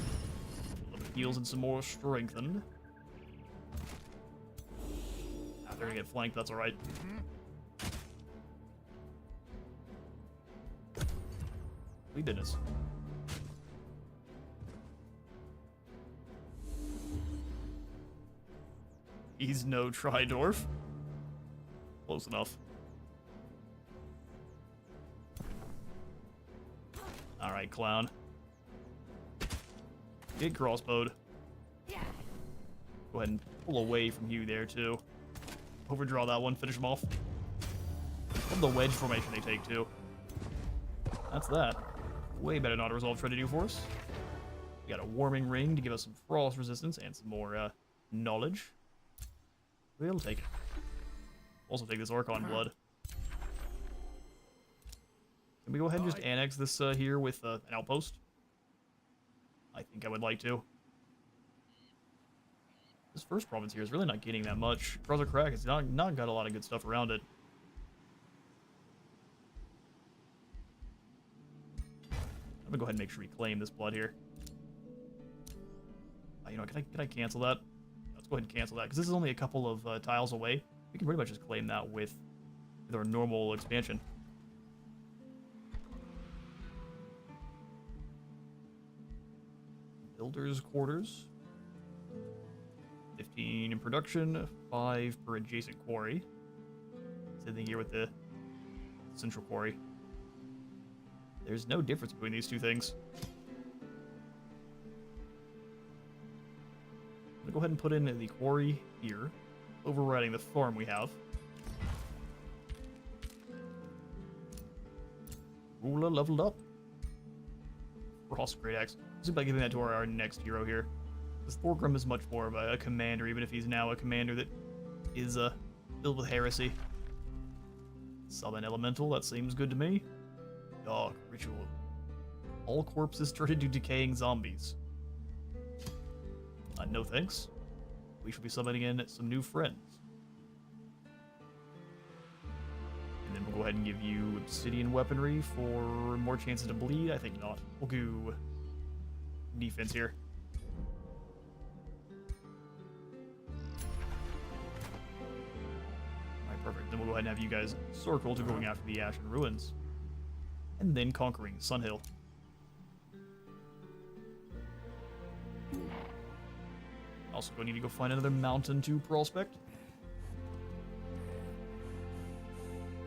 little bit of heals and some more strengthened. Ah, they're gonna get flanked, that's alright. Sweet goodness. He's no Tridorf. Close enough. Alright, clown. Get crossbowed. Go ahead and pull away from you there, too. Overdraw that one, finish him off. Love the wedge formation they take, too. That's that. Way better not resolve try to do for us. We got a warming ring to give us some frost resistance and some more knowledge. We'll take it. Also take this Archon blood. Can we go ahead and just annex this here with an outpost? I think I would like to. This first province here is really not getting that much. Brother Crack has not got a lot of good stuff around it. I'm gonna go ahead and make sure we claim this blood here. You know, can I cancel that? Let's go ahead and cancel that, because this is only a couple of tiles away. We can pretty much just claim that with our normal expansion. Builder's quarters. 15 in production, 5 per adjacent quarry. Same thing here with the central quarry. There's no difference between these two things. I'm gonna go ahead and put in the quarry here, overriding the farm we have. Rula leveled up. Frost Great Axe. Let's see about giving that to our next hero here. This Thorgrim is much more of a commander, even if he's now a commander that is filled with heresy. Summon Elemental, that seems good to me. Dark Ritual. All corpses turn into decaying zombies. No thanks. We should be summoning in some new friends. And then we'll go ahead and give you obsidian weaponry for more chances to bleed. I think not. We'll do defense here. Alright, perfect. Then we'll go ahead and have you guys circle to going after the Ashen Ruins. And then conquering Sunhill. Also going to need to go find another mountain to prospect.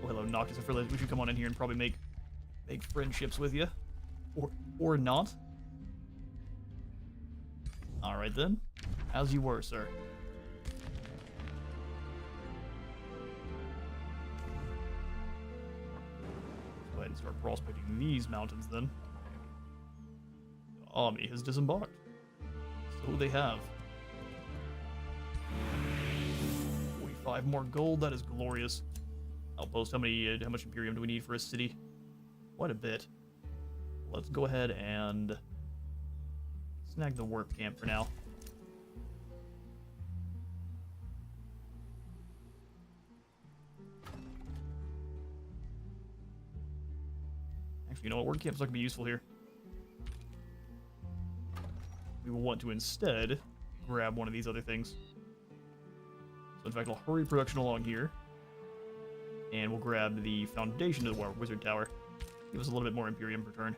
Oh, hello, Noctis. I feel like we should come on in here and probably make friendships with you. Or not. Alright then. As you were, sir. Let's go ahead and start prospecting these mountains then. The army has disembarked. So they have 45 more gold. That is glorious. Outpost. How much Imperium do we need for a city? Quite a bit. Let's go ahead and snag the work camp for now. Actually, you know what? Work camp's not gonna be useful here. We will want to instead grab one of these other things. So in fact, I'll hurry production along here. And we'll grab the foundation of the Wizard Tower. Give us a little bit more Imperium per turn.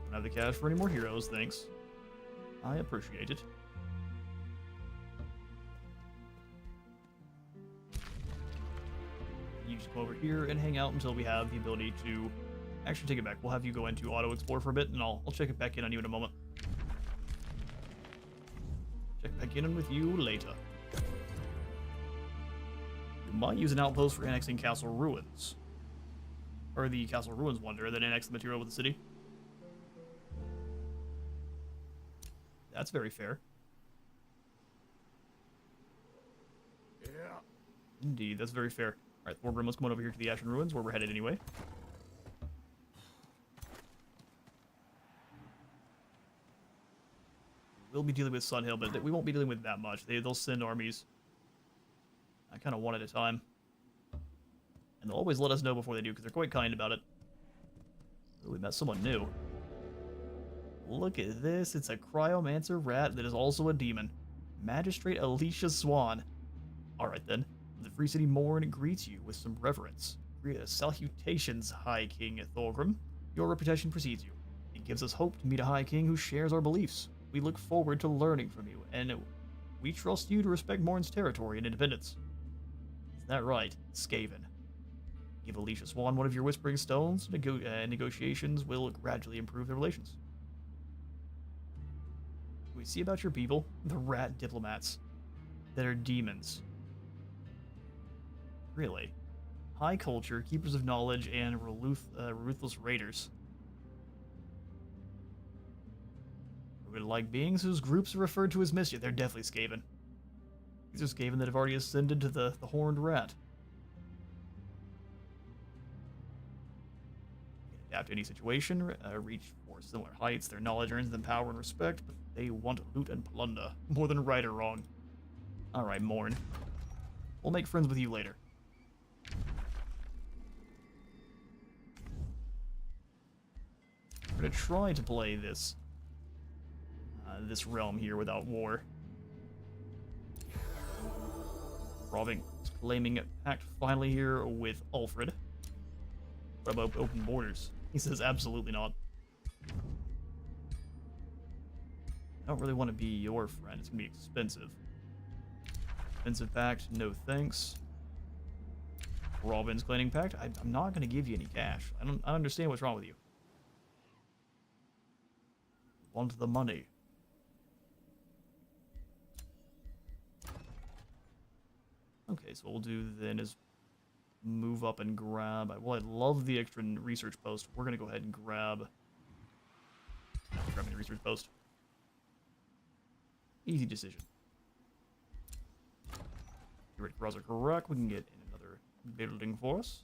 Don't have the cash for any more heroes, thanks. I appreciate it. You just come over here and hang out until we have the ability to actually take it back. We'll have you go into auto explore for a bit, and I'll check it back in on you in a moment. Check back in with you later. You might use an outpost for annexing Castle Ruins. Or the Castle Ruins wonder, then annex the material with the city. That's very fair. Yeah. Indeed, that's very fair. Alright, Thorgrim, let's come on over here to the Ashen Ruins, where we're headed anyway. We'll be dealing with Sunhill, but we won't be dealing with that much. They'll send armies kind of one at a time. And they'll always let us know before they do, because they're quite kind about it. Ooh, we met someone new. Look at this. It's a Cryomancer rat that is also a demon. Magistrate Alicia Swan. Alright then. The Free City Morn greets you with some reverence. Salutations, High King Thorgrim. Your reputation precedes you. It gives us hope to meet a High King who shares our beliefs. We look forward to learning from you, and we trust you to respect Morn's territory and independence. Is that right, Skaven? Give Alicia Swan one of your Whispering Stones. Negotiations will gradually improve their relations. We see about your people, the rat diplomats, that are demons. Really? High culture, keepers of knowledge, and ruthless raiders. Like beings whose groups are referred to as mischief. They're definitely Skaven. These are Skaven that have already ascended to the horned rat. Adapt to any situation, reach for similar heights. Their knowledge earns them power and respect, but they want loot and plunder, more than right or wrong. Alright, Morn. We'll make friends with you later. We're gonna try to play this realm here without war. Roving is claiming a pact finally here with Alfred. What about open borders? He says absolutely not. I don't really want to be your friend. It's gonna be expensive. Expensive pact, no thanks. Robin's claiming pact. I'm not gonna give you any cash. I don't understand what's wrong with you. Want the money. Okay, so what we'll do then is move up and grab... Well, I love the extra research post. We're going to go ahead and grab the research post. Easy decision. Get rid of Raza Karak. We can get in another building for us.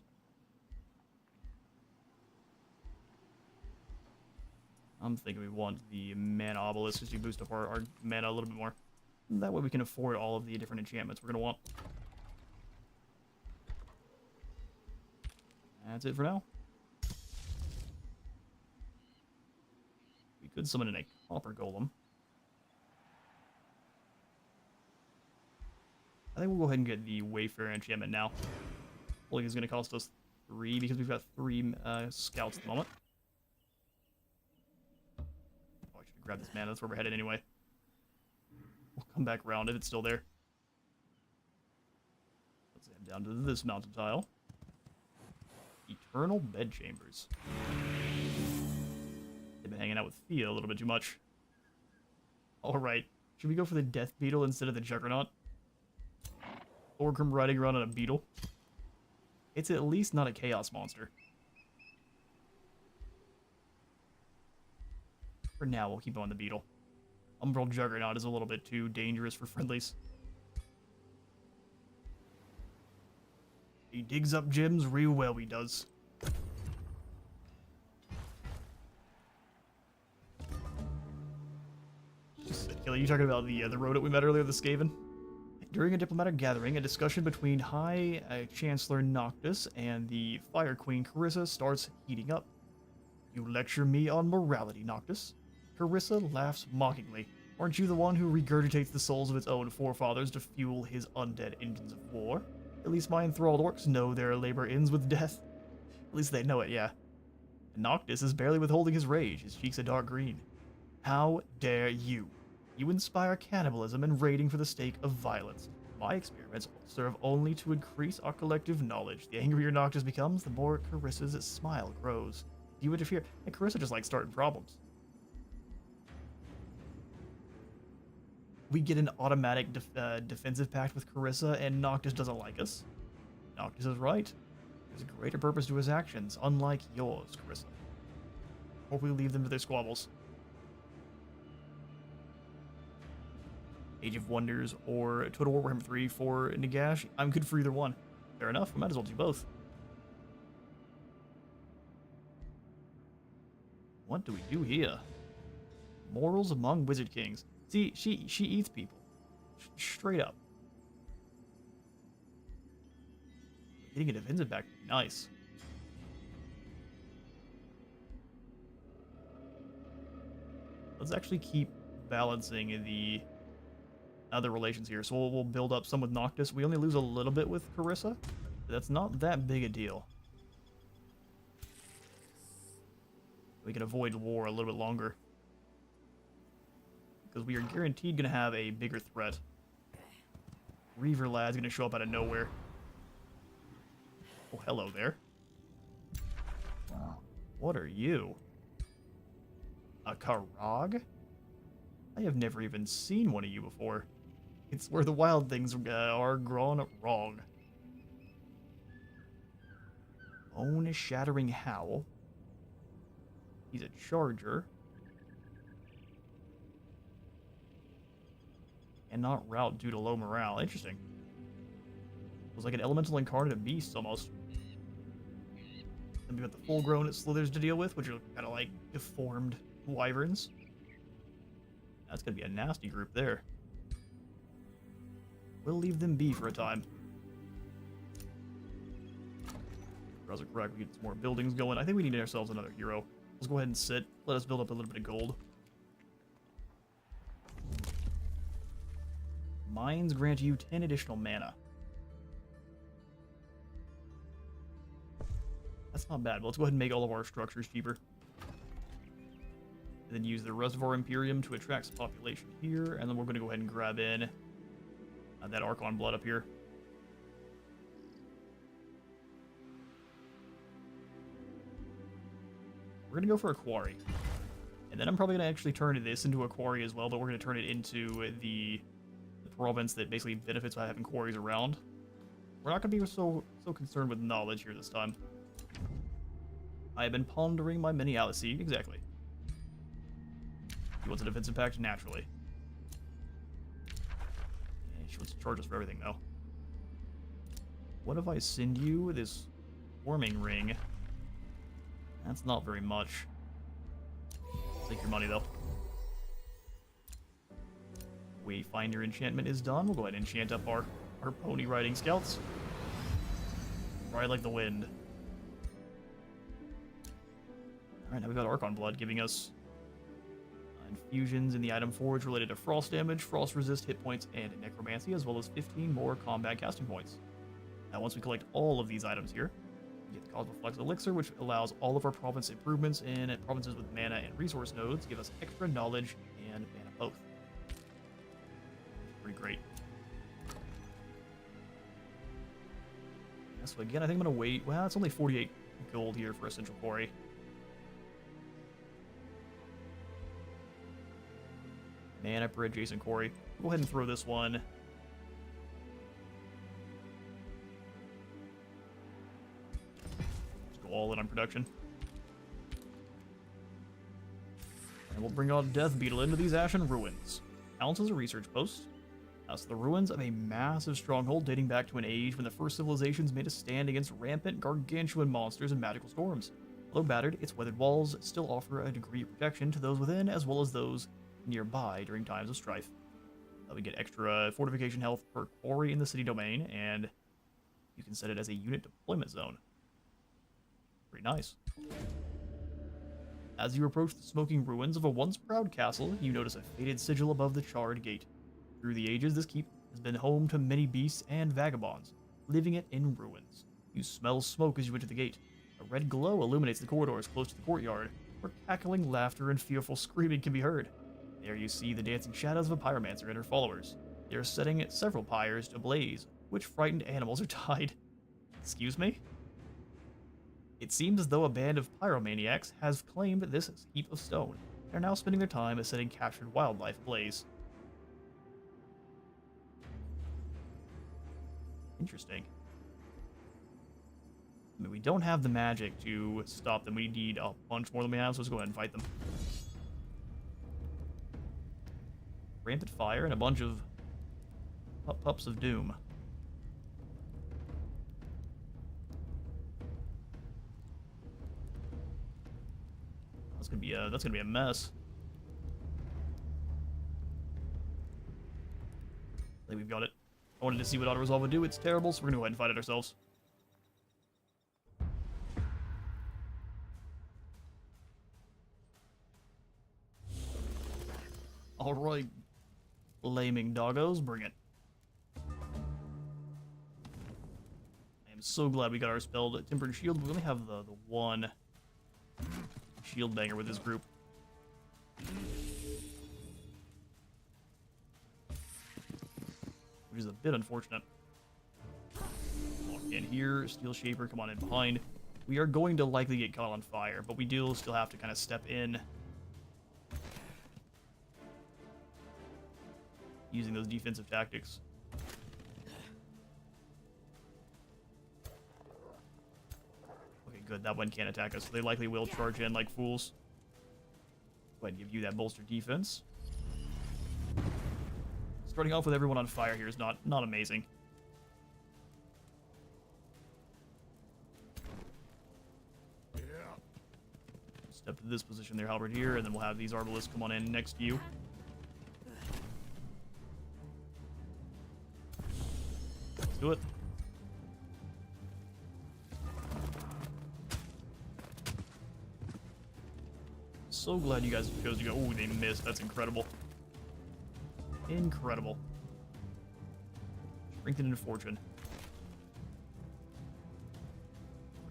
I'm thinking we want the mana obelisk just to boost up our mana a little bit more. That way we can afford all of the different enchantments we're going to want. That's it for now. We could summon in a copper golem. I think we'll go ahead and get the Wayfarer enchantment now. Only is going to cost us 3 because we've got 3 scouts at the moment. Oh, I should grab this mana. That's where we're headed anyway. We'll come back around if it's still there. Let's head down to this mountain tile. Eternal Bedchambers. They've been hanging out with Thea a little bit too much. Alright, should we go for the Death Beetle instead of the Juggernaut? Thorgrim riding around on a beetle. It's at least not a Chaos monster. For now, we'll keep on the beetle. Umbral Juggernaut is a little bit too dangerous for friendlies. He digs up gems real well, he does. You talking about the rodent we met earlier, the Skaven? During a diplomatic gathering, a discussion between High Chancellor Noctis and the Fire Queen Carissa starts heating up. You lecture me on morality, Noctis? Carissa laughs mockingly. Aren't you the one who regurgitates the souls of its own forefathers to fuel his undead engines of war? At least my enthralled orcs know their labor ends with death. At least they know it, yeah. Noctis is barely withholding his rage, his cheeks a dark green. How dare you? You inspire cannibalism and raiding for the sake of violence. My experiments serve only to increase our collective knowledge. The angrier Noctis becomes, the more Carissa's smile grows. Do you interfere? And Carissa just likes starting problems. We get an automatic defensive pact with Carissa, and Noctis doesn't like us. Noctis is right. There's a greater purpose to his actions, unlike yours, Carissa. Hope we leave them to their squabbles. Age of Wonders or Total War Warhammer 3 for Nagash. I'm good for either one. Fair enough, we might as well do both. What do we do here? Morals among Wizard Kings. See, she eats people. Straight up. Getting a defensive back. Nice. Let's actually keep balancing the other relations here. So we'll build up some with Noctis. We only lose a little bit with Carissa. That's not that big a deal. We can avoid war a little bit longer. Because we are guaranteed going to have a bigger threat. Reaver Lad's going to show up out of nowhere. Oh, hello there. What are you? A Karag? I have never even seen one of you before. It's where the wild things are grown wrong. Bone-shattering howl. He's a charger. And not rout due to low morale. Interesting. It was like an elemental incarnate of beasts almost. Then we got the full-grown slithers to deal with, which are kind of like deformed wyverns. That's gonna be a nasty group there. We'll leave them be for a time. Browser correct, we get some more buildings going. I think we need ourselves another hero. Let's go ahead and sit. Let us build up a little bit of gold. Mines grant you 10 additional mana. That's not bad, but let's go ahead and make all of our structures cheaper. And then use the Reservoir Imperium to attract some population here, and then we're going to go ahead and grab in that Archon Blood up here. We're going to go for a quarry. And then I'm probably going to actually turn this into a quarry as well, but we're going to turn it into the province that basically benefits by having quarries around. We're not going to be so concerned with knowledge here this time. I have been pondering my mini Alice. Exactly. He wants a defensive pact naturally. Yeah, she wants to charge us for everything though. What if I send you this warming ring? That's not very much. Take your money though. Wayfinder enchantment is done. We'll go ahead and enchant up our pony riding scouts. Ride like the wind. Alright, now we've got Archon Blood giving us infusions in the item forge related to frost damage, frost resist, hit points, and necromancy, as well as 15 more combat casting points. Now once we collect all of these items here, we get the Cosmic Flex Elixir, which allows all of our province improvements in provinces with mana and resource nodes, give us extra knowledge and mana both. Pretty great. Yeah, so again, I think I'm going to wait. Well, it's only 48 gold here for Essential Quarry. Mana per adjacent quarry. Go ahead and throw this one. Just go all in on production. And we'll bring on Death Beetle into these ashen ruins. Counts as a research post. So the ruins of a massive stronghold dating back to an age when the first civilizations made a stand against rampant gargantuan monsters and magical storms. Although battered, its weathered walls still offer a degree of protection to those within as well as those nearby during times of strife. We get extra fortification health per quarry in the city domain, and you can set it as a unit deployment zone. Pretty nice. As you approach the smoking ruins of a once proud castle, you notice a faded sigil above the charred gate. Through the ages, this keep has been home to many beasts and vagabonds, leaving it in ruins. You smell smoke as you enter the gate. A red glow illuminates the corridors close to the courtyard, where cackling laughter and fearful screaming can be heard. There you see the dancing shadows of a pyromancer and her followers. They are setting several pyres ablaze, which frightened animals are tied. Excuse me? It seems as though a band of pyromaniacs has claimed this heap of stone. They are now spending their time setting captured wildlife ablaze. Interesting. I mean, we don't have the magic to stop them. We need a bunch more than we have, so let's go ahead and fight them. Rampant fire and a bunch of pups of doom. That's gonna be a mess. I think we've got it. I wanted to see what auto resolve would do. It's terrible, so we're gonna go ahead and fight it ourselves. All right. Flaming doggos, bring it. I am so glad we got our spelled Tempered Shield. We only have the one shield banger with this group. Which is a bit unfortunate. Walk in here, Steel Shaper, come on in behind. We are going to likely get caught on fire, but we do still have to kind of step in. Using those defensive tactics. Okay, good. That one can't attack us, so they likely will charge in like fools. Go ahead and give you that bolster defense. Starting off with everyone on fire here is not amazing. Step to this position there, Halberd here, and then we'll have these Arbalists come on in next to you. Let's do it. So glad you guys chose to go. Ooh, they missed. That's incredible. Incredible. Strengthen and fortune.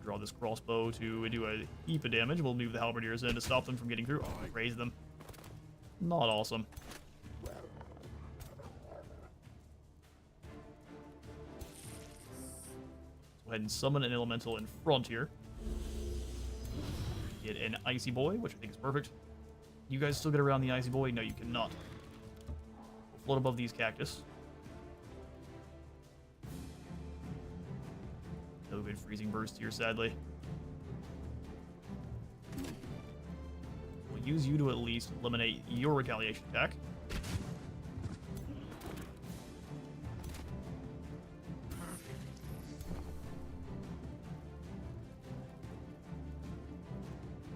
Draw this crossbow to do a heap of damage. We'll move the halberdiers in to stop them from getting through. Oh, raise them. Not awesome. Go ahead and summon an elemental in front here. Get an icy boy, which I think is perfect. You guys still get around the icy boy? No, you cannot. We'll float above these cactus. No good freezing burst here, sadly. We'll use you to at least eliminate your retaliation attack.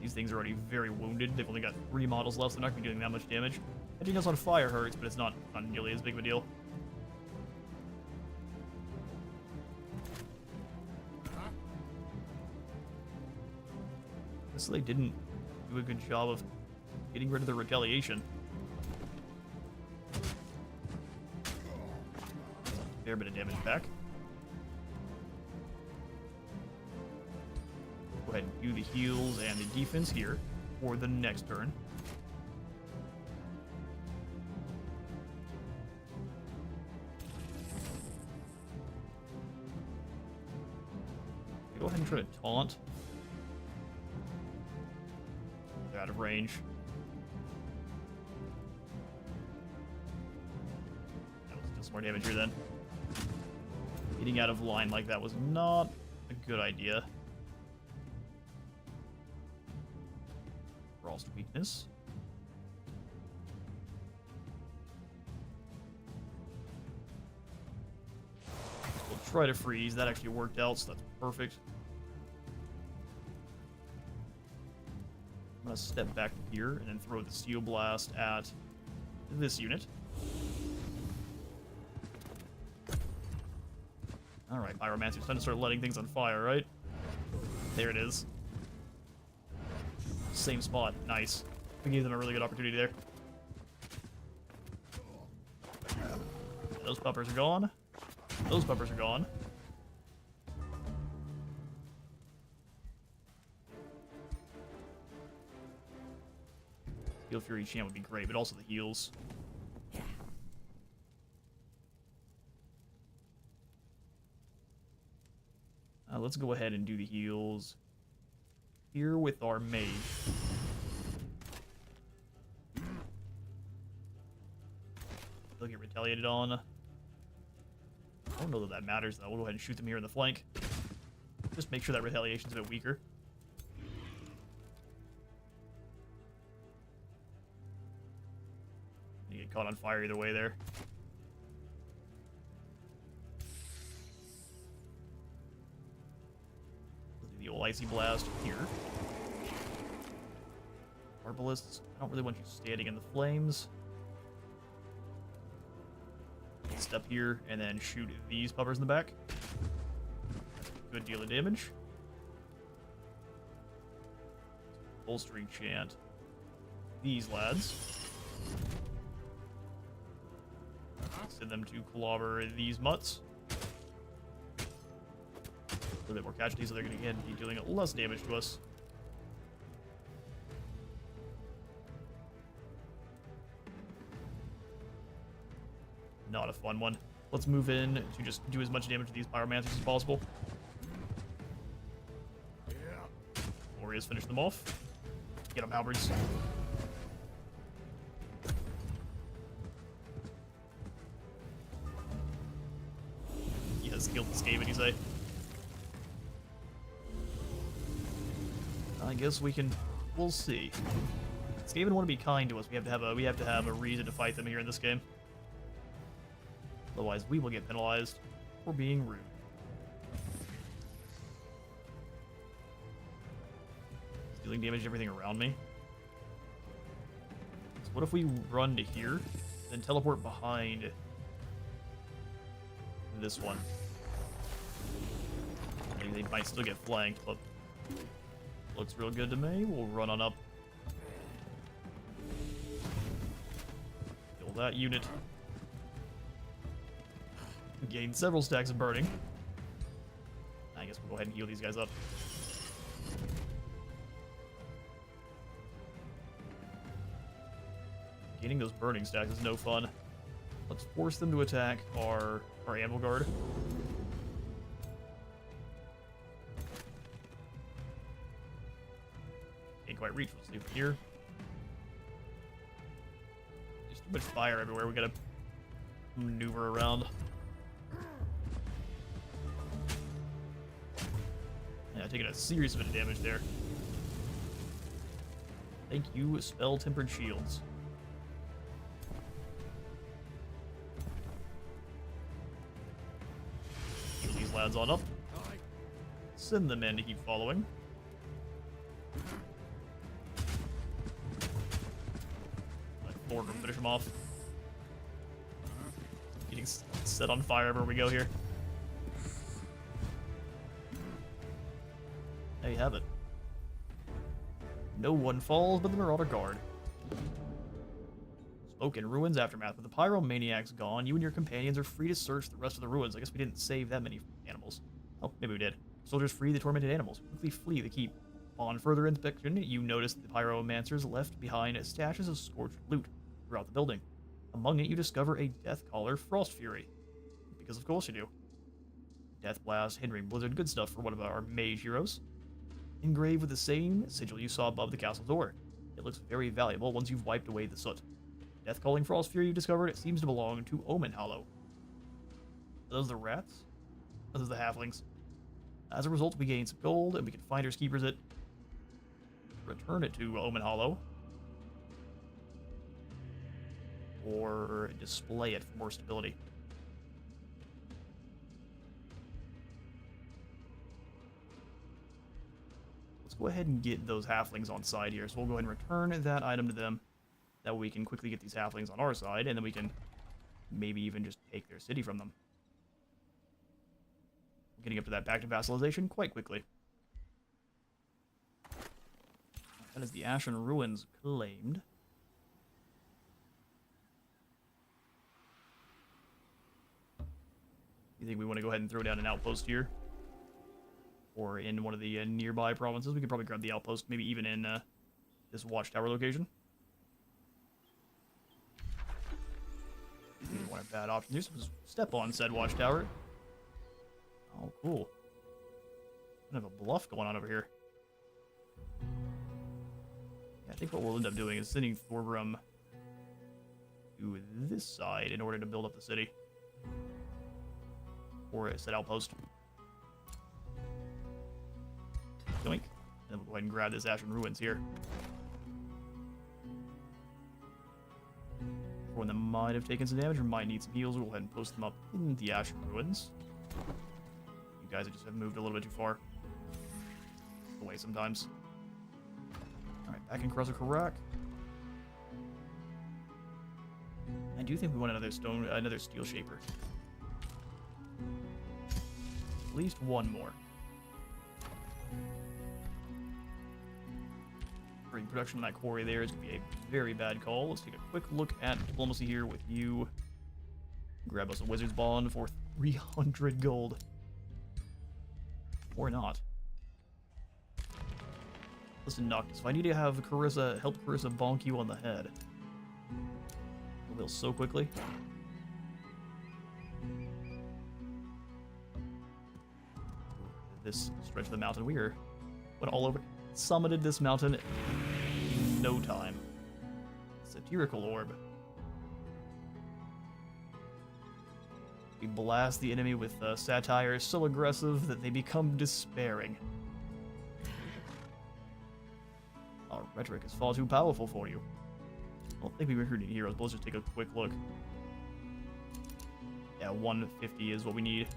These things are already very wounded. They've only got 3 models left, so they're not going to be doing that much damage. Hitting us on fire hurts, but it's not nearly as big of a deal. Guess they didn't do a good job of getting rid of the retaliation. Fair bit of damage back. Go ahead and do the heals and the defense here for the next turn. Go ahead and try to taunt. They're out of range. That was just more damage here then. Getting out of line like that was not a good idea. Frost weakness. try to freeze. That actually worked out, so that's perfect. I'm gonna step back here and then throw the Steel Blast at this unit. Alright, Pyromancer's time to start letting things on fire, right? There it is. Same spot. Nice. We gave them a really good opportunity there. Those puppers are gone. Those puppers are gone. Steel Fury Chant would be great, but also the heals. Let's go ahead and do the heals here with our mage. They'll get retaliated on. I don't know that that matters, though. We'll go ahead and shoot them here in the flank. Just make sure that retaliation's a bit weaker. You get caught on fire either way there. The old Icy Blast here. Arbalists, I don't really want you standing in the flames. Step here and then shoot these puppers in the back. Good deal of damage. Bolstering Chant these lads. Send them to clobber these mutts. A little bit more casualties, so they're going to again be dealing less damage to us. Not a fun one. Let's move in to just do as much damage to these Pyromancers as possible. Warriors finish them off. Get them, halberds. He has killed the Skaven, you say? I guess we'll see. Skaven want to be kind to us. We have to have a reason to fight them here in this game. Otherwise, we will get penalized for being rude. Dealing damage to everything around me. So what if we run to here, then teleport behind this one? They might still get flanked, but looks real good to me. We'll run on up. Kill that unit. Gain several stacks of burning. I guess we'll go ahead and heal these guys up. Gaining those burning stacks is no fun. Let's force them to attack our Anvil Guard. Can't quite reach. Let's leave it here. There's too much fire everywhere. We gotta maneuver around. Yeah, taking a serious bit of damage there. Thank you, Spell-Tempered Shields. Heal these lads on up. Send them in to keep following. Let Thorgrim finish them off. Getting set on fire everywhere we go here. There you have it. No one falls but the Marauder Guard. Smoke and Ruins Aftermath. With the Pyromaniacs gone, you and your companions are free to search the rest of the ruins. I guess we didn't save that many animals. Oh, maybe we did. Soldiers free the tormented animals. Quickly flee the keep. On further inspection, you notice the Pyromancers left behind stashes of scorched loot throughout the building. Among it, you discover a Deathcaller Frost Fury. Because of course you do. Death Blast, hindering Blizzard, good stuff for one of our mage heroes. Engraved with the same sigil you saw above the castle door. It looks very valuable once you've wiped away the soot. Death-calling Frost Fury you discovered it seems to belong to Omen Hollow. Are those the rats? Those are the halflings. As a result, we gain some gold, and we can Finders Keepers it. Return it to Omen Hollow. Or display it for more stability. go ahead and get those halflings on side here. So we'll go ahead and return that item to them. That way we can quickly get these halflings on our side, and then we can maybe even just take their city from them. Getting up to that back to vassalization quite quickly. That is the Ashen Ruins claimed. You think we want to go ahead and throw down an outpost here? Or in one of the nearby provinces? We could probably grab the outpost, maybe even in this watchtower location. Maybe one of bad options. Here's some step on said watchtower. Oh, cool. Kind of a bluff going on over here. Yeah, I think what we'll end up doing is sending Thorgrim to this side in order to build up the city. Or a set outpost. Doink. Then we'll go ahead and grab this Ashen Ruins here. Everyone that might have taken some damage or might need some heals, we'll go ahead and post them up in the Ashen Ruins. You guys just have moved a little bit too far away sometimes. Alright, back in Karak. I do think we want another steel shaper. At least one more. Bring production in that quarry there is going to be a very bad call. Let's take a quick look at diplomacy here with you. Grab us a wizard's bond for 300 gold. Or not. Listen, Noctis, if I need to have help Carissa bonk you on the head. It will so quickly. This stretch of the mountain, we went all over. Summited this mountain in no time. Satirical orb. We blast the enemy with satire so aggressive that they become despairing. Our rhetoric is far too powerful for you. I don't think we recruited heroes, but let's just take a quick look. Yeah, 150 is what we need.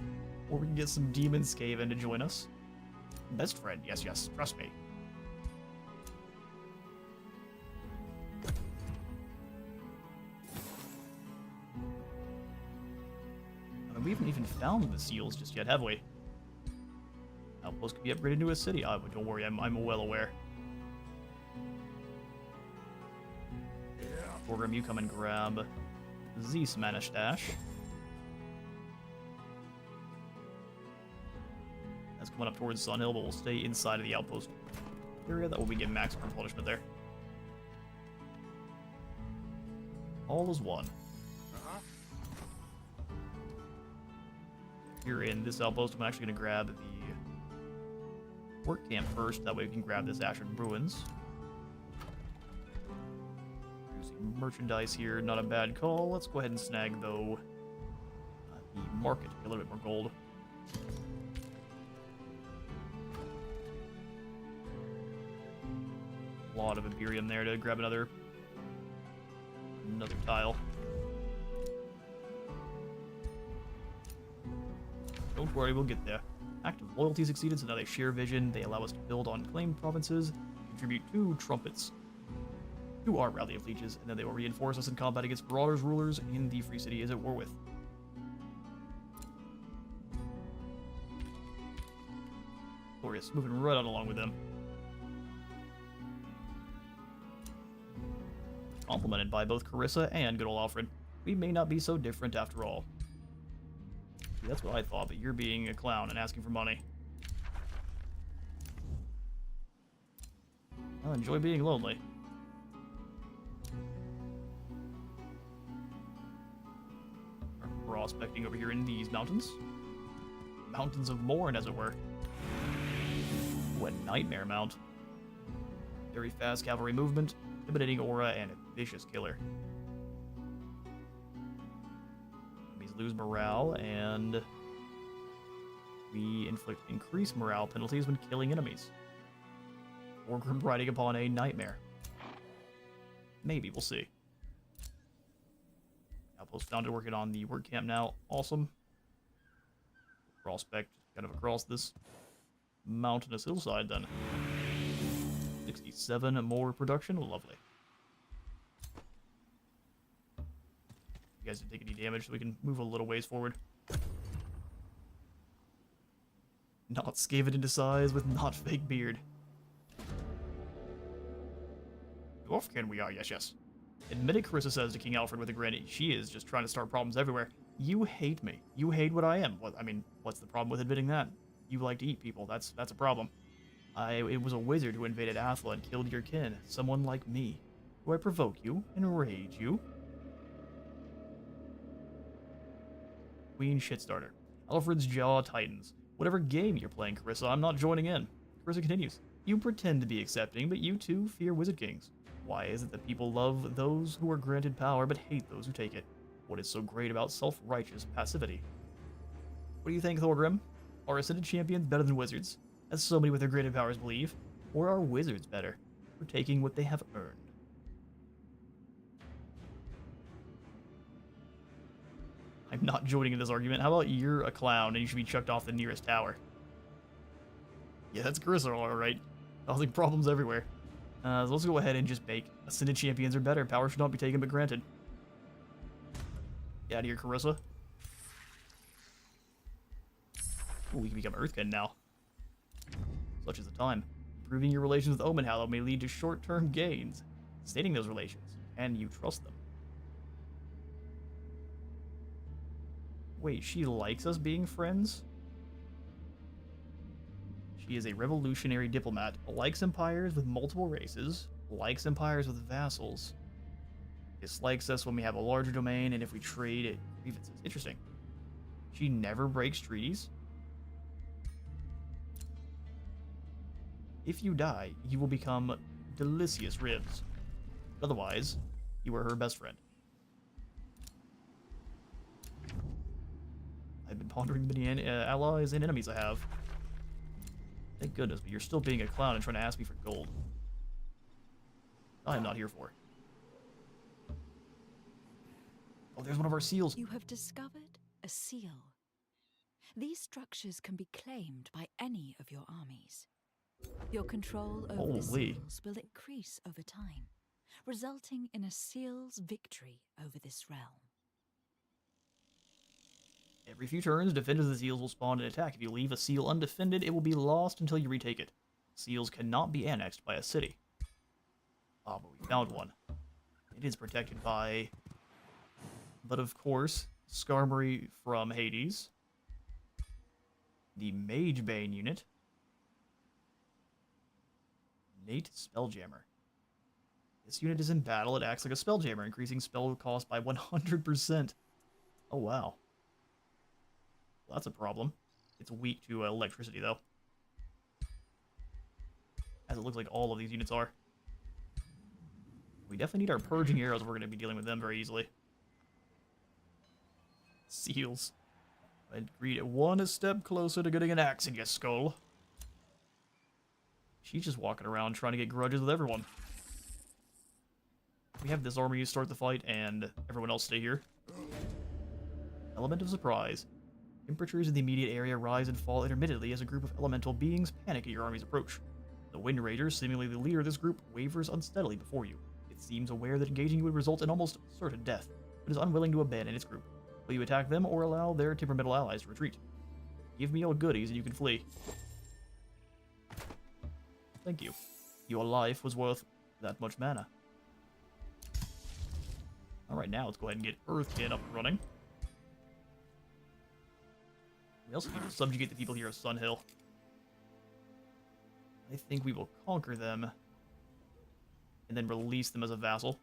Or we can get some Demon Skaven to join us. Best friend, yes, trust me. We haven't even found the seals just yet, have we? Outpost could be upgraded to a city. Oh, but don't worry, I'm well aware. Thorgrim, you come and grab the Smanish Stash. That's coming up towards Sun Hill, but we'll stay inside of the outpost area. That will be getting maximum punishment there. All is one. Here in this outpost, I'm actually going to grab the work camp first. That way we can grab this Ashen Ruins. Using merchandise here, not a bad call. Let's go ahead and snag, though, the market. A little bit more gold. A lot of Imperium there to grab another tile. Don't worry, we'll get there. Active loyalty succeeded, so now they share vision. They allow us to build on claimed provinces, contribute 2 trumpets to our rally of leeches, and then they will reinforce us in combat against marauders rulers in the free city is at war with. Glorious, moving right on along with them. Complimented by both Carissa and good old Alfred. We may not be so different after all. That's what I thought, but you're being a clown and asking for money. I'll enjoy being lonely. We're prospecting over here in these mountains. Mountains of Morn, as it were. What Nightmare Mount. Very fast cavalry movement, intimidating aura, and a vicious killer. Lose morale, and we inflict increased morale penalties when killing enemies. Thorgrim riding upon a nightmare. Maybe, we'll see. Outpost founded, working on the work camp now. Awesome. Prospect kind of across this mountainous hillside then. 67 more production. Lovely. You guys didn't take any damage, so we can move a little ways forward. Not scaven into size with not fake beard. Dwarfkin we are, yes, yes. Admit it, Carissa says to King Alfred with a grin. She is just trying to start problems everywhere. You hate me. You hate what I am. What, I mean, what's the problem with admitting that? You like to eat people. That's a problem. It was a wizard who invaded Athla and killed your kin. Someone like me. Do I provoke you? Enrage you? Queen shitstarter. Alfred's jaw tightens. Whatever game you're playing, Carissa, I'm not joining in. Carissa continues. You pretend to be accepting, but you too fear wizard kings. Why is it that people love those who are granted power but hate those who take it? What is so great about self-righteous passivity? What do you think, Thorgrim? Are Ascended Champions better than wizards, as so many with their granted powers believe? Or are wizards better, for taking what they have earned? I'm not joining in this argument. How about you're a clown and you should be chucked off the nearest tower? Yeah, that's Carissa, alright. Causing problems everywhere. So let's go ahead and just bake. Ascended Champions are better. Power should not be taken but granted. Get out of here, Carissa. Ooh, we can become Earthkin now. Such is the time. Improving your relations with Omenhallow may lead to short-term gains. Stating those relations. Can you trust them? Wait, she likes us being friends? She is a revolutionary diplomat, likes empires with multiple races, likes empires with vassals, dislikes us when we have a larger domain, and if we trade it, grievances. Interesting. She never breaks treaties. If you die, you will become delicious ribs. Otherwise, you are her best friend. I've been pondering the many allies and enemies I have. Thank goodness, but you're still being a clown and trying to ask me for gold. I am not here for it. Oh, there's one of our seals. You have discovered a seal. These structures can be claimed by any of your armies. Your control over the seals will increase over time, resulting in a seal's victory over this realm. Every few turns, defenders of the seals will spawn and attack. If you leave a seal undefended, it will be lost until you retake it. Seals cannot be annexed by a city. Ah, but we found one. It is protected by... But of course, Skarmory from Hades. The Magebane unit. Nate Spelljammer. This unit is in battle. It acts like a Spelljammer, increasing spell cost by 100%. Oh, wow. Well, that's a problem. It's weak to electricity, though. As it looks like all of these units are. We definitely need our purging arrows if we're going to be dealing with them very easily. Seals. I'd greet one step closer to getting an axe in your skull. She's just walking around trying to get grudges with everyone. We have this army start the fight and everyone else stay here. Element of surprise. Temperatures in the immediate area rise and fall intermittently as a group of elemental beings panic at your army's approach. The Wind Raider, seemingly the leader of this group, wavers unsteadily before you. It seems aware that engaging you would result in almost certain death, but is unwilling to abandon its group. Will you attack them or allow their temperamental allies to retreat? Give me your goodies and you can flee. Thank you. Your life was worth that much mana. Alright, now let's go ahead and get Earthkin up and running. We also need to subjugate the people here of Sunhill. I think we will conquer them and then release them as a vassal.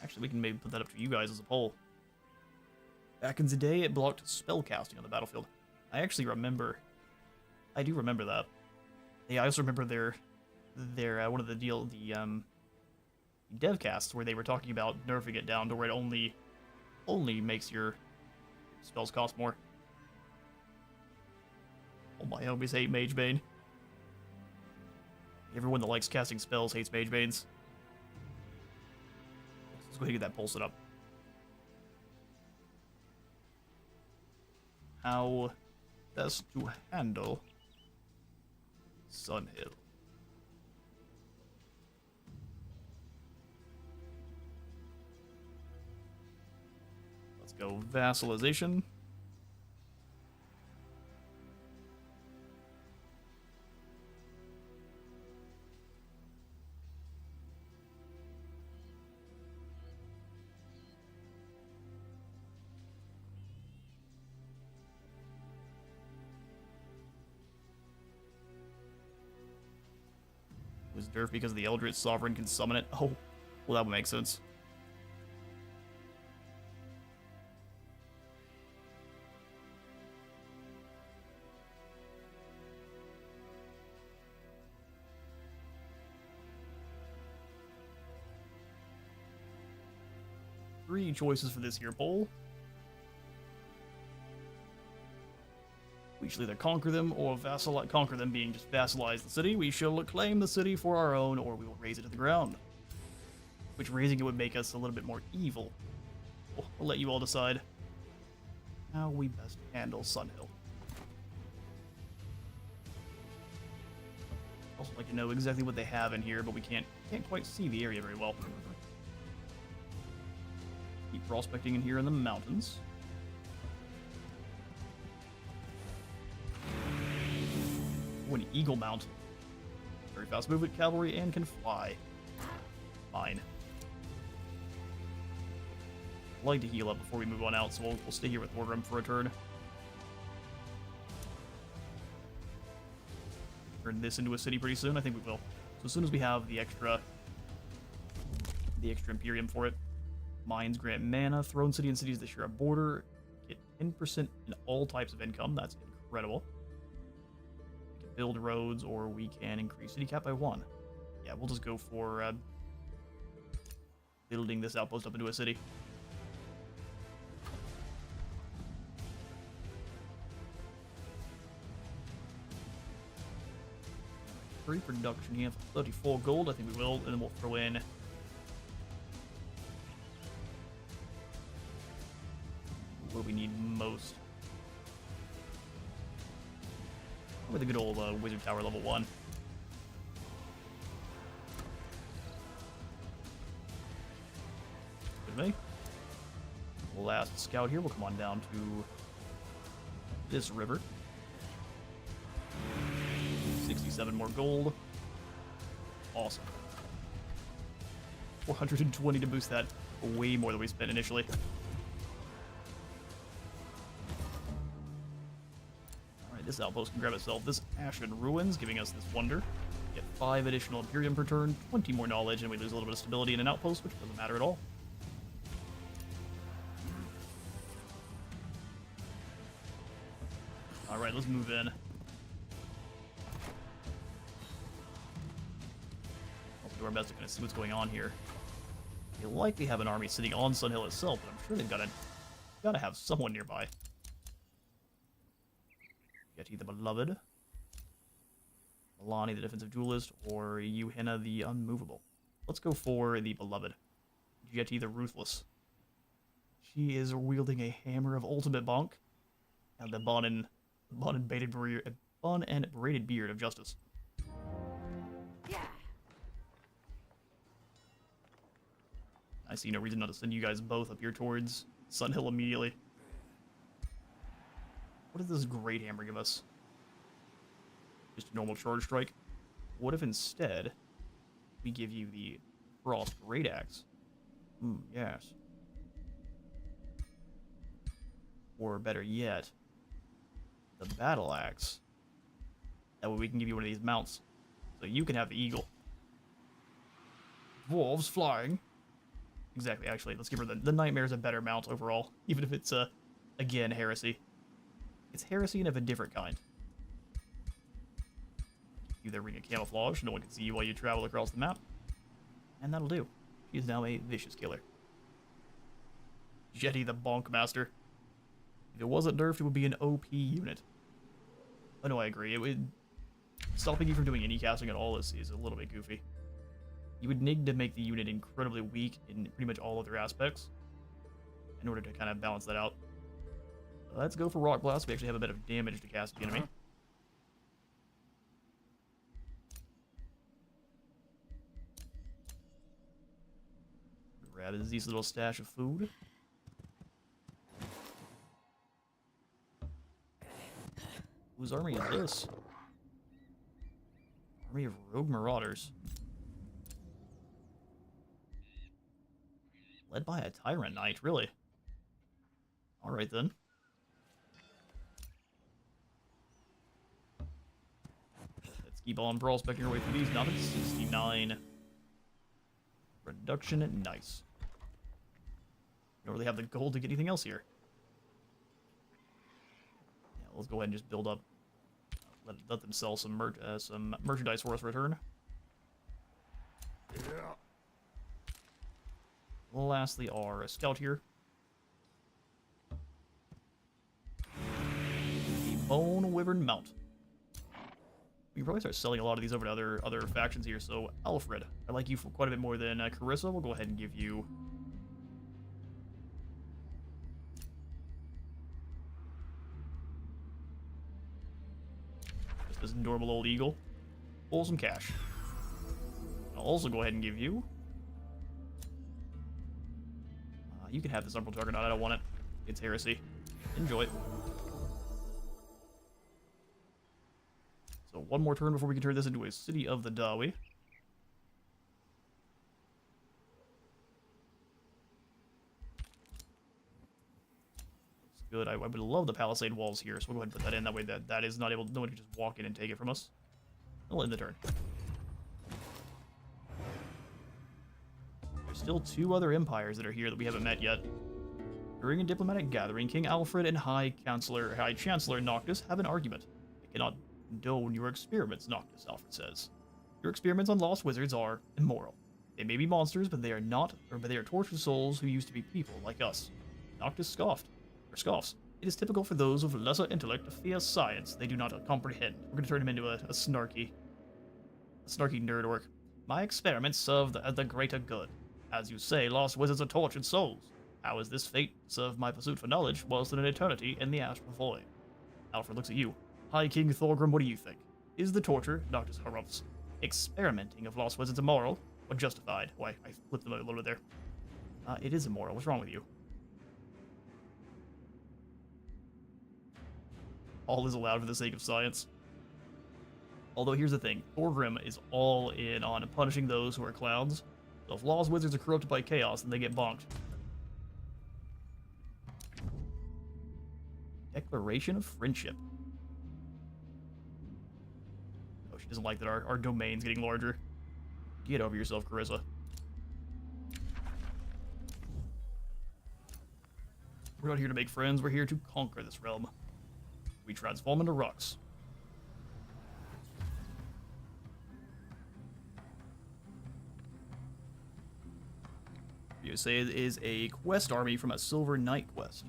Actually, we can maybe put that up to you guys as a poll. Back in the day, it blocked spellcasting on the battlefield. I actually remember... I do remember that. Yeah, I also remember their one of the dev casts where they were talking about nerfing it down to where it only makes your spells cost more. All my homies hate Magebane. Everyone that likes casting spells hates Magebanes. Let's go ahead and get that pulse set up. how best to handle Sunhill. Let's go vassalization. Was Durf because the Eldritch Sovereign can summon it? Oh, well, that would make sense. Three choices for this here poll. We shall either conquer them or conquer them being just vassalize the city. We shall claim the city for our own, or we will raze it to the ground. Which raising it would make us a little bit more evil. I'll let you all decide how we best handle Sunhill. Also like to know exactly what they have in here, but we can't quite see the area very well. Keep prospecting in here in the mountains. Oh, an eagle mount. Very fast movement, cavalry, and can fly. Fine. I'd like to heal up before we move on out, so we'll stay here with Thorgrim for a turn. Turn this into a city pretty soon. I think we will. So as soon as we have the extra Imperium for it. Mines grant mana. Throne city and cities that share a border get 10% in all types of income. That's incredible. We can build roads, or we can increase city cap by 1. Yeah, we'll just go for building this outpost up into a city. Free production here for 34 gold. I think we will, and then we'll throw in what do we need most? With a good old wizard tower level 1. Good me. Last scout here will come on down to this river. 67 more gold. Awesome. 420 to boost that. Way more than we spent initially. Alright, this outpost can grab itself this Ashen Ruins, giving us this wonder. Get 5 additional Imperium per turn, 20 more knowledge, and we lose a little bit of stability in an outpost, which doesn't matter at all. Alright, let's move in. Our best to kind of see what's going on here. They likely have an army sitting on Sunhill itself, but I'm sure they've gotta have someone nearby. Yeti the Beloved, Milani the Defensive Duelist, or Yuhenna the Unmovable. Let's go for the Beloved. Yeti the Ruthless. She is wielding a hammer of ultimate bonk, and the Bon and Braided Beard of Justice. I see no reason not to send you guys both up here towards Sunhill immediately. What does this Great Hammer give us? Just a normal charge strike? What if instead we give you the Frost Great Axe? Yes. Or better yet, the Battle Axe. That way we can give you one of these mounts. So you can have the Eagle. Dwarves flying. Exactly, actually, let's give her the Nightmare's a better mount overall, even if it's, again, heresy. It's heresy and of a different kind. You there Ring of Camouflage, no one can see you while you travel across the map. And that'll do. She is now a vicious killer. Jetty the Bonk Master. If it wasn't nerfed, it would be an OP unit. Oh no, I agree. It would... Stopping you from doing any casting at all is a little bit goofy. You would need to make the unit incredibly weak in pretty much all other aspects in order to kind of balance that out. Let's go for Rock Blast. We actually have a bit of damage to cast the enemy. Grab his decent little stash of food. Whose army is this? Army of rogue marauders. Led by a tyrant knight, really? Alright then. Let's keep on prospecting our way through these. Not at 69. Reduction, nice. Don't really have the gold to get anything else here. Yeah, let's go ahead and just build up. Let them sell some merchandise for us in return. Yeah. Lastly, our scout here. The Bone Wyvern Mount. We can probably start selling a lot of these over to other factions here. So, Alfred, I like you for quite a bit more than Carissa. We'll go ahead and give you... just this normal old eagle. Pull some cash. I'll also go ahead and give you... you can have this Umbral Juggernaut. I don't want it. It's heresy. Enjoy it. So one more turn before we can turn this into a City of the Dawi. Looks good. I would love the palisade walls here, so we'll go ahead and put that in. That way that is not able... no one can just walk in and take it from us. We'll end the turn. There's still 2 other empires that are here that we haven't met yet. During a diplomatic gathering, King Alfred and High Chancellor Noctis have an argument. They cannot condone your experiments, Noctis, Alfred says. Your experiments on lost wizards are immoral. They may be monsters, but they are not, but they are tortured souls who used to be people like us. Noctis scoffs. It is typical for those of lesser intellect to fear science they do not comprehend. We're going to turn him into a snarky nerd orc. My experiments serve the greater good. As you say, lost wizards are tortured souls. How is this fate serve my pursuit for knowledge worse than an eternity in the astral void? Alfred looks at you. High King Thorgrim, what do you think? Is the torture, Noctis harumphs, experimenting of lost wizards immoral or justified? Why, I flipped them a little bit there. It is immoral. What's wrong with you? All is allowed for the sake of science. Although here's the thing, Thorgrim is all in on punishing those who are clowns. So if lost wizards are corrupted by chaos, then they get bonked. Declaration of Friendship. Oh, she doesn't like that our domain's getting larger. Get over yourself, Carissa. We're not here to make friends, we're here to conquer this realm. We transform into rocks. You say it is a quest army from a Silver Knight quest.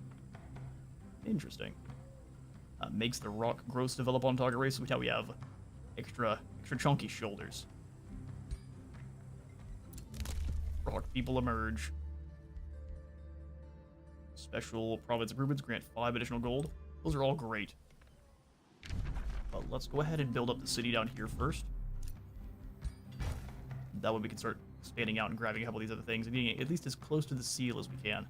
Interesting. Makes the rock growth develop on target race, which now we have extra chunky shoulders. Rock people emerge. Special province improvements grant 5 additional gold. Those are all great. But let's go ahead and build up the city down here first. That way we can start expanding out and grabbing a couple of these other things and getting at least as close to the seal as we can.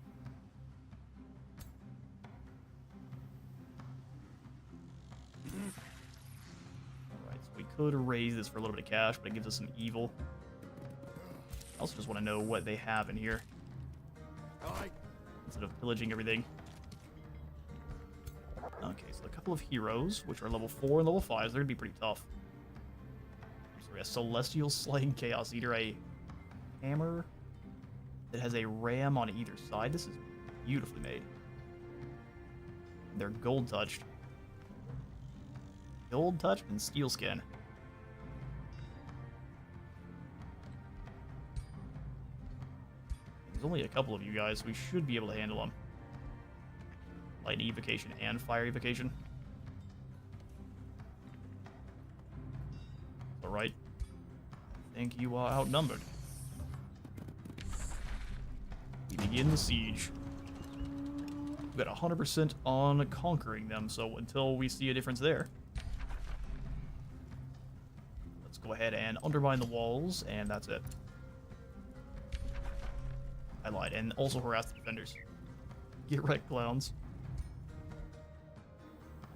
Alright, so we could raise this for a little bit of cash, but it gives us some evil. I also just want to know what they have in here. Instead of pillaging everything. Okay, so a couple of heroes, which are level 4 and level 5, so they're going to be pretty tough. So we have Celestial Slaying Chaos Eater, a hammer that has a ram on either side. This is beautifully made. They're gold touched. Gold touched and steel skin. There's only a couple of you guys, so we should be able to handle them. Light evocation and fire evocation. Alright. I think you are outnumbered. We begin the siege. We got 100% on conquering them, so until we see a difference there, let's go ahead and undermine the walls, and that's it. I lied, and also harass the defenders. Get wrecked, clowns.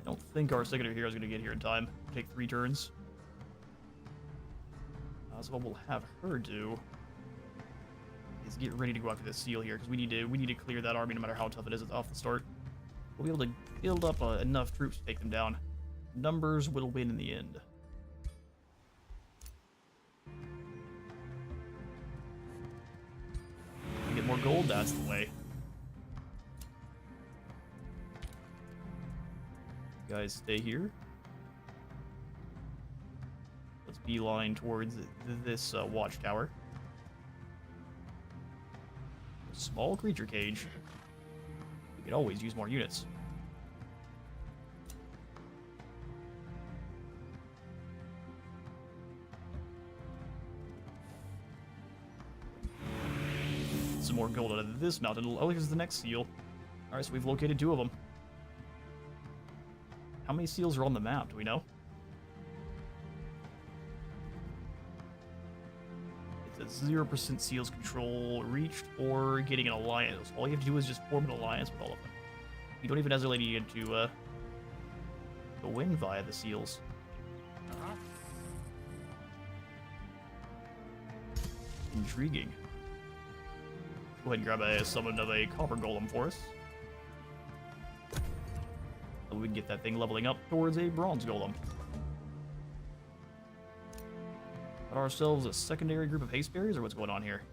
I don't think our secondary hero is going to get here in time. Take 3 turns. So what we'll have her do is get ready to go after this seal here, because we need to clear that army no matter how tough it is off the start. We'll be able to build up enough troops to take them down. Numbers will win in the end. Get more gold, that's the way. You guys stay here. Let's beeline towards this watchtower. Small creature cage. We could always use more units. Some more gold out of this mountain. Oh, here's the next seal. Alright, so we've located 2 of them. How many seals are on the map? Do we know? It's a 0% seals control reached or getting an alliance. All you have to do is just form an alliance with all of them. You don't even necessarily need to win via the seals. Intriguing. Go ahead and grab a summon of a copper golem for us. So we can get that thing leveling up towards a bronze golem. Got ourselves a secondary group of haste berries, or what's going on here?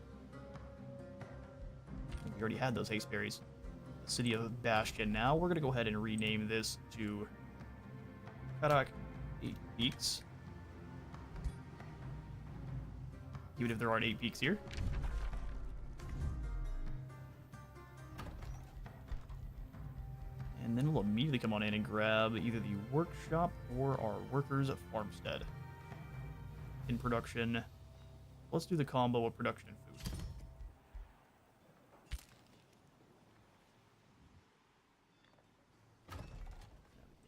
I think we already had those haste berries. The city of Bastion. Now we're gonna go ahead and rename this to Kadak 8 Peaks. Even if there aren't 8 peaks here. And then we'll immediately come on in and grab either the workshop or our workers' farmstead. In production, let's do the combo of production and food.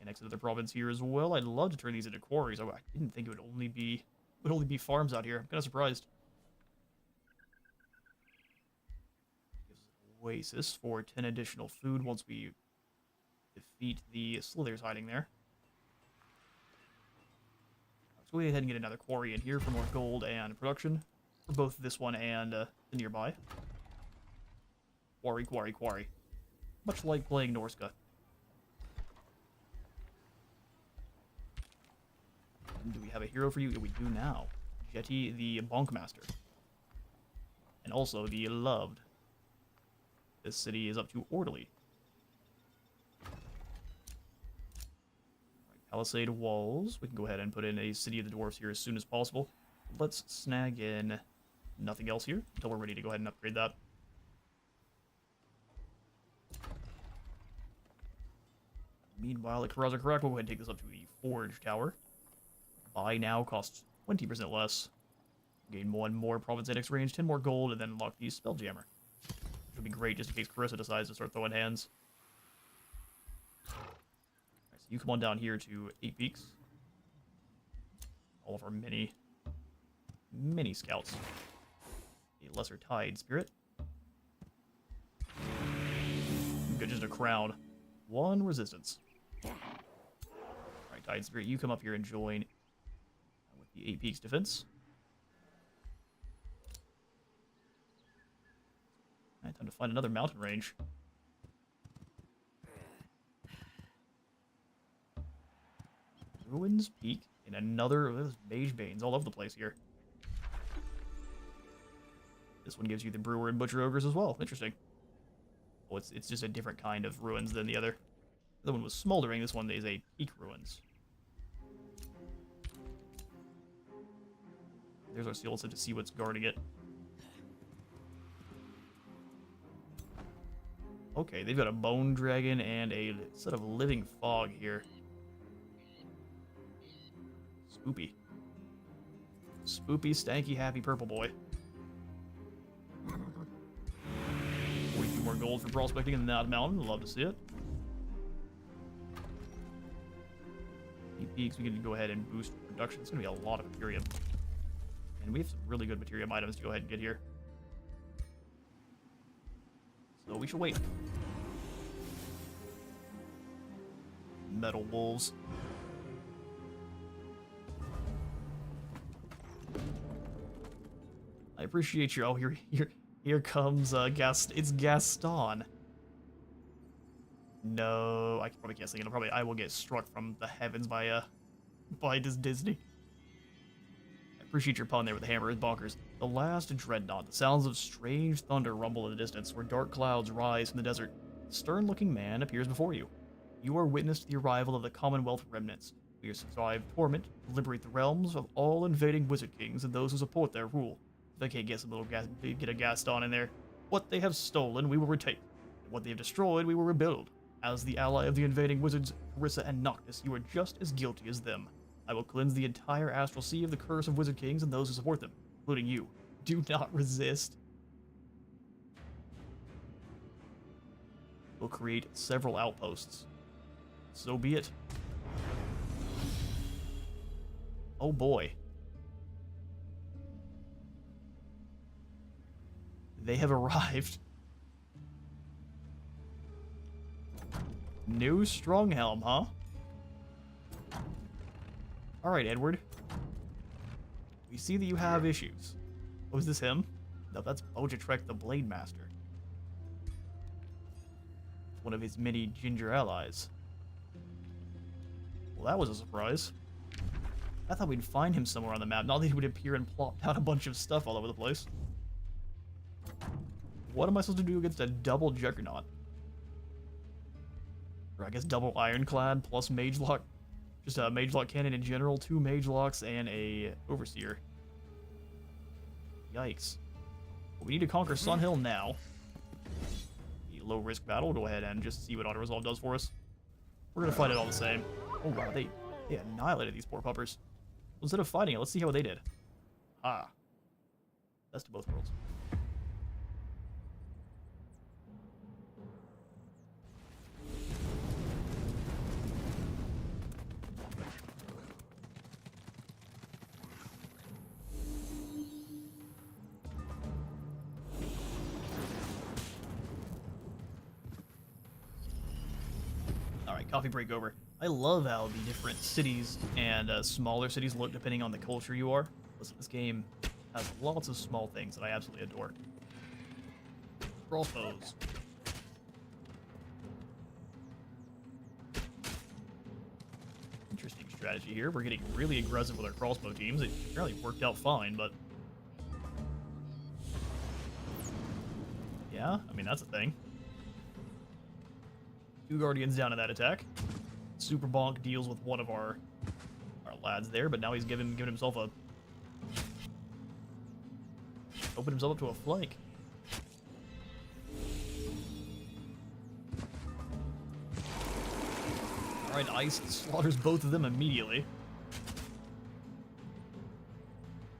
Annex another province here as well. I'd love to turn these into quarries. I didn't think it would only be farms out here. I'm kind of surprised. Oasis for 10 additional food once we defeat the slithers hiding there. So we'll go ahead and get another quarry in here for more gold and production for both this one and the nearby. Quarry, quarry, quarry. Much like playing Norska. And do we have a hero for you? Yeah, we do now. Jetty the Bonkmaster. And also the Loved. This city is up to Orderly. Palisade walls. We can go ahead and put in a City of the Dwarfs here as soon as possible. Let's snag in nothing else here until we're ready to go ahead and upgrade that. Meanwhile, at Karaza Karak, we'll go ahead and take this up to the Forge Tower. Buy now costs 20% less. Gain 1 more Province Annex range, 10 more gold, and then unlock the Spelljammer. Which would be great just in case Carissa decides to start throwing hands. You come on down here to 8 Peaks. All of our mini scouts. A Lesser Tide Spirit. Good, just a crown. 1 resistance. Alright, Tide Spirit, you come up here and join with the 8 Peaks defense. Alright, time to find another mountain range. Ruins Peak in another. There's Mage Banes all over the place here. This one gives you the Brewer and Butcher Ogres as well. Interesting. Well, it's just a different kind of ruins than the other. The other one was Smoldering. This one is a Peak Ruins. There's our seal set to see what's guarding it. Okay, they've got a Bone Dragon and a set of Living Fog here. Spoopy. Spoopy, stanky, happy purple boy. 42 more gold for prospecting in that mountain. Love to see it. Peaks, we can go ahead and boost production. It's going to be a lot of Imperium. And we have some really good Materium items to go ahead and get here. So we should wait. Metal wolves. I appreciate your. Oh, here comes it's Gaston. No, I probably can't sing it. I will get struck from the heavens by Disney. I appreciate your pun there with the hammer is bonkers. The last dreadnought. The sounds of strange thunder rumble in the distance, where dark clouds rise from the desert. A stern-looking man appears before you. You are witness to the arrival of the Commonwealth remnants. We survive torment, liberate the realms of all invading wizard kings and those who support their rule. If I can't get get a Gaston in there. What they have stolen, we will retake. And what they have destroyed, we will rebuild. As the ally of the invading wizards, Carissa and Noctis, you are just as guilty as them. I will cleanse the entire astral sea of the curse of wizard kings and those who support them, including you. Do not resist. We'll create several outposts. So be it. Oh boy. They have arrived. New Stronghelm, huh? Alright, Edward. We see that you have issues. Oh, is this him? No, that's Bojatrek the Blade Master. One of his many ginger allies. Well, that was a surprise. I thought we'd find him somewhere on the map, not that he would appear and plop down a bunch of stuff all over the place. What am I supposed to do against a double Juggernaut? Or I guess double Ironclad plus Mage Lock. Just a Mage Lock cannon in general, 2 Mage Locks, and a Overseer. Yikes. Well, we need to conquer Sun Hill now. The low risk battle, go ahead and just see what auto resolve does for us. We're gonna fight it all the same. Oh wow, they annihilated these poor puppers. Instead of fighting it, let's see how they did. Ah. Best of both worlds. Coffee break over. I love how the different cities and smaller cities look depending on the culture you are. Listen, this game has lots of small things that I absolutely adore. Crossbows. Interesting strategy here. We're getting really aggressive with our crossbow teams. It apparently worked out fine, but... yeah, I mean, that's a thing. 2 Guardians down in that attack. Super Bonk deals with one of our lads there, but now he's giving himself a... opened himself up to a flank. Alright, Ice slaughters both of them immediately.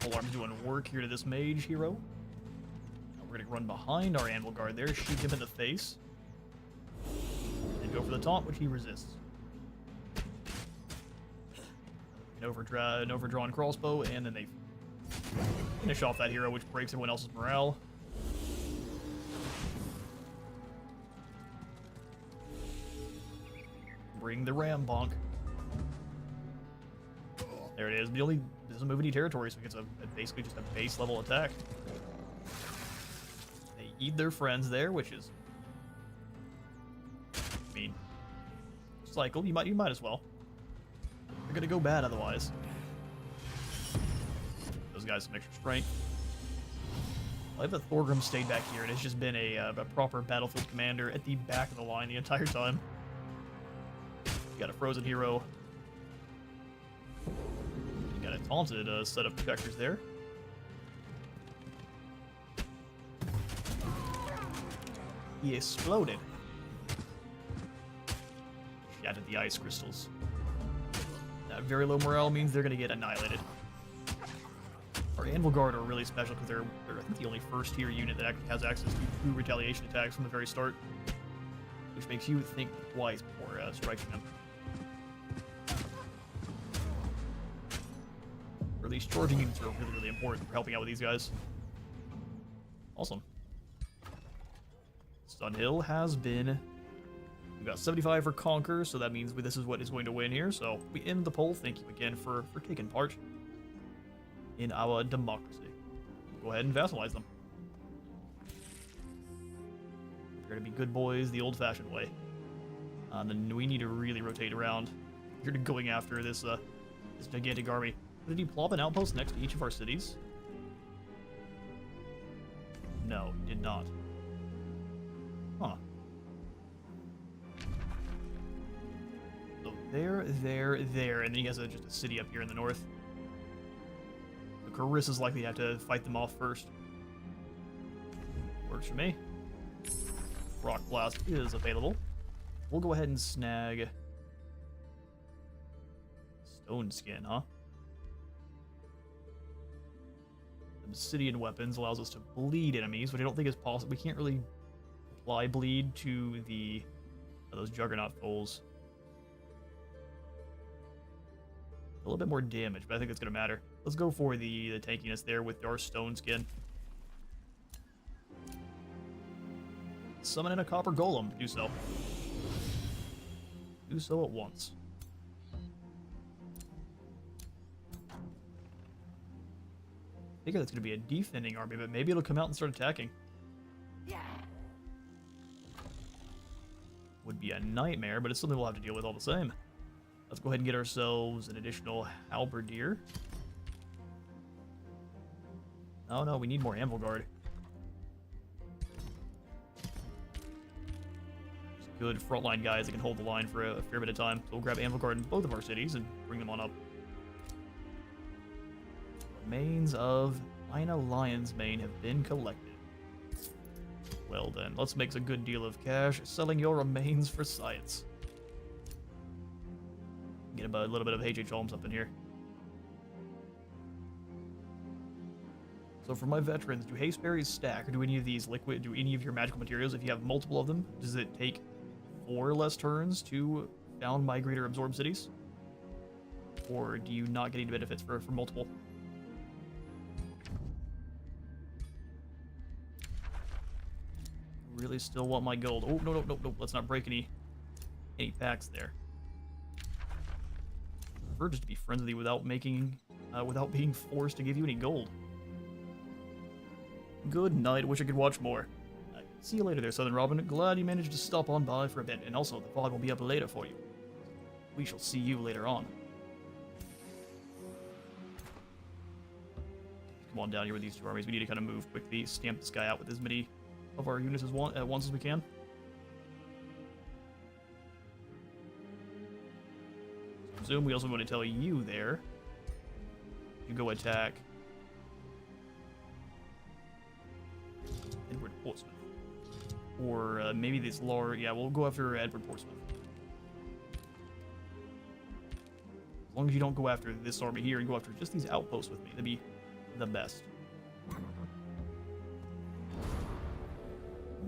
Alarm's doing work here to this mage hero. Now we're gonna run behind our Anvil Guard there, shoot him in the face. Go for the taunt, which he resists. An overdrawn crossbow, and then they finish off that hero, which breaks everyone else's morale. Bring the ram bonk. There it is. It doesn't move any territory, so it's basically just a base level attack. They eat their friends there, which is... cycle, you might as well. They're gonna go bad otherwise. Those guys some extra strength. I like that Thorgrim stayed back here and has just been a proper battlefield commander at the back of the line the entire time. You got a frozen hero. You got a taunted set of projectors there. He exploded. Shattered the ice crystals. That very low morale means they're gonna get annihilated. Our Anvil Guard are really special because they're I think the only first tier unit that actually has access to 2 retaliation attacks from the very start, which makes you think twice before striking them. Or at least charging units are really, really important for helping out with these guys. Awesome. Sunhill has been... We got 75 for Conquer, so that means this is what is going to win here. So we end the poll. Thank you again for taking part in our democracy. Go ahead and vassalize them. We're going to be good boys the old-fashioned way. And then we need to really rotate around. You're going after this gigantic army. Did he plop an outpost next to each of our cities? No, he did not. Huh. So there, and then he has just a city up here in the north. So Carissa's likely to have to fight them off first. Works for me. Rock Blast is available. We'll go ahead and snag Stone Skin, huh? Obsidian weapons allows us to bleed enemies, which I don't think is possible. We can't really apply bleed to those Juggernaut foals. A little bit more damage, but I think it's going to matter. Let's go for the tankiness there with our Stone Skin. Summon in a Copper Golem. Do so. Do so at once. I think that's going to be a defending army, but maybe it'll come out and start attacking. Would be a nightmare, but it's something we'll have to deal with all the same. Let's go ahead and get ourselves an additional halberdier. Oh no, we need more Anvil Guard. Good frontline guys that can hold the line for a fair bit of time. So we'll grab Anvil Guard in both of our cities and bring them on up. Remains of Ina Lion's Mane have been collected. Well then, let's make a good deal of cash selling your remains for science. Get about a little bit of H.H. Holmes up in here. So for my veterans, do haste berries stack, or do any of these liquid, do any of your magical materials, if you have multiple of them, does it take 4 less turns to found, migrate, or absorb cities? Or do you not get any benefits for multiple? Really still want my gold. Oh, no. Let's not break any packs there. I prefer just to be friends with you without being forced to give you any gold. Good night. Wish I could watch more. See you later there, Southern Robin. Glad you managed to stop on by for a bit, and also the VOD will be up later for you. We shall see you later on. Come on down here with these 2 armies. We need to kind of move quickly, stamp this guy out with as many of our units at once as we can. I presume we also want to tell you there. You go attack Edward Portsmouth. Or maybe this lower... Yeah, we'll go after Edward Portsmouth. As long as you don't go after this army here and go after just these outposts with me, that'd be the best.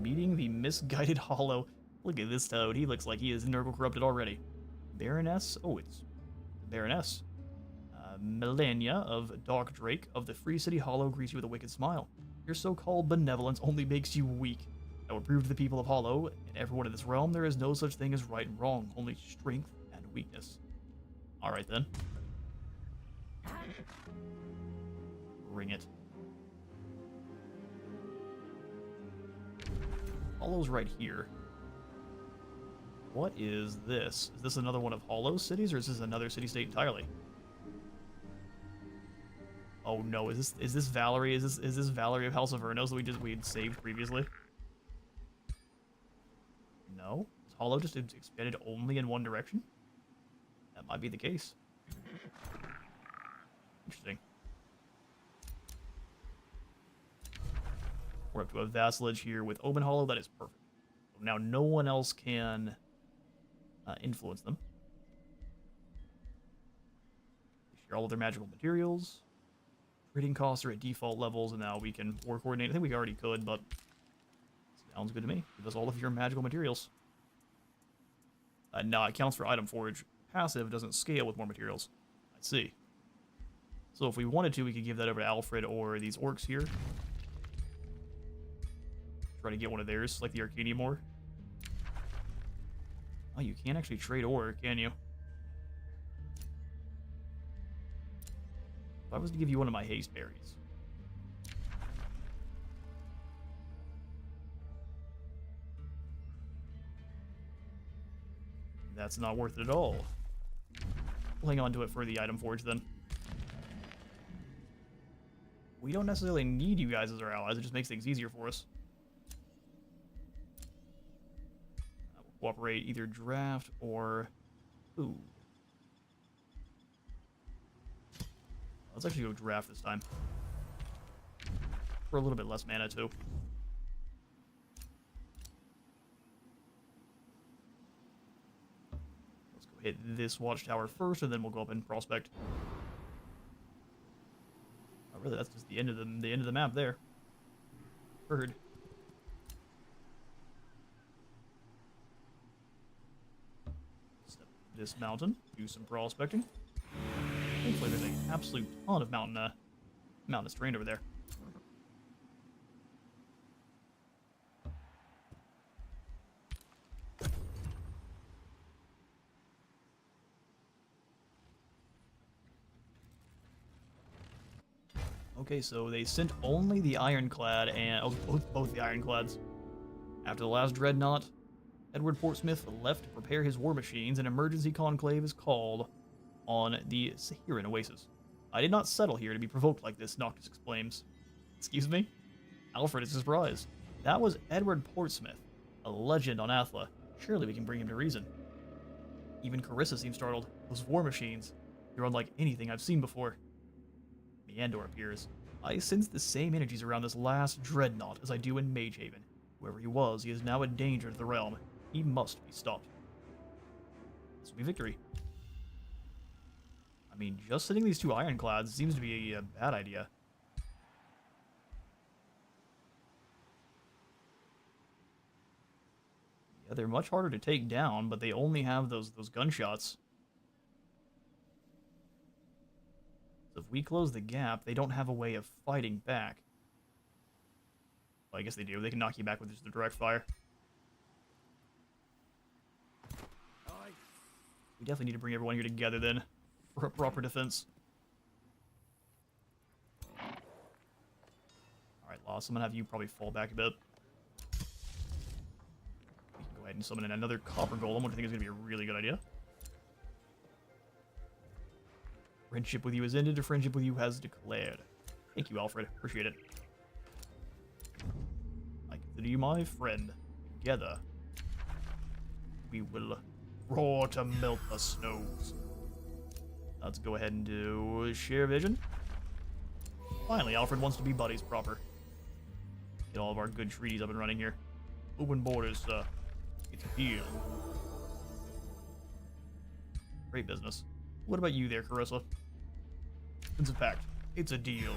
Meeting the misguided Hollow. Look at this toad. He looks like he is Nurgle corrupted already. Baroness. Oh, it's Baroness. Melania of Dark Drake of the Free City Hollow greets you with a wicked smile. Your so-called benevolence only makes you weak. I will prove to the people of Hollow and everyone in this realm there is no such thing as right and wrong, only strength and weakness. Alright then. Bring it. Hollow's right here. What is this? Is this another one of Hollow's cities, or is this another city-state entirely? Oh no, is this Valerie? Is this Valerie of House of Vernos that we had saved previously? No? Is Hollow just expanded only in one direction? That might be the case. Interesting. We're up to a vassalage here with Omen Hollow. That is perfect. So now no one else can influence them. They share all of their magical materials. Rating costs are at default levels, and now we can war coordinate. I think we already could, but sounds good to me. Give us all of your magical materials. No, it counts for item forge. Passive doesn't scale with more materials. I see. So if we wanted to, we could give that over to Alfred or these orcs here. Try to get one of theirs, like the Arcanium ore. Oh, you can't actually trade ore, can you? If I was to give you one of my haste berries. That's not worth it at all. We'll hang on to it for the item forge then. We don't necessarily need you guys as our allies, it just makes things easier for us. We'll cooperate either draft or... Ooh. Let's actually go draft this time. For a little bit less mana too. Let's go hit this watchtower first, and then we'll go up and prospect. Oh, really? That's just the end of the map there. Heard. Step this mountain. Do some prospecting. Thankfully, there's an absolute ton of mountainous terrain over there. Okay, so they sent only the Ironclad and both the Ironclads. After the last dreadnought, Edward Portsmouth left to prepare his war machines. An emergency conclave is called on the Sehiran Oasis. I did not settle here to be provoked like this, Noctis exclaims. Excuse me? Alfred is surprised. That was Edward Portsmouth, a legend on Athla. Surely we can bring him to reason. Even Carissa seems startled. Those war machines, they're unlike anything I've seen before. Meandor appears. I sense the same energies around this last dreadnought as I do in Magehaven. Whoever he was, he is now a danger to the realm. He must be stopped. This will be victory. I mean, just sitting these two Ironclads seems to be a bad idea. Yeah, they're much harder to take down, but they only have those gunshots. So if we close the gap, they don't have a way of fighting back. Well, I guess they do. They can knock you back with just the direct fire. We definitely need to bring everyone here together then for a proper defense. Alright, Lost. I'm gonna have you probably fall back a bit. We can go ahead and summon in another Copper Golem, which I think is gonna be a really good idea. Friendship with you has ended, a friendship with you has declared. Thank you, Alfred. Appreciate it. I consider you my friend. Together, we will roar to melt the snows. Let's go ahead and do share vision. Finally, Alfred wants to be buddies proper. Get all of our good treaties up and running here. Open borders, it's a deal. Great business. What about you there, Carissa? It's a pact. It's a deal.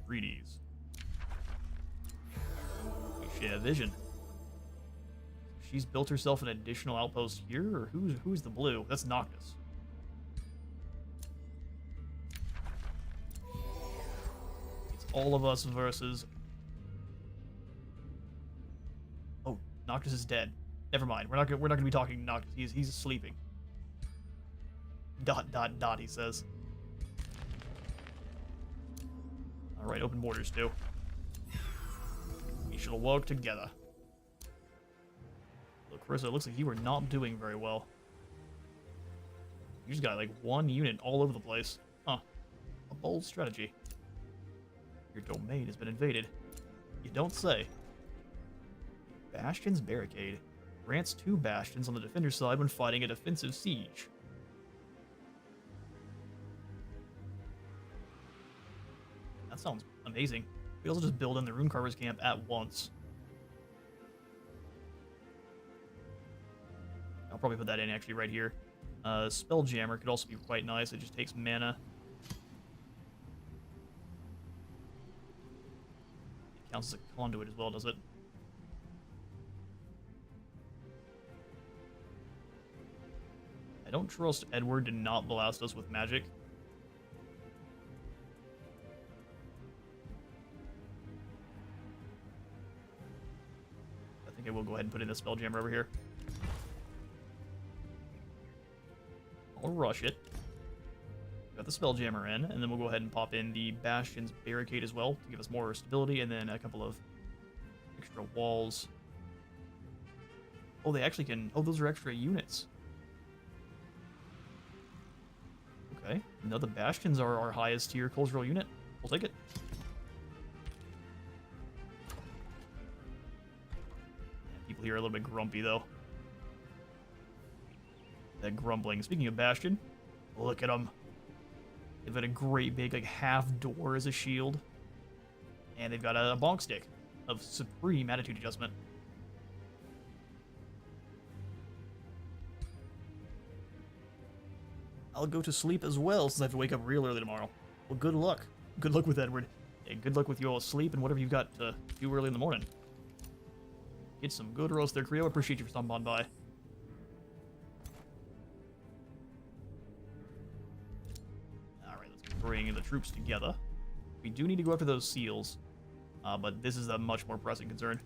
Treaties. We share vision. She's built herself an additional outpost here, or who's the blue? That's Noctis. It's all of us versus... Oh, Noctis is dead. Never mind. We're not gonna be talking Noctis. He's sleeping. ... he says. Alright, open borders too. We shall work together. Look, Carissa, it looks like you were not doing very well. You just got like one unit all over the place. Huh. A bold strategy. Your domain has been invaded. You don't say. Bastion's Barricade. Grants 2 bastions on the defender's side when fighting a defensive siege. That sounds amazing. We also just build in the Runecarver's camp at once. I'll probably put that in actually right here. Spelljammer could also be quite nice. It just takes mana. counts as a conduit as well, does it? I don't trust Edward to not blast us with magic. I think I will go ahead and put in the Spelljammer over here. I'll rush it. Got the Spelljammer in, and then we'll go ahead and pop in the Bastion's Barricade as well to give us more stability, and then a couple of extra walls. Oh, they actually can... Oh, those are extra units. Okay. No, the Bastions are our highest tier cultural unit. We'll take it. Yeah, people here are a little bit grumpy, though. That grumbling. Speaking of Bastion, look at them. They've got a great big, like, half door as a shield. And they've got a bonk stick of supreme attitude adjustment. I'll go to sleep as well, since I have to wake up real early tomorrow. Well, good luck. Good luck with Edward. Hey, good luck with you all sleep and whatever you've got to do early in the morning. Get some good roast there, Creo. I appreciate you for stopping on by. Alright, let's bring the troops together. We do need to go after those seals, but this is a much more pressing concern.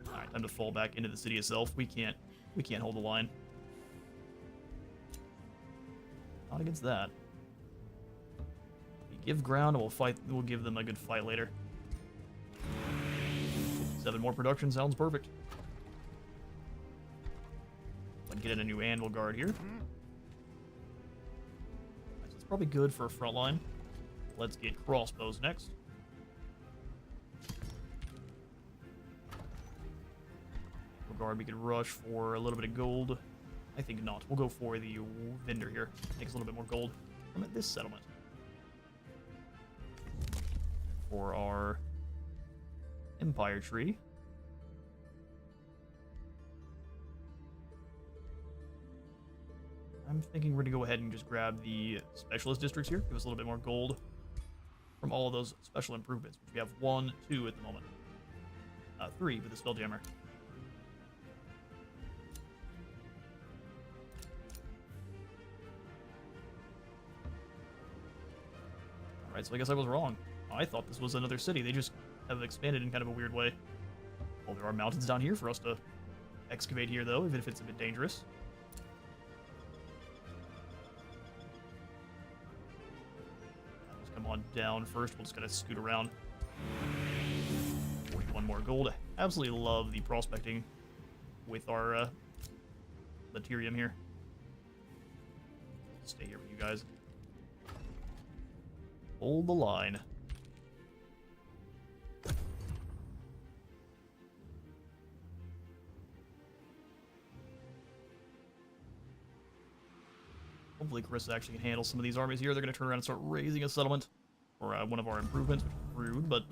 Alright, time to fall back into the city itself. We can't hold the line. Not against that. We give ground and we'll fight. We'll give them a good fight later. 7 more production sounds perfect. Let's get in a new anvil guard here. That's probably good for a front line. Let's get crossbows next. Guard, we could rush for a little bit of gold. I think not. We'll go for the vendor here. Takes a little bit more gold from this settlement. For our Empire tree. I'm thinking we're going to go ahead and just grab the specialist districts here. Give us a little bit more gold from all of those special improvements, which we have 1, 2 at the moment. 3 with the Spelljammer. Alright, so I guess I was wrong. I thought this was another city. They just have expanded in kind of a weird way. Well, there are mountains down here for us to excavate here, though, even if it's a bit dangerous. Let's come on down first. We'll just kind of scoot around. 41 more gold. I absolutely love the prospecting with our Laterium here. Stay here with you guys. Hold the line. Hopefully Carissa actually can handle some of these armies here. They're going to turn around and start raising a settlement. Or one of our improvements, which is rude, but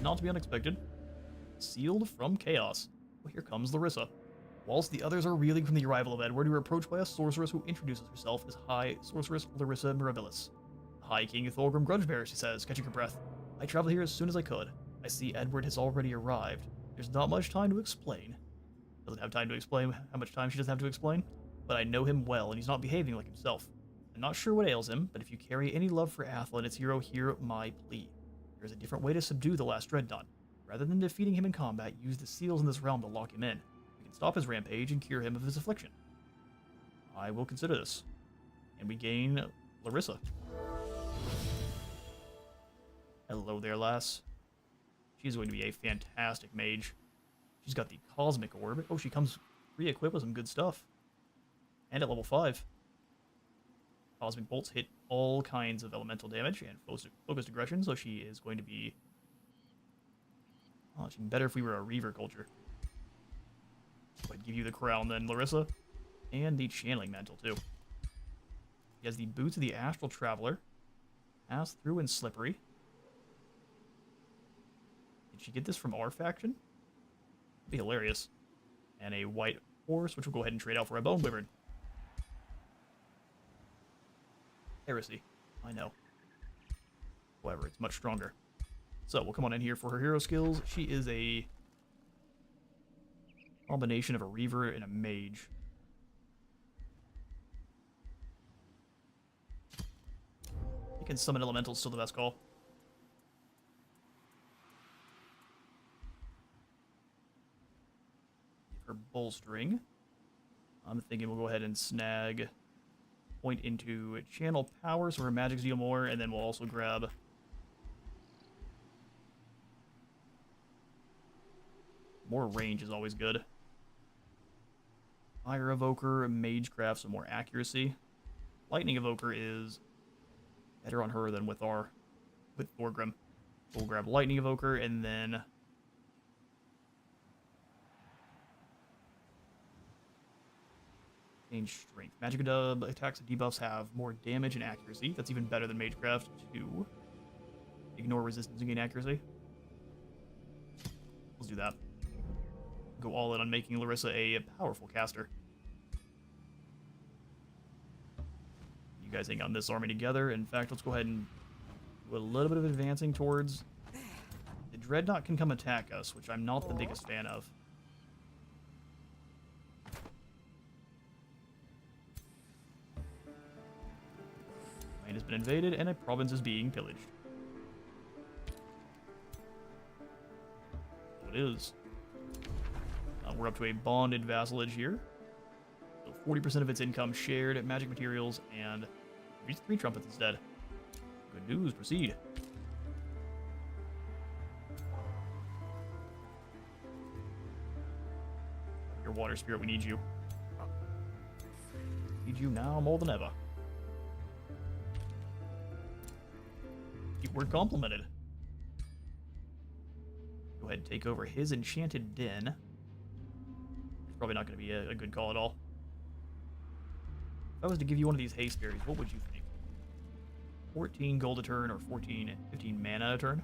not to be unexpected. Sealed from chaos. Well, here comes Larissa. Whilst the others are reeling from the arrival of Edward, we are approached by a sorceress who introduces herself as High Sorceress Larissa Mirabilis. High King Thorgrim Grudgebearer, she says, catching her breath. I traveled here as soon as I could. I see Edward has already arrived. There's not much time to explain. Doesn't have time to explain how much time she doesn't have to explain, but I know him well, and he's not behaving like himself. I'm not sure what ails him, but if you carry any love for Athel and its hero, hear my plea. There's a different way to subdue the last Dreadnought. Rather than defeating him in combat, use the seals in this realm to lock him in. We can stop his rampage and cure him of his affliction. I will consider this. And we gain Larissa. Hello there, lass. She's going to be a fantastic mage. She's got the Cosmic Orb. Oh, she comes re-equipped with some good stuff. And at level 5. Cosmic Bolts hit all kinds of elemental damage and focused aggression, so she is going to be... Oh, she'd be better if we were a Reaver culture. I'd give you the crown then, Larissa. And the Channeling Mantle, too. He has the Boots of the Astral Traveler. Pass Through and Slippery. Did she get this from our faction? That'd be hilarious. And a White Horse, which we'll go ahead and trade out for a Bone Wyvern. Heresy. I know. However, it's much stronger. So we'll come on in here for her hero skills. She is a combination of a reaver and a mage. You can summon elementals, still the best call. Give her bolstering. I'm thinking we'll go ahead and snag point into channel power, so her magics deal more, and then we'll also grab more range is always good. Fire Evoker, Magecraft, some more accuracy. Lightning Evoker is better on her than with Thorgrim. We'll grab Lightning Evoker and then change strength. Magic Dub attacks and debuffs have more damage and accuracy. That's even better than Magecraft. 2. Ignore resistance and gain accuracy. Let's do that. Go all in on making Larissa a powerful caster. You guys hang on this army together. In fact, let's go ahead and do a little bit of advancing towards... The Dreadnought can come attack us, which I'm not the biggest fan of. Land has been invaded, and a province is being pillaged. So it is. We're up to a bonded vassalage here. So 40% of its income shared, magic materials, and 3 trumpets instead. Good news, proceed. Your water spirit, we need you. Need you now more than ever. We're complimented. Go ahead and take over his enchanted den. It's probably not going to be a good call at all. If I was to give you one of these haste berries, what would you think? 14 gold a turn or 15 mana a turn?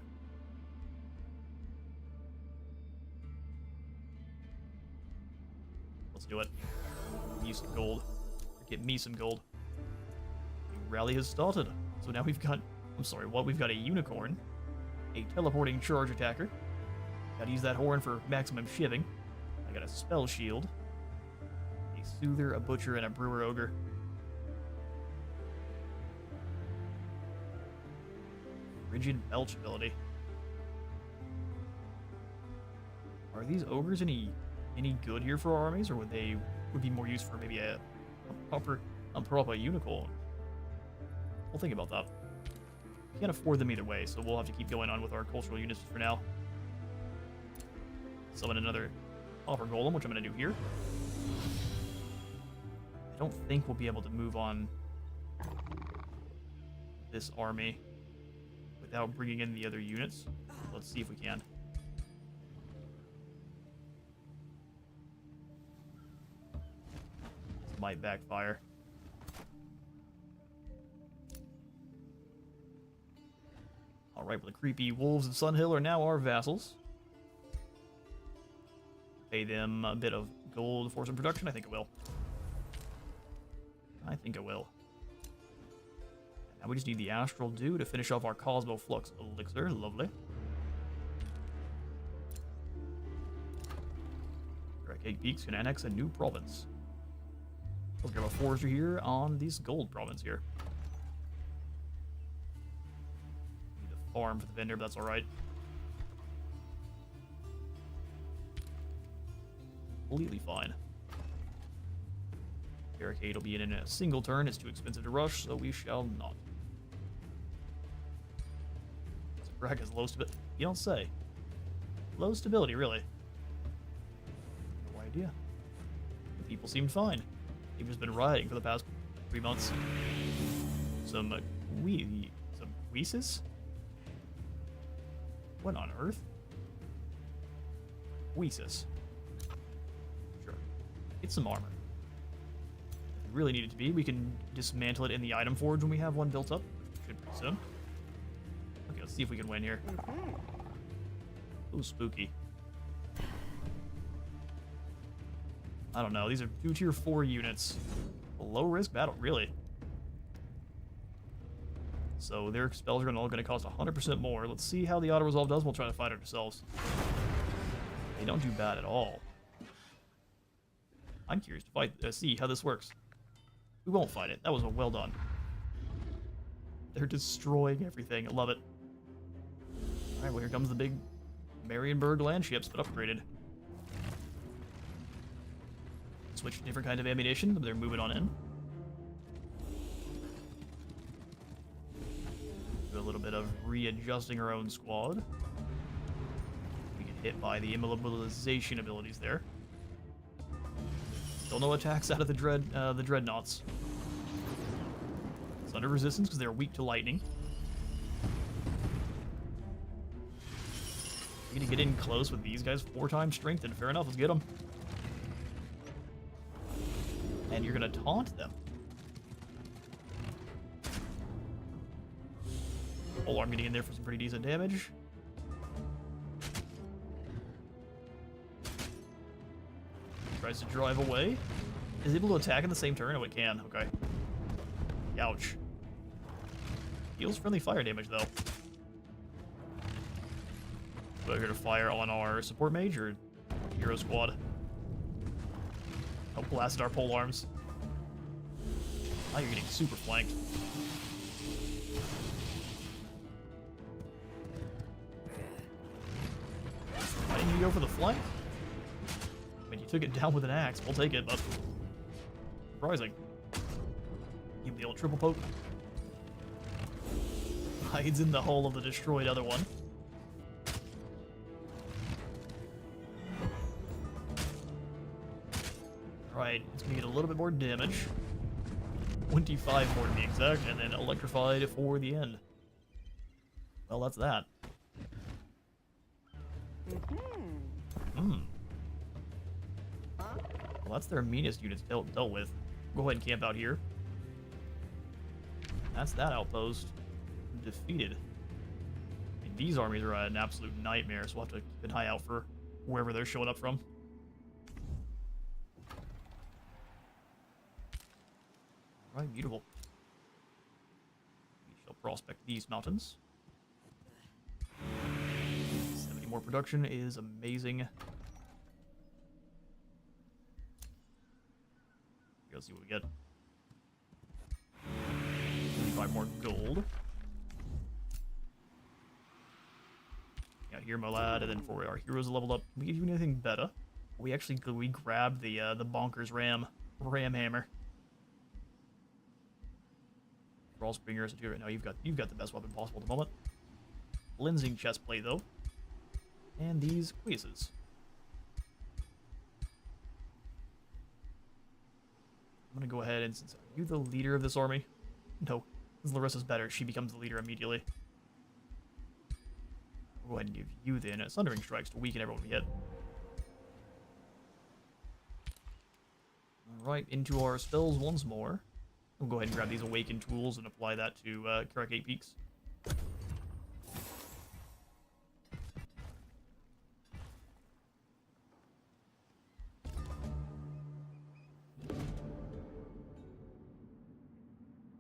Let's do it. Give you some gold. Or get me some gold. The rally has started. So now we've got... I'm sorry, what? We've got a unicorn, a teleporting charge attacker. Gotta use that horn for maximum shivving. I got a spell shield, a soother, a butcher, and a brewer ogre. Rigid belch ability. Are these ogres any good here for our armies, or would be more used for maybe a proper unicorn? We'll think about that. Can't afford them either way, so we'll have to keep going on with our cultural units for now. Summon another Copper Golem, which I'm going to do here. I don't think we'll be able to move on this army without bringing in the other units. Let's see if we can. This might backfire. Alright, well, the creepy wolves of Sunhill are now our vassals. Pay them a bit of gold for some production. I think I will. Now we just need the Astral Dew to finish off our Cosmo Flux Elixir. Lovely. Drake Peaks can annex a new province. Let's grab a forester here on this gold province here. Need to farm for the vendor, but that's alright. Completely fine. Barricade will be in a single turn. It's too expensive to rush, so we shall not. Bragg has low stability. You don't say. Low stability, really. No idea. The people seemed fine. They've just been rioting for the past 3 months. Some Oasis? What on earth? Oasis. Sure. Get some armor. If we really need it to be, we can dismantle it in the item forge when we have one built up. Should pretty soon. Okay, let's see if we can win here. Ooh, spooky. I don't know. These are 2 tier 4 units. A low risk battle, really. so their spells are all going to cost 100% more. Let's see how the auto-resolve does. We'll try to fight it ourselves. They don't do bad at all. I'm curious to see how this works. We won't fight it. That was a well done. They're destroying everything. I love it. Alright, well here comes the big Marienburg land ships, but upgraded. Switch to different kind of ammunition, but they're moving on in. Do a little bit of readjusting our own squad. We get hit by the immobilization abilities there. Still no attacks out of the dreadnoughts. It's under resistance because they're weak to lightning. We're gonna get in close with these guys. 4 times strength, and fair enough, let's get them. And you're gonna taunt them. Oh, I'm getting in there for some pretty decent damage. Tries to drive away. Is it able to attack in the same turn? Oh, it can. Okay. Ouch. Deals friendly fire damage, though. We're here to fire on our support mage or hero squad. Oh, blasted our pole arms. Now you're getting super flanked. Why didn't you go for the flank? I mean, you took it down with an axe. We'll take it, but surprising. Give him the old triple poke. Hides in the hull of the destroyed other one. Alright, it's gonna get a little bit more damage. 25 more to be exact, and then electrified for the end. Well, that's that. Well, that's their meanest units dealt with. Go ahead and camp out here. That's that outpost. Defeated. I mean, these armies are an absolute nightmare, so we'll have to keep an eye out for wherever they're showing up from. Right, beautiful. We shall prospect these mountains. 70 more production is amazing. Let's see what we get. 25 more gold. Out here, my lad, and then for our heroes leveled up, we give you anything better? We grabbed the bonkers ram hammer. Springers right now. You've got the best weapon possible at the moment. Lensing chestplate though, and these quizzes. I'm gonna go ahead and since are you the leader of this army? No, since Larissa's better, she becomes the leader immediately. I'll go ahead and give you then Sundering Strikes to weaken everyone we hit. All right, into our spells once more. We'll go ahead and grab these Awakened tools and apply that to Karak 8 Peaks.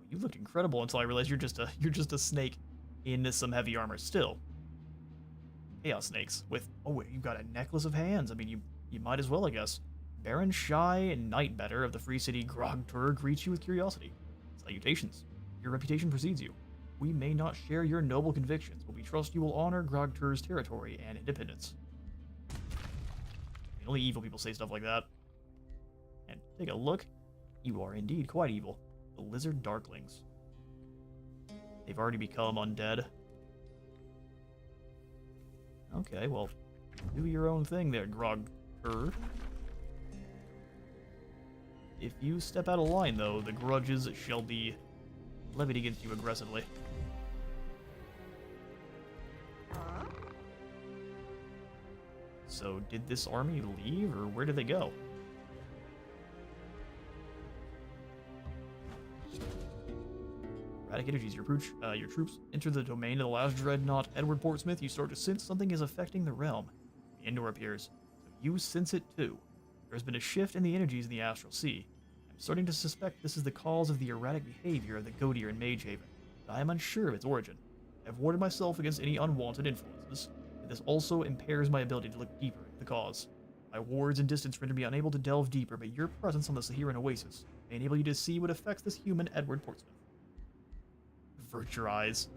You look incredible until I realized you're just a snake in some heavy armor. Still, Chaos Snakes with you've got a necklace of hands. I mean, you might as well, I guess. Baron Shy and Nightbetter of the Free City Grogtur greets you with curiosity. Salutations. Your reputation precedes you. We may not share your noble convictions, but we trust you will honor Grogtur's territory and independence. Only evil people say stuff like that. And take a look. You are indeed quite evil. The Lizard Darklings. They've already become undead. Okay, well, do your own thing there, Grogtur. If you step out of line, though, the grudges shall be levied against you aggressively. So, did this army leave, or where did they go? Erratic energies. Your troops enter the domain of the last dreadnought, Edward Portsmouth. You start to sense something is affecting the realm. The Endor appears. So you sense it, too. There's been a shift in the energies in the Astral Sea. I'm starting to suspect this is the cause of the erratic behavior of the Godier in Magehaven. but I am unsure of its origin. I have warded myself against any unwanted influences, but this also impairs my ability to look deeper into the cause. My wards and distance render me unable to delve deeper, but your presence on the Sehiran Oasis may enable you to see what affects this human Edward Portsmouth. Avert your eyes.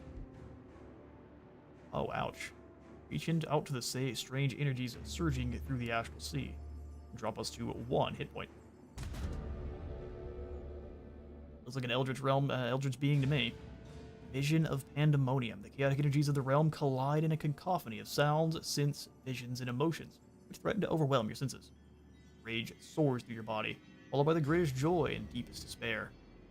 Oh, ouch. Reach out to the strange energies surging through the astral sea. Drop us to 1 hit point. Looks like an eldritch being to me. Vision of pandemonium. The chaotic energies of the realm collide in a cacophony of sounds, synths, visions, and emotions, which threaten to overwhelm your senses. Rage soars through your body, followed by the greatest joy and deepest despair.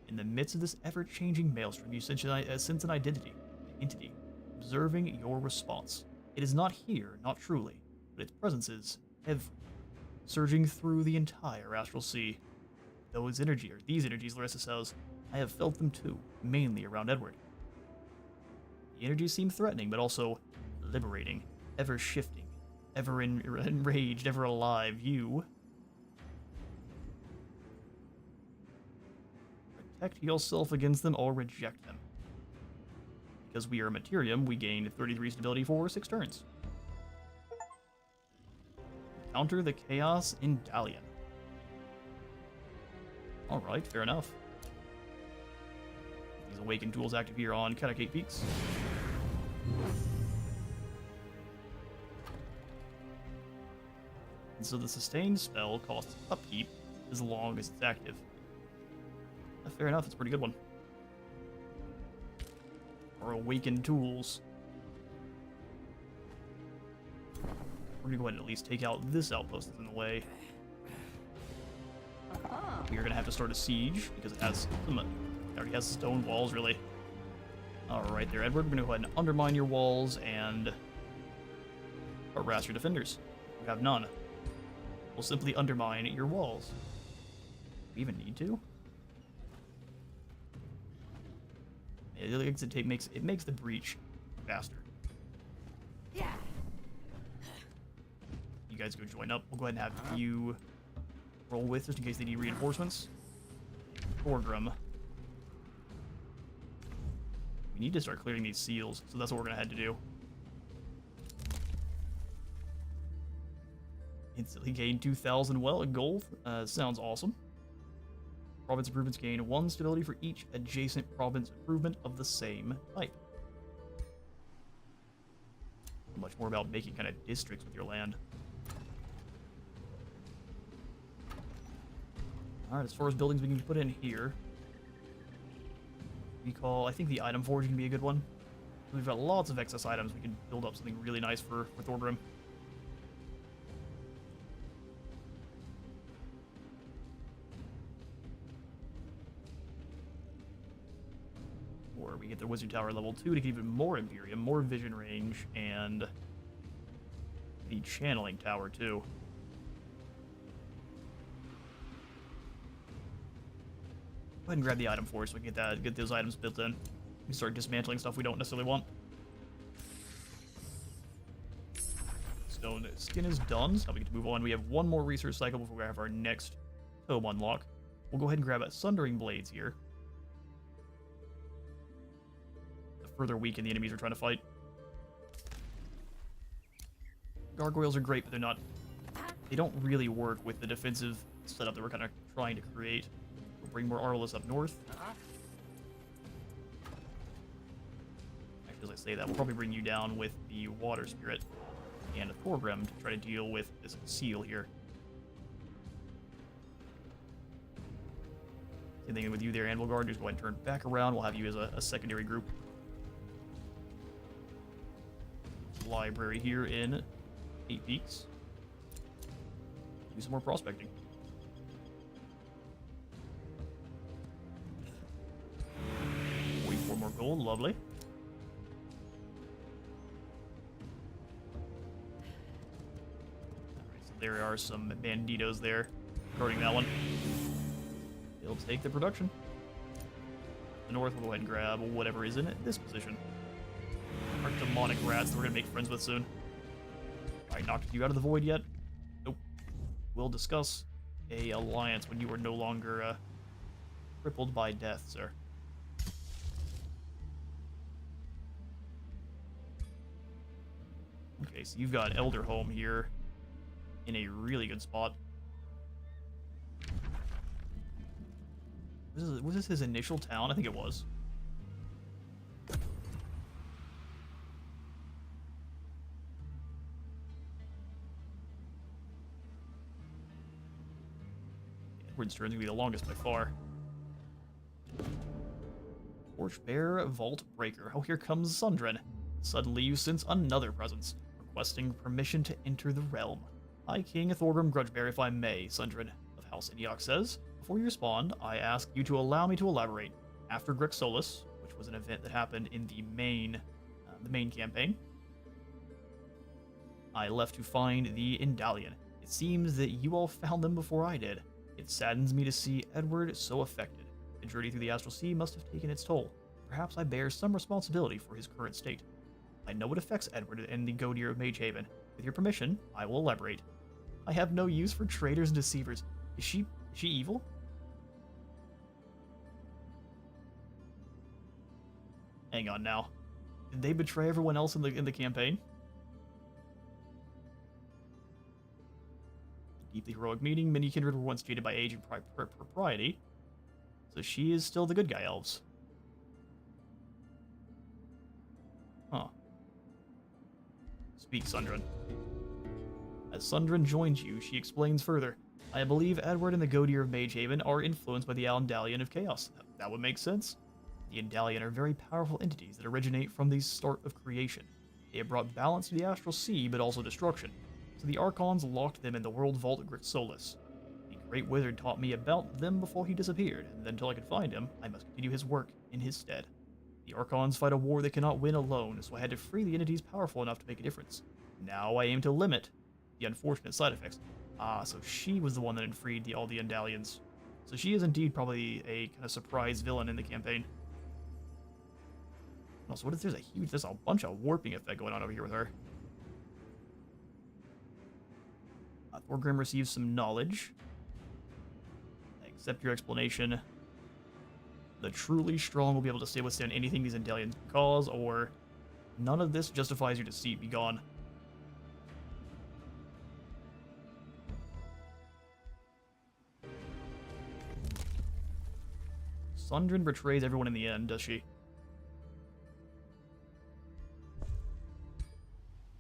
In the midst of this ever-changing maelstrom, you sense an identity, an entity, observing your response. It is not here, not truly, but its presence is everywhere, surging through the entire astral sea. These energies, Larissa says, I have felt them too, mainly around Edward. The energies seem threatening, but also liberating, ever shifting, ever enraged, ever alive. You protect yourself against them or reject them. Because we are Materium, we gain 33 stability for 6 turns. Counter the Chaos in Dalian. Alright, fair enough. These Awakened tools active here on Catacate Peaks. And so the Sustained spell costs upkeep as long as it's active. Fair enough, it's a pretty good one. Or Awakened tools. We're gonna go ahead and at least take out this outpost that's in the way. We are gonna have to start a siege because it already has stone walls, really. Alright there, Edward. We're gonna go ahead and undermine your walls and harass your defenders. We have none. We'll simply undermine your walls. Do we even need to? It makes the breach faster. Yeah. You guys go join up. We'll go ahead and have you roll with just in case they need reinforcements. Thorgrim. We need to start clearing these seals, so that's what we're gonna have to do. Instantly gain 2,000 gold. Sounds awesome. Province improvements gain 1 stability for each adjacent province improvement of the same type. Much more about making kind of districts with your land. Alright, as far as buildings we can put in here, I think the item forge can be a good one. We've got lots of excess items. We can build up something really nice for Thorgrim. Or we get the Wizard Tower level 2 to get even more Imperium, more vision range, and the Channeling Tower too. Go ahead and grab the item forge so we can get those items built in. We can start dismantling stuff we don't necessarily want. Stone skin is done, so now we get to move on. We have 1 more research cycle before we have our next tome unlock. We'll go ahead and grab Sundering Blades here. To further weaken the enemies we're trying to fight. Gargoyles are great, but they don't really work with the defensive setup that we're kind of trying to create. We'll bring more Arliss up north. Actually, as I say that, we'll probably bring you down with the Water Spirit and Thorgrim to try to deal with this seal here. Same thing with you there, Anvil Guard. Just go ahead and turn back around. We'll have you as a secondary group. Library here in 8 Peaks. Do some more prospecting. 44 more gold, lovely. Alright, so there are some banditos there guarding that one. They'll take the production. The north will go ahead and grab whatever is in this position. Our demonic rats that we're gonna make friends with soon. Alright, knocked you out of the void yet? Nope. We'll discuss a alliance when you are no longer crippled by death, sir. Okay, so you've got Elderholm here in a really good spot. Was this his initial town? I think it was. Edward's turn's gonna be the longest by far. Torchbearer, Vault Breaker. Oh, here comes Sundren. Suddenly you sense another presence, requesting permission to enter the realm. I, King Thorgrim Grudgebearer, if I may, Sundren of House Inyok says. Before you respond, I ask you to allow me to elaborate. After Grixolis, which was an event that happened in the main campaign, I left to find the Indalion. It seems that you all found them before I did. It saddens me to see Edward so affected. The journey through the Astral Sea must have taken its toll. Perhaps I bear some responsibility for his current state. I know it affects Edward and the Godir of Magehaven. With your permission, I will elaborate. I have no use for traitors and deceivers. Is she evil? Hang on now. Did they betray everyone else in the campaign? Deeply heroic meeting. Many kindred were once jaded by age and propriety. So she is still the good guy, elves. Huh. Speak, Sundren. As Sundren joins you, she explains further. I believe Edward and the Godir of Magehaven are influenced by the Indalion of Chaos. That would make sense. The Indalion are very powerful entities that originate from the start of creation. They have brought balance to the Astral Sea, but also destruction. So the Archons locked them in the world vault at Grixolis. The Great Wizard taught me about them before he disappeared, and until I could find him, I must continue his work in his stead. The Archons fight a war they cannot win alone, so I had to free the entities powerful enough to make a difference. Now I aim to limit the unfortunate side effects. Ah, so she was the one that had freed all the Indalions. So she is indeed probably a kind of surprise villain in the campaign. Also, what if there's a bunch of warping effect going on over here with her. Thorgrim receives some knowledge. I accept your explanation. The truly strong will be able to withstand anything these Indalions cause, or none of this justifies your deceit. Be gone. Sundren betrays everyone in the end, does she?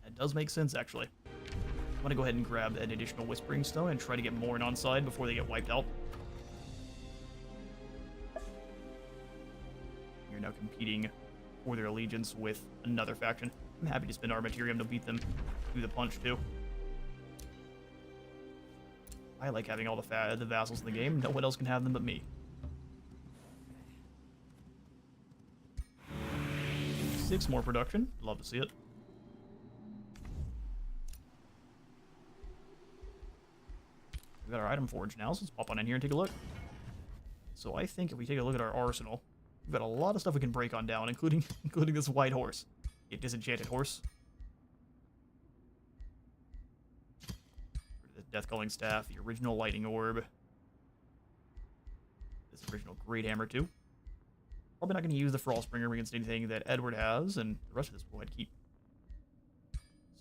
That does make sense, actually. I'm gonna go ahead and grab an additional Whispering Stone and try to get Morn on side before they get wiped out. You're now competing for their allegiance with another faction. I'm happy to spend Armaterium to beat them through the punch, too. I like having all the vassals in the game. No one else can have them but me. 6 more production. Love to see it. We've got our item forge now, so let's pop on in here and take a look. So I think if we take a look at our arsenal, we've got a lot of stuff we can break on down, including this white horse. A disenchanted horse. The Death Calling Staff, the original Lightning Orb. This original Great Hammer, too. Probably not going to use the Frostbringer against anything that Edward has, and the rest of this we'll go ahead and keep.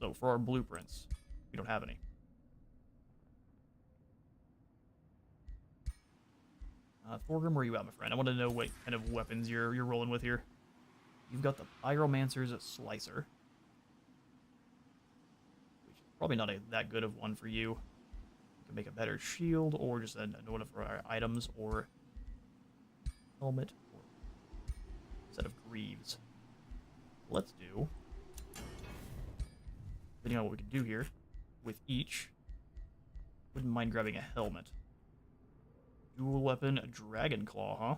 So, for our blueprints, we don't have any. Thorgrim, where are you at, my friend? I want to know what kind of weapons you're rolling with here. You've got the Pyromancer's Slicer, which is probably not that good of one for you. You can make a better shield, or just one of our items, or helmet, or set of greaves. Let's do, depending on what we can do here, with each, wouldn't mind grabbing a helmet. Dual weapon, a Dragon Claw, huh?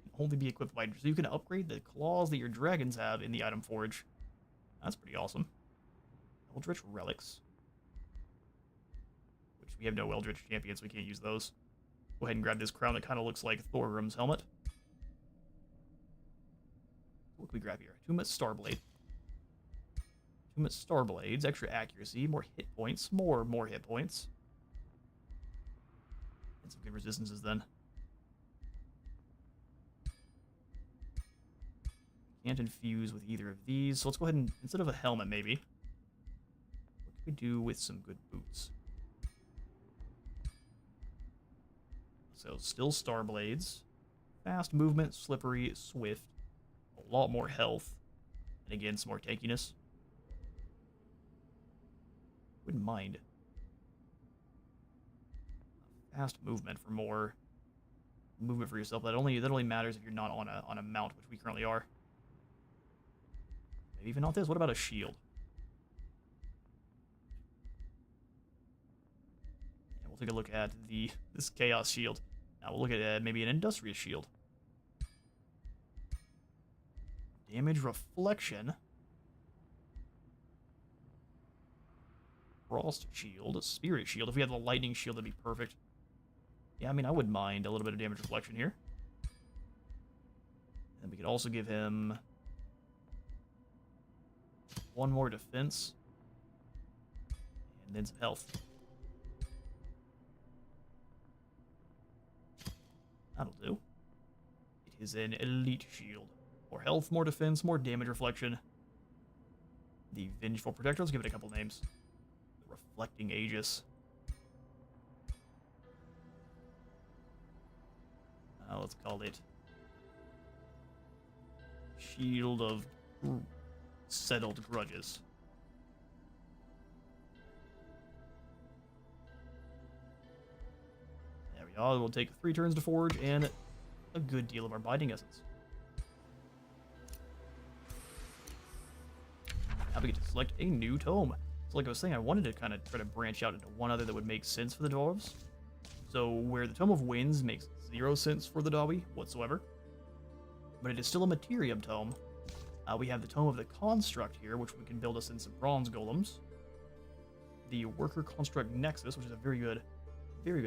Can only be equipped by... So you can upgrade the claws that your dragons have in the item forge. That's pretty awesome. Eldritch Relics. Which we have no Eldritch champions, so we can't use those. Go ahead and grab this crown that kind of looks like Thorgrim's helmet. What can we grab here? Tumut Starblade. Tumut Starblades, extra accuracy, more hit points, more hit points. And some good resistances then. Can't infuse with either of these. So let's go ahead and, instead of a helmet maybe, what can we do with some good boots? So still Star Blades. Fast movement, slippery, swift. A lot more health. And again, some more tankiness. Wouldn't mind. Fast movement for more movement for yourself. That only matters if you're not on a mount, which we currently are. Maybe even not this. What about a shield? And we'll take a look at this chaos shield. Now we'll look at maybe an industrious shield. Damage reflection. Frost shield, a spirit shield. If we had the lightning shield, that'd be perfect. Yeah, I mean, I wouldn't mind a little bit of damage reflection here. And we could also give him one more defense. And then some health. That'll do. It is an elite shield. More health, more defense, more damage reflection. The Vengeful Protector, let's give it a couple names. The Reflecting Aegis. Let's call it Shield of Settled Grudges. There we are. We'll take 3 turns to forge and a good deal of our Binding Essence. Now we get to select a new tome. So like I was saying, I wanted to kind of try to branch out into one other that would make sense for the dwarves. So where the Tome of Winds makes 0 sense for the Dawi whatsoever, but it is still a Materium tome. We have the Tome of the Construct here, which we can build us in some bronze golems. The Worker Construct Nexus, which is a very good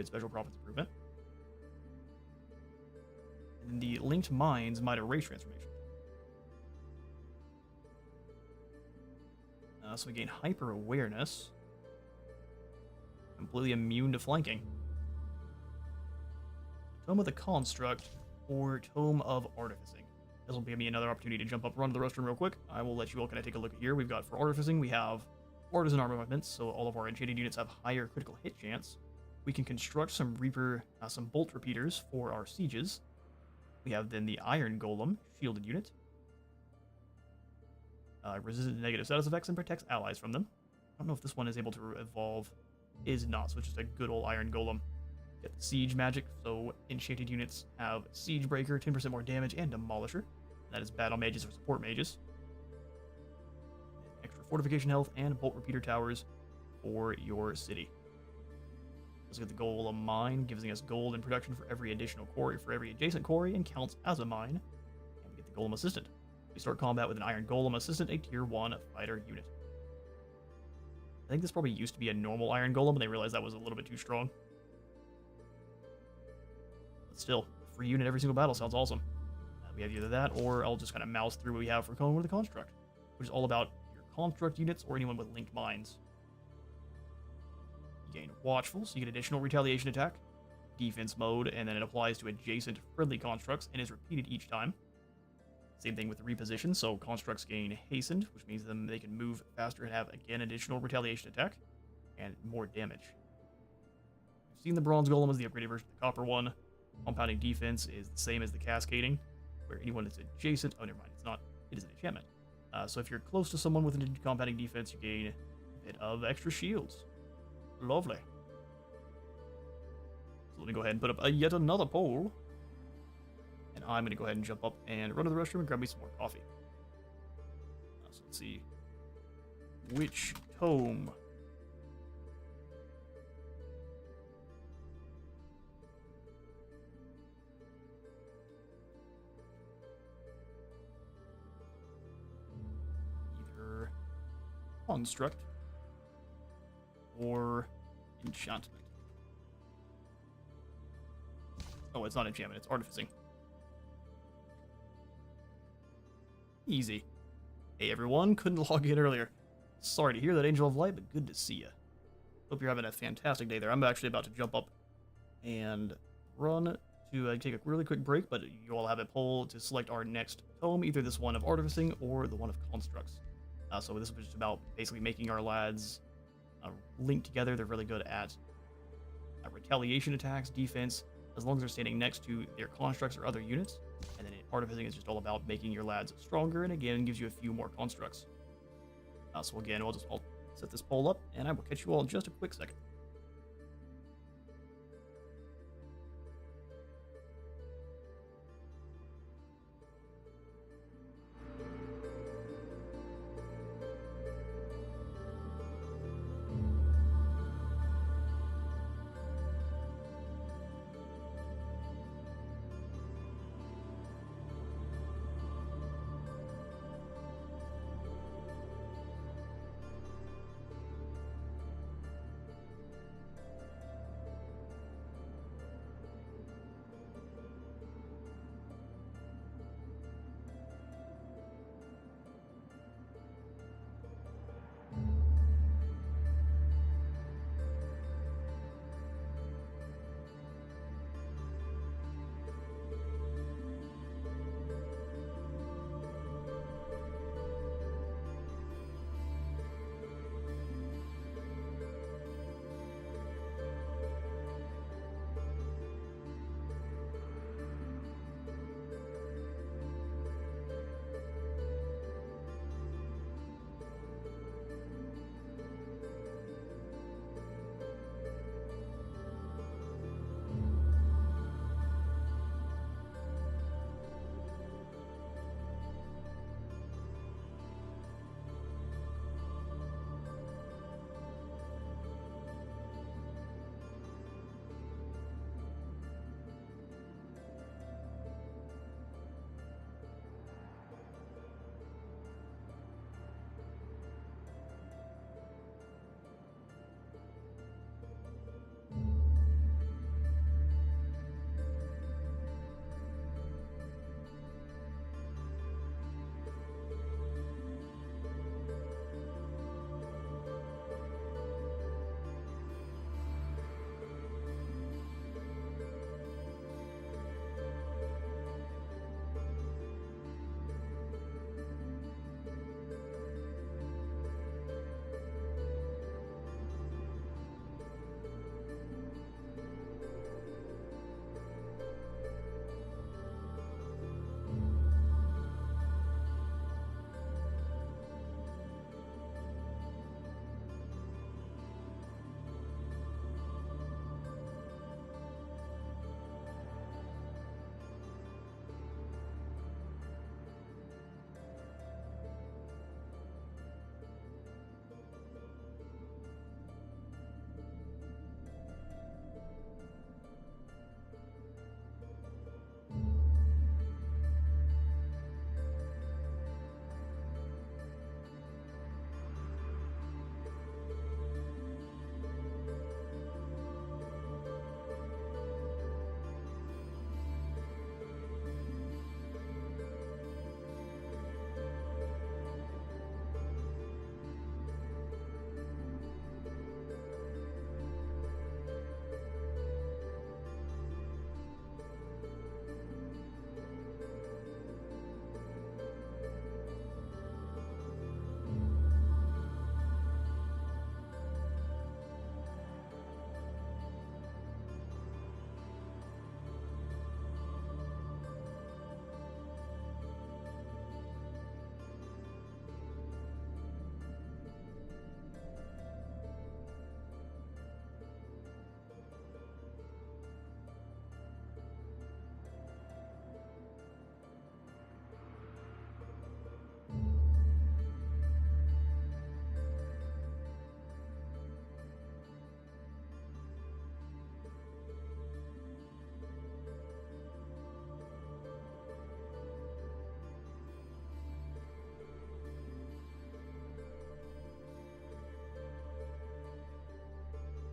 special profits improvement. And then the Linked Minds Mitre Race Transformation. So we gain Hyper Awareness. Completely immune to flanking. Tome of the Construct, or Tome of Artificing. This will give me another opportunity to jump up, run to the restroom real quick. I will let you all kind of take a look at here. We've got, for Artificing, we have Artisan Armaments, so all of our enchanted units have higher critical hit chance. We can construct some some Bolt Repeaters for our sieges. We have then the Iron Golem, shielded unit. Resistant to negative status effects and protects allies from them. I don't know if this one is able to evolve. Is not, so it's just a good old Iron Golem. Get the Siege magic, so enchanted units have Siege Breaker, 10% more damage, and Demolisher. That is Battle Mages or Support Mages. Extra Fortification Health and Bolt Repeater Towers for your city. Let's get the Golem Mine, giving us gold in production for every additional quarry, for every adjacent quarry, and counts as a mine. And we get the Golem Assistant. We start combat with an Iron Golem Assistant, a Tier 1 fighter unit. I think this probably used to be a normal Iron Golem, but they realized that was a little bit too strong. But still, free unit every single battle sounds awesome. We have either that, or I'll just kind of mouse through what we have for Cone with the Construct, which is all about your Construct units or anyone with linked mines. You gain Watchful, so you get additional retaliation attack, defense mode, and then it applies to adjacent friendly constructs and is repeated each time. Same thing with the reposition, so constructs gain hastened, which means they can move faster and have, again, additional retaliation attack and more damage. We've seen the Bronze Golem as the upgraded version of the Copper one. Compounding defense is the same as the Cascading, where anyone that's adjacent... Oh, never mind, it's not. It is an enchantment. So if you're close to someone with a compounding defense, you gain a bit of extra shields. Lovely. So let me go ahead and put up yet another poll. And I'm going to go ahead and jump up and run to the restroom and grab me some more coffee. So let's see. Which tome? Either Construct or Enchantment. Oh, it's not Enchantment, it's Artificing. Easy. Hey everyone, couldn't log in earlier. Sorry to hear that, Angel of Light, but good to see you. Hope you're having a fantastic day there. I'm actually about to jump up and run to take a really quick break, but you all have a poll to select our next tome, either this one of Artificing or the one of Constructs. So this was just about basically making our lads link together. They're really good at retaliation attacks, defense, as long as they're standing next to their constructs or other units. And then Artificing is just all about making your lads stronger, and again, gives you a few more constructs. So again, I'll set this poll up, and I will catch you all in just a quick second.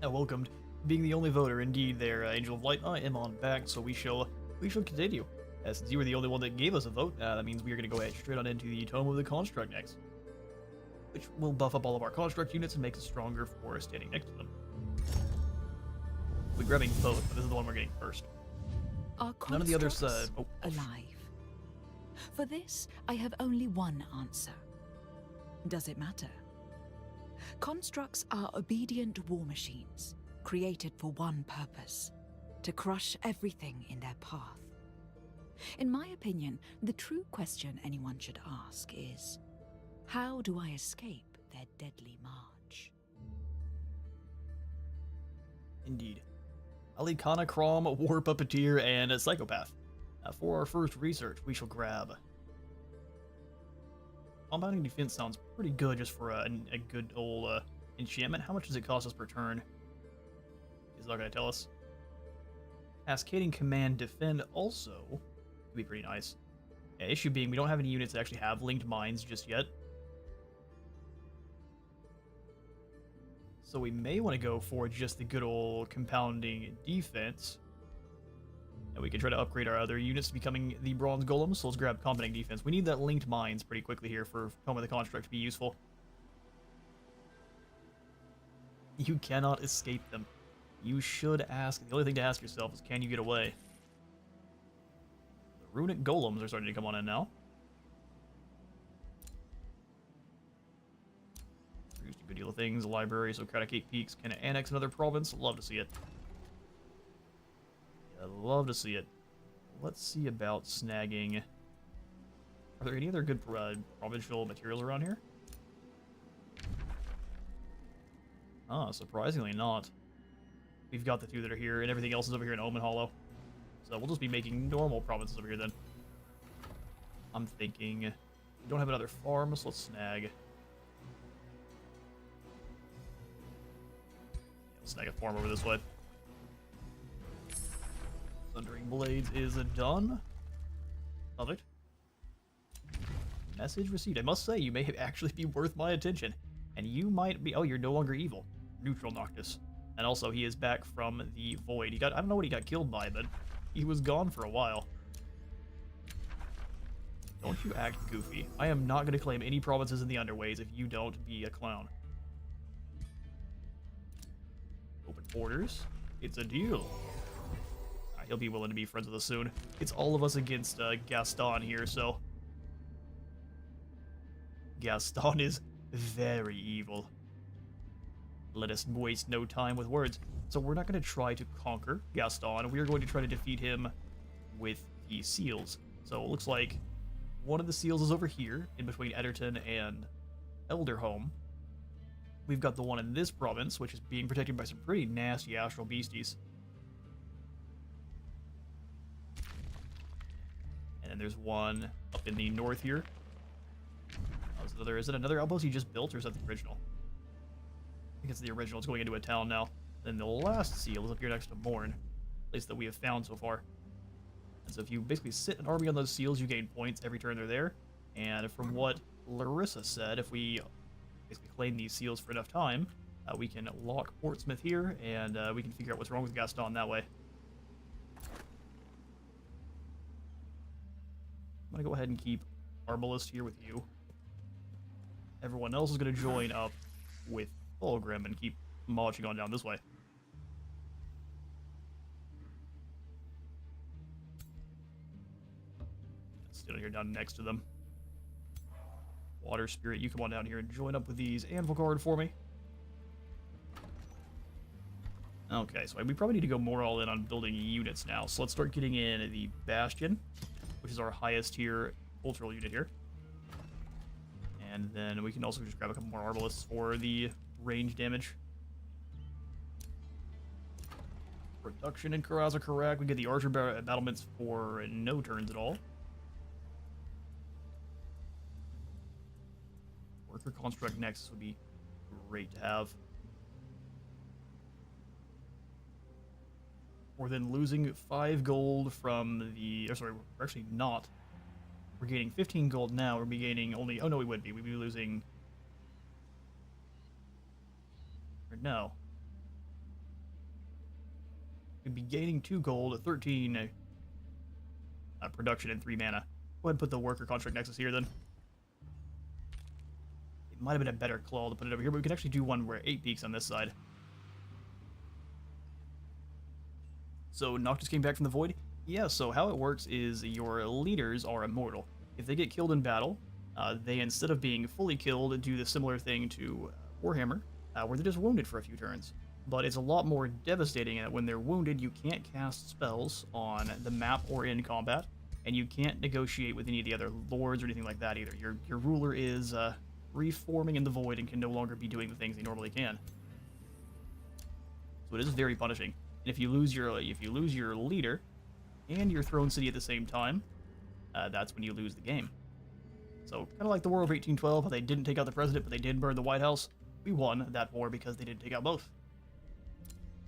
Welcomed. Being the only voter, indeed, there, Angel of Light, I am on back, so we shall continue. Since you were the only one that gave us a vote, that means we are going to go ahead straight on into the Tome of the Construct next, which will buff up all of our Construct units and make us stronger for standing next to them. We're grabbing both, but this is the one we're getting first. Are None of the others, constructs oh. alive? For this, I have only one answer. Does it matter? Constructs are obedient war machines, created for one purpose: to crush everything in their path. In my opinion, the true question anyone should ask is, how do I escape their deadly march? Indeed. Alicana Crom, War Puppeteer, and a Psychopath. For our first research, we shall grab... Compounding Defense sounds pretty good just for a good old enchantment. How much does it cost us per turn? He's not going to tell us. Cascading Command Defend also would be pretty nice. Yeah, issue being, we don't have any units that actually have linked mines just yet. So we may want to go for just the good old Compounding Defense. And we can try to upgrade our other units to becoming the Bronze Golems, so let's grab Compounding Defense. We need that linked mines pretty quickly here for Tome of the Construct to be useful. You cannot escape them. You should ask, the only thing to ask yourself is, can you get away? The Runic Golems are starting to come on in now. Produced a good deal of things. The library, Socratic 8 Peaks, can annex another province. Love to see it. Yeah, love to see it. Let's see about snagging. Are there any other good provincial materials around here? Ah, surprisingly not. We've got the two that are here, and everything else is over here in Omen Hollow. So we'll just be making normal provinces over here then. I'm thinking... We don't have another farm, so let's snag... Yeah, let's snag a farm over this way. Thundering Blades is done. Perfect. Message received. I must say, you may actually be worth my attention. And you might be... Oh, you're no longer evil. Neutral Noctis. And also, he is back from the Void. He got... I don't know what he got killed by, but he was gone for a while. Don't you act goofy. I am not going to claim any provinces in the Underways if you don't be a clown. Open borders. It's a deal. He'll be willing to be friends with us soon. It's all of us against Gaston here, so... Gaston is very evil. Let us waste no time with words. So we're not going to try to conquer Gaston. We are going to try to defeat him with the seals. So it looks like one of the seals is over here, in between Ederton and Elderhome. We've got the one in this province, which is being protected by some pretty nasty astral beasties. And then there's one up in the north here. Is it another outpost he just built, or is that the original? I think it's the original. It's going into a town now. Then the last seal is up here next to Morn, place that we have found so far. And so if you basically sit an army on those seals, you gain points every turn they're there. And from what Larissa said, if we basically claim these seals for enough time, we can lock Portsmouth here, and we can figure out what's wrong with Gaston that way. I'm going to go ahead and keep Arbalist here with you. Everyone else is going to join up with Thorgrim and keep marching on down this way. Stand here down next to them. Water Spirit, you come on down here and join up with these Anvil Guard for me. Okay, so we probably need to go more all in on building units now. So let's start getting in the Bastion, which is our highest tier cultural unit here. And then we can also just grab a couple more Arbalists for the range damage. Production and Kuraz are correct. We get the Archer battlements for no turns at all. Worker Construct Nexus would be great to have. We're then losing 5 gold from the... Or sorry, we're actually not. We're gaining 15 gold now. We'll be gaining only... Oh, no, we would be. We'd be losing... Or no. We'd be gaining 2 gold, 13 production, and 3 mana. Go ahead and put the Worker Construct Nexus here, then. It might have been a better call to put it over here, but we can actually do one where 8 peaks on this side. So Noctis came back from the Void. Yeah, so how it works is your leaders are immortal. If they get killed in battle, they, instead of being fully killed, do the similar thing to Warhammer, where they're just wounded for a few turns. But it's a lot more devastating in that when they're wounded, you can't cast spells on the map or in combat, and you can't negotiate with any of the other lords or anything like that either. Your ruler is reforming in the void and can no longer be doing the things they normally can. So it is very punishing. And if you lose your leader and your throne city at the same time, that's when you lose the game. So kind of like the War of 1812, how they didn't take out the president, but they did burn the White House. We won that war because they didn't take out both.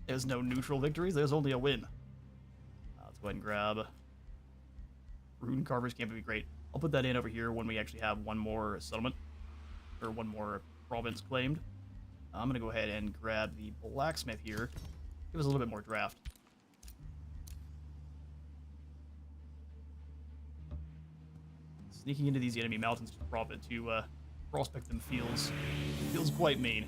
There's no neutral victories, there's only a win. Let's go ahead and grab... Rune Carver's Camp would be great. I'll put that in over here when we actually have one more settlement, or one more province claimed. I'm going to go ahead and grab the blacksmith here. Give us a little bit more draft. Sneaking into these enemy mountains to prospect them feels quite mean.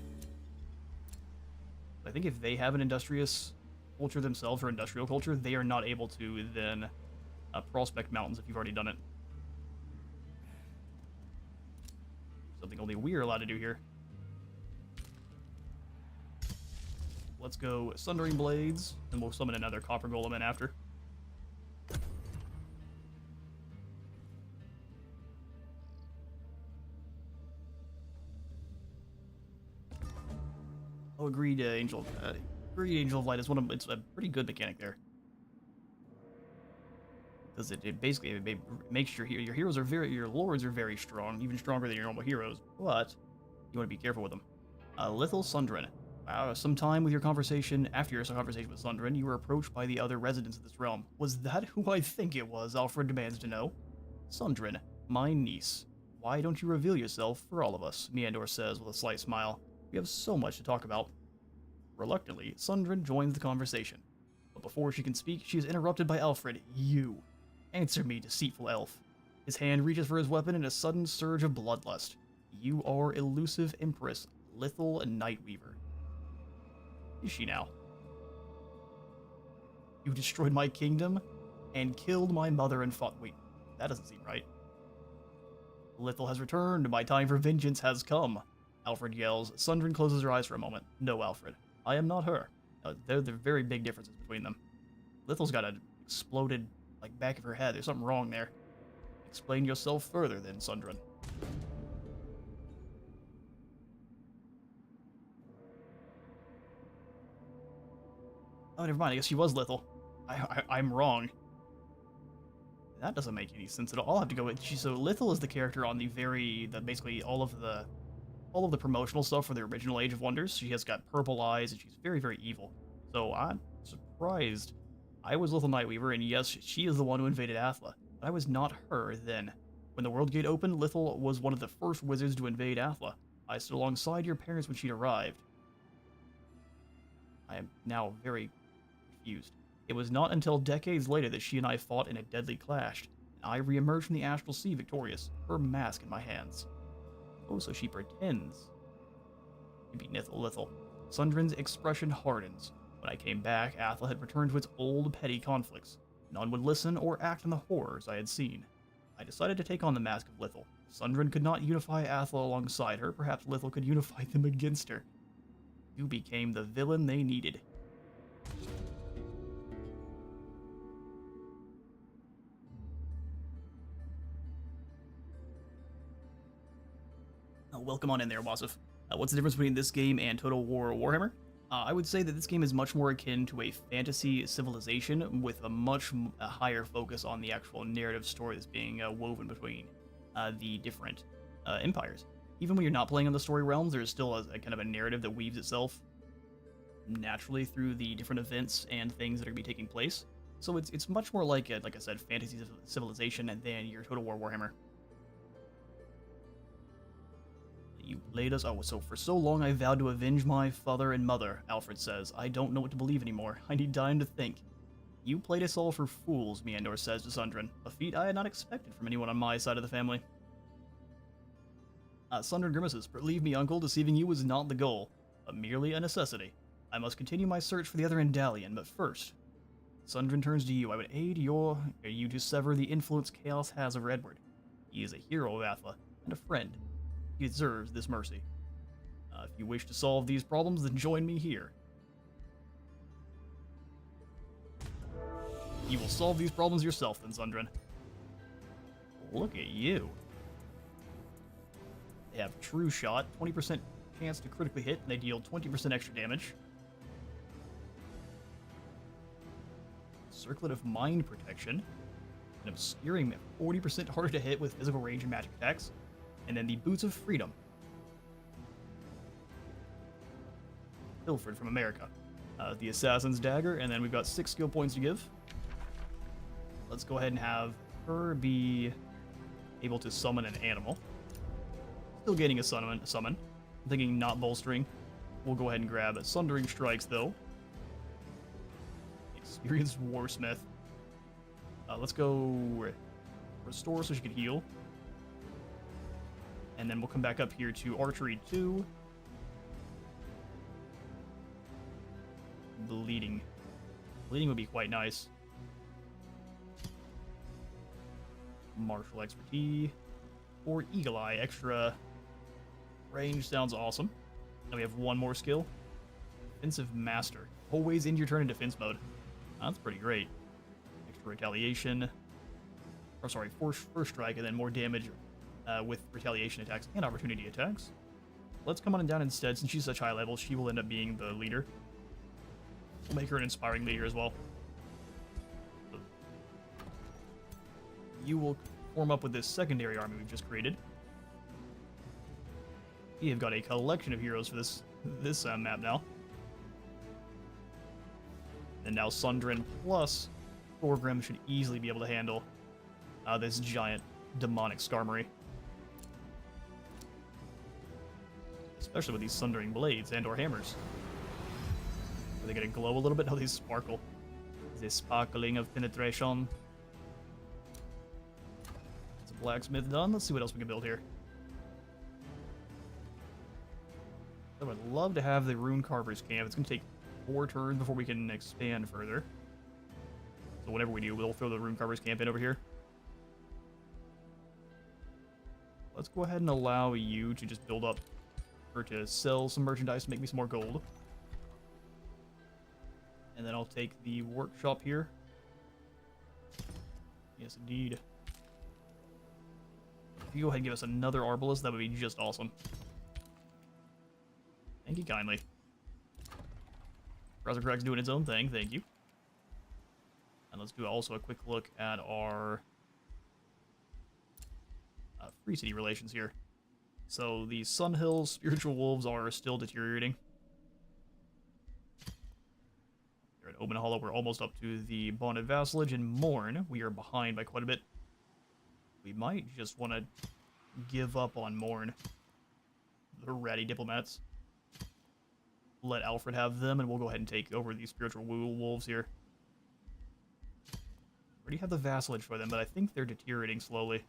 I think if they have an industrious culture themselves, or industrial culture, they are not able to then prospect mountains if you've already done it. Something only we are allowed to do here. Let's go Sundering Blades, and we'll summon another Copper Golem in after. Oh, agreed, Angel. Agreed, Angel of Light is it's a pretty good mechanic there. Because it basically makes sure your heroes are your lords are very strong, even stronger than your normal heroes, but you want to be careful with them. Lithal Sundren. Sometime with your conversation, after your conversation with Sundren, you were approached by the other residents of this realm. Was that who I think it was? Alfred demands to know. Sundren, my niece. Why don't you reveal yourself for all of us? Meandor says with a slight smile. We have so much to talk about. Reluctantly, Sundren joins the conversation. But before she can speak, she is interrupted by Alfred. You. Answer me, deceitful elf. His hand reaches for his weapon in a sudden surge of bloodlust. You are elusive Empress, Lithal Nightweaver. Is she now? You destroyed my kingdom and killed my mother and fought. Wait, that doesn't seem right. Lithal has returned. My time for vengeance has come. Alfred yells. Sundren closes her eyes for a moment. No, Alfred. I am not her. There are very big differences between them. Lithal's got an exploded, back of her head. There's something wrong there. Explain yourself further, then, Sundren. Oh, never mind. I guess she was Lithal. I'm wrong. That doesn't make any sense at all. I'll have to go with... So Lithal is the character on basically all of the promotional stuff for the original Age of Wonders. She has got purple eyes, and she's very, very evil. So I'm surprised. I was Lithal Nightweaver, and yes, she is the one who invaded Athla. But I was not her then. When the World Gate opened, Lithal was one of the first wizards to invade Athla. I stood alongside your parents when she arrived. I am now very confused. It was not until decades later that she and I fought in a deadly clash, and I reemerged from the Astral Sea victorious, her mask in my hands. Oh, so she pretends to be Lithal. Sundren's expression hardens. When I came back, Athla had returned to its old petty conflicts. None would listen or act on the horrors I had seen. I decided to take on the mask of Lithal. Sundren could not unify Athla alongside her. Perhaps Lithal could unify them against her. You became the villain they needed. Oh, welcome on in there, Wasif. What's the difference between this game and Total War Warhammer? I would say that this game is much more akin to a fantasy civilization with a much higher focus on the actual narrative story that's being woven between the different empires. Even when you're not playing on the story realms, there's still a kind of a narrative that weaves itself naturally through the different events and things that are going to be taking place. So it's much more like I said, fantasy civilization than your Total War Warhammer. You laid us. Oh, so for so long I vowed to avenge my father and mother, Alfred says. I don't know what to believe anymore. I need time to think. You played us all for fools, Meandor says to Sundren, a feat I had not expected from anyone on my side of the family. Sundren grimaces. Believe me, uncle, deceiving you was not the goal, but merely a necessity. I must continue my search for the other Indalian, but first... Sundrin turns to you. I would aid you to sever the influence Chaos has over Edward. He is a hero of Athla, and a friend. He deserves this mercy. If you wish to solve these problems, then join me here. You will solve these problems yourself, then, Sundrin. Look at you. They have True Shot, 20% chance to critically hit, and they deal 20% extra damage. Circlet of Mind Protection, an obscuring 40% harder to hit with physical range and magic attacks, and then the Boots of Freedom. Pilfered from America. The Assassin's Dagger, and then we've got 6 skill points to give. Let's go ahead and have her be able to summon an animal. Still gaining a summon. I'm thinking not bolstering. We'll go ahead and grab Sundering Strikes, though. Experienced Warsmith. Let's go Restore so she can heal. And then we'll come back up here to Archery 2. Bleeding. Bleeding would be quite nice. Martial Expertise. Or Eagle Eye. Extra range sounds awesome. Now we have one more skill. Defensive Master. Always end your turn in defense mode. That's pretty great. Extra retaliation. Or sorry, first strike, and then more damage with retaliation attacks and opportunity attacks. Let's come on and down instead. Since she's such high level, she will end up being the leader. We'll make her an inspiring leader as well. You will form up with this secondary army we've just created. We have got a collection of heroes for this map now. And now Sundrin plus Thorgrim should easily be able to handle this giant demonic Skarmory. Especially with these Sundering Blades and or hammers. Are they gonna glow a little bit? No, they sparkle. The sparkling of penetration. It's a blacksmith done. Let's see what else we can build here. I would love to have the Rune Carver's camp. It's gonna take 4 turns before we can expand further. So whenever we do, we'll throw the Rune Carver's camp in over here. Let's go ahead and allow you to just build up, or to sell some merchandise to make me some more gold. And then I'll take the workshop here. Yes, indeed. If you go ahead and give us another Arbalest, that would be just awesome. Thank you kindly. Browser Crack's doing its own thing, thank you. And let's do also a quick look at our Free City relations here. So the Sun Hills Spiritual Wolves are still deteriorating. Here at Open Hollow, we're almost up to the Bonded Vassalage. In Morn, we are behind by quite a bit. We might just want to give up on Morn. The ratty diplomats. Let Alfred have them, and we'll go ahead and take over these Spiritual Wolves here. Already have the vassalage for them, but I think they're deteriorating slowly.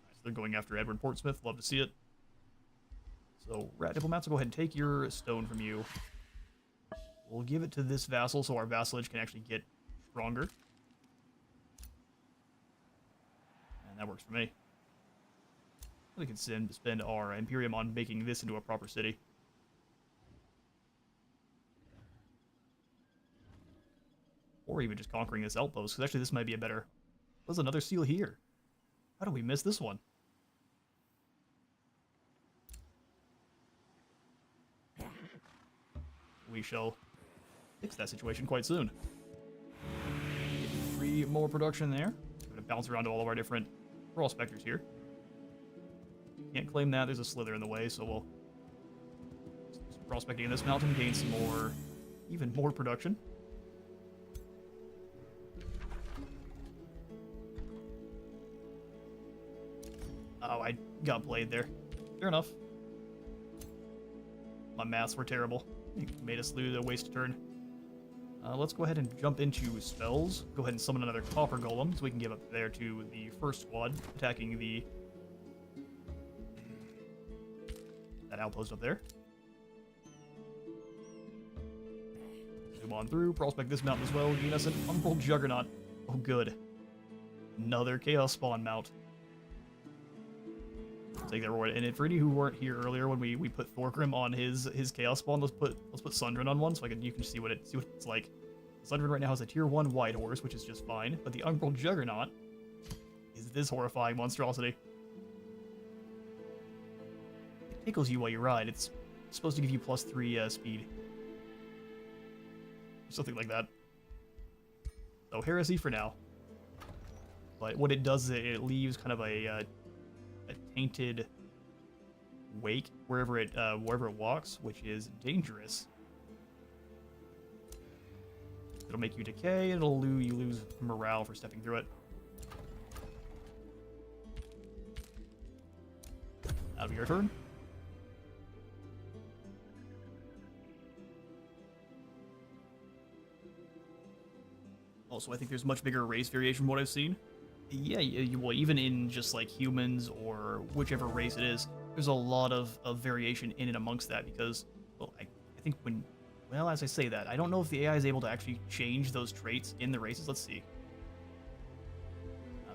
Nice, they're going after Edward Portsmouth. Love to see it. So, Rat Diplomats will go ahead and take your stone from you. We'll give it to this vassal so our vassalage can actually get stronger. And that works for me. We can spend our Imperium on making this into a proper city. Or even just conquering this outpost, because actually this might be a better... There's another seal here. How did we miss this one? We shall fix that situation quite soon. 3 more production there. We're going to bounce around to all of our different prospectors here. Can't claim that, there's a slither in the way, so we'll... Prospecting in this mountain, gain some more... even more production. Oh, I got played there. Fair enough. My maths were terrible. It made us lose a waste turn. Let's go ahead and jump into spells. Go ahead and summon another Copper Golem, so we can give up there to the first squad, attacking that outpost up there. Zoom on through, prospect this mountain as well, gain us an Umbral Juggernaut. Oh good. Another Chaos Spawn mount. Take that reward. And for any who weren't here earlier when we put Thorgrim on his Chaos Spawn, let's put Sundrin on one so you can see what it's like. Sundrin right now has a tier 1 White Horse, which is just fine, but the Umbral Juggernaut is this horrifying monstrosity. It tickles you while you ride. It's supposed to give you +3 speed. Something like that. So Heresy for now. But what it does is it leaves kind of a tainted wake wherever it walks, which is dangerous. It'll make you decay, and you lose morale for stepping through it. That'll be your turn. Also, I think there's much bigger race variation from what I've seen. Yeah, well, even in just like humans or whichever race it is, there's a lot of variation in and amongst that because, well, I think well, as I say that, I don't know if the AI is able to actually change those traits in the races. Let's see.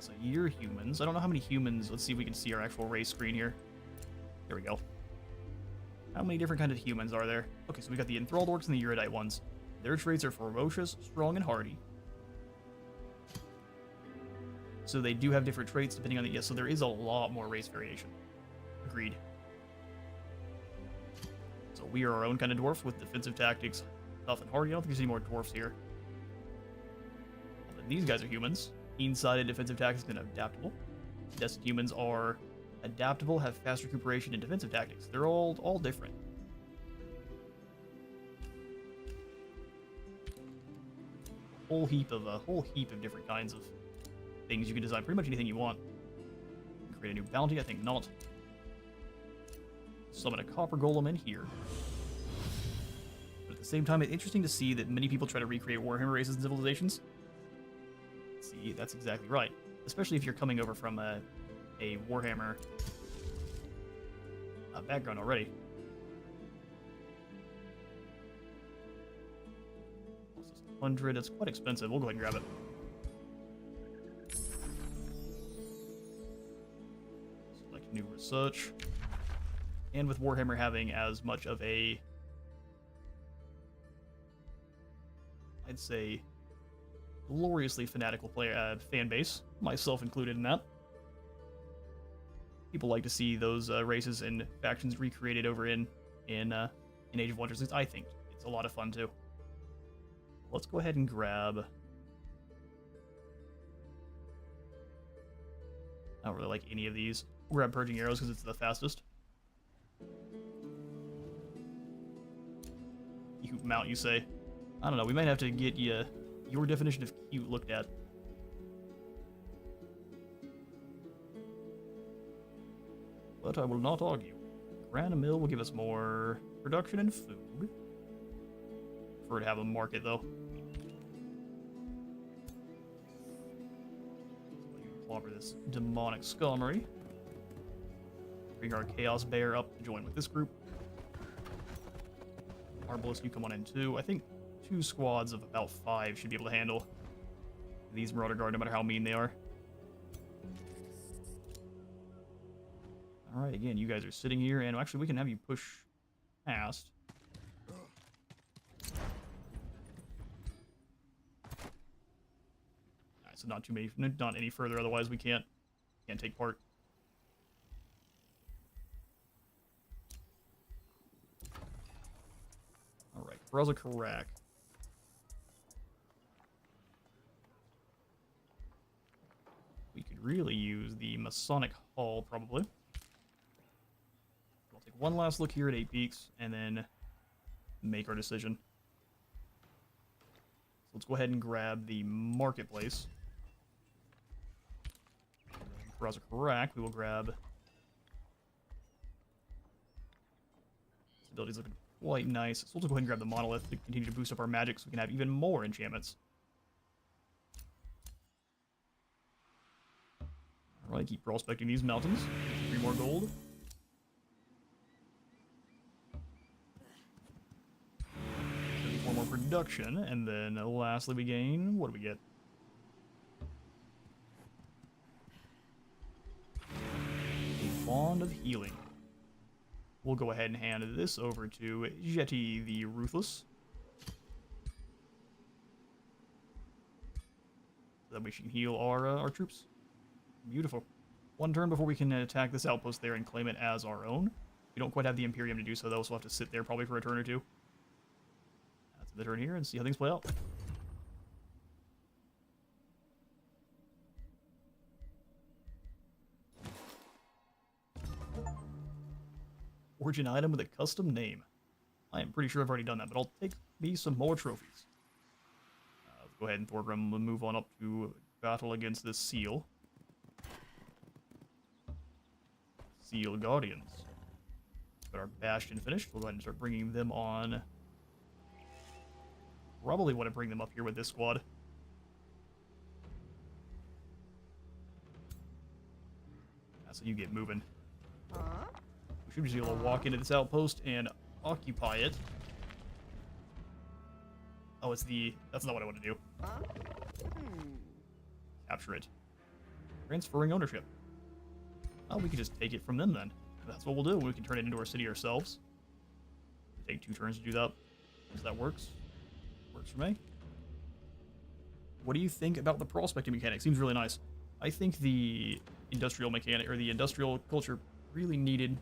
So you're humans. I don't know how many humans. Let's see if we can see our actual race screen here. There we go. How many different kinds of humans are there? Okay, so we got the Enthralled Orcs and the Erudite ones. Their traits are ferocious, strong, and hardy. So they do have different traits depending on the... Yes, so there is a lot more race variation. Agreed. So we are our own kind of dwarf with defensive tactics, tough and hardy. I don't think there's any more dwarfs here. And these guys are humans. Keen-sided, defensive tactics, and adaptable. Destined humans are adaptable, have fast recuperation, and defensive tactics. They're all different. A whole heap of different kinds of things you can design. Pretty much anything you want. Create a new bounty. I think not. Summon a copper golem in here. But at the same time, it's interesting to see that many people try to recreate Warhammer races and civilizations. See, that's exactly right. Especially if you're coming over from a Warhammer background already. 100, that's quite expensive. We'll go ahead and grab it. Select new research. And with Warhammer having as much of a, I'd say, gloriously fanatical fan base, myself included in that. People like to see those races and factions recreated over in Age of Wonders. I think it's a lot of fun too. Let's go ahead and grab... I don't really like any of these. We'll grab Purging Arrows because it's the fastest. You mount, you say? I don't know, we might have to get your definition of cute looked at. But I will not argue. Grana Mill will give us more production and food. Prefer to have a market, though. Offer this demonic skullery. Bring our Chaos Bear up to join with this group. Arbalest, you come on in too. I think 2 squads of about 5 should be able to handle these Marauder Guard, no matter how mean they are. Alright, again, you guys are sitting here, and actually we can have you push past. Alright, so not too many, not any further, otherwise we can't take part. Alright, Raza Karak. We could really use the Masonic Hall, probably. We'll take one last look here at 8 Peaks, and then make our decision. So let's go ahead and grab the Marketplace. For Raza Karak, we will grab... This ability's looking quite nice. So we'll just go ahead and grab the Monolith to continue to boost up our magic so we can have even more enchantments. Alright, keep prospecting these mountains. 3 more gold. 4 more reduction, and then lastly we gain, what do we get? A Bond of Healing. We'll go ahead and hand this over to Jetty the Ruthless. So that we can heal our troops. Beautiful. One turn before we can attack this outpost there and claim it as our own. We don't quite have the Imperium to do so, though, so we'll have to sit there probably for a turn or two. That's the turn here and see how things play out. Origin item with a custom name. I am pretty sure I've already done that, but I'll take me some more trophies. Let's go ahead and Thorgrim will move on up to battle against this seal. Seal Guardians. Got our Bastion finished. We'll go ahead and start bringing them on. Probably want to bring them up here with this squad. So you get moving. We should be able to walk into this outpost and occupy it. Oh, that's not what I want to do. Capture it. Transferring ownership. Oh, we can just take it from them then. That's what we'll do. We can turn it into our city ourselves. Take 2 turns to do that. If that works. Works for me. What do you think about the prospecting mechanic? Seems really nice. I think the industrial mechanic, or the industrial culture, really needs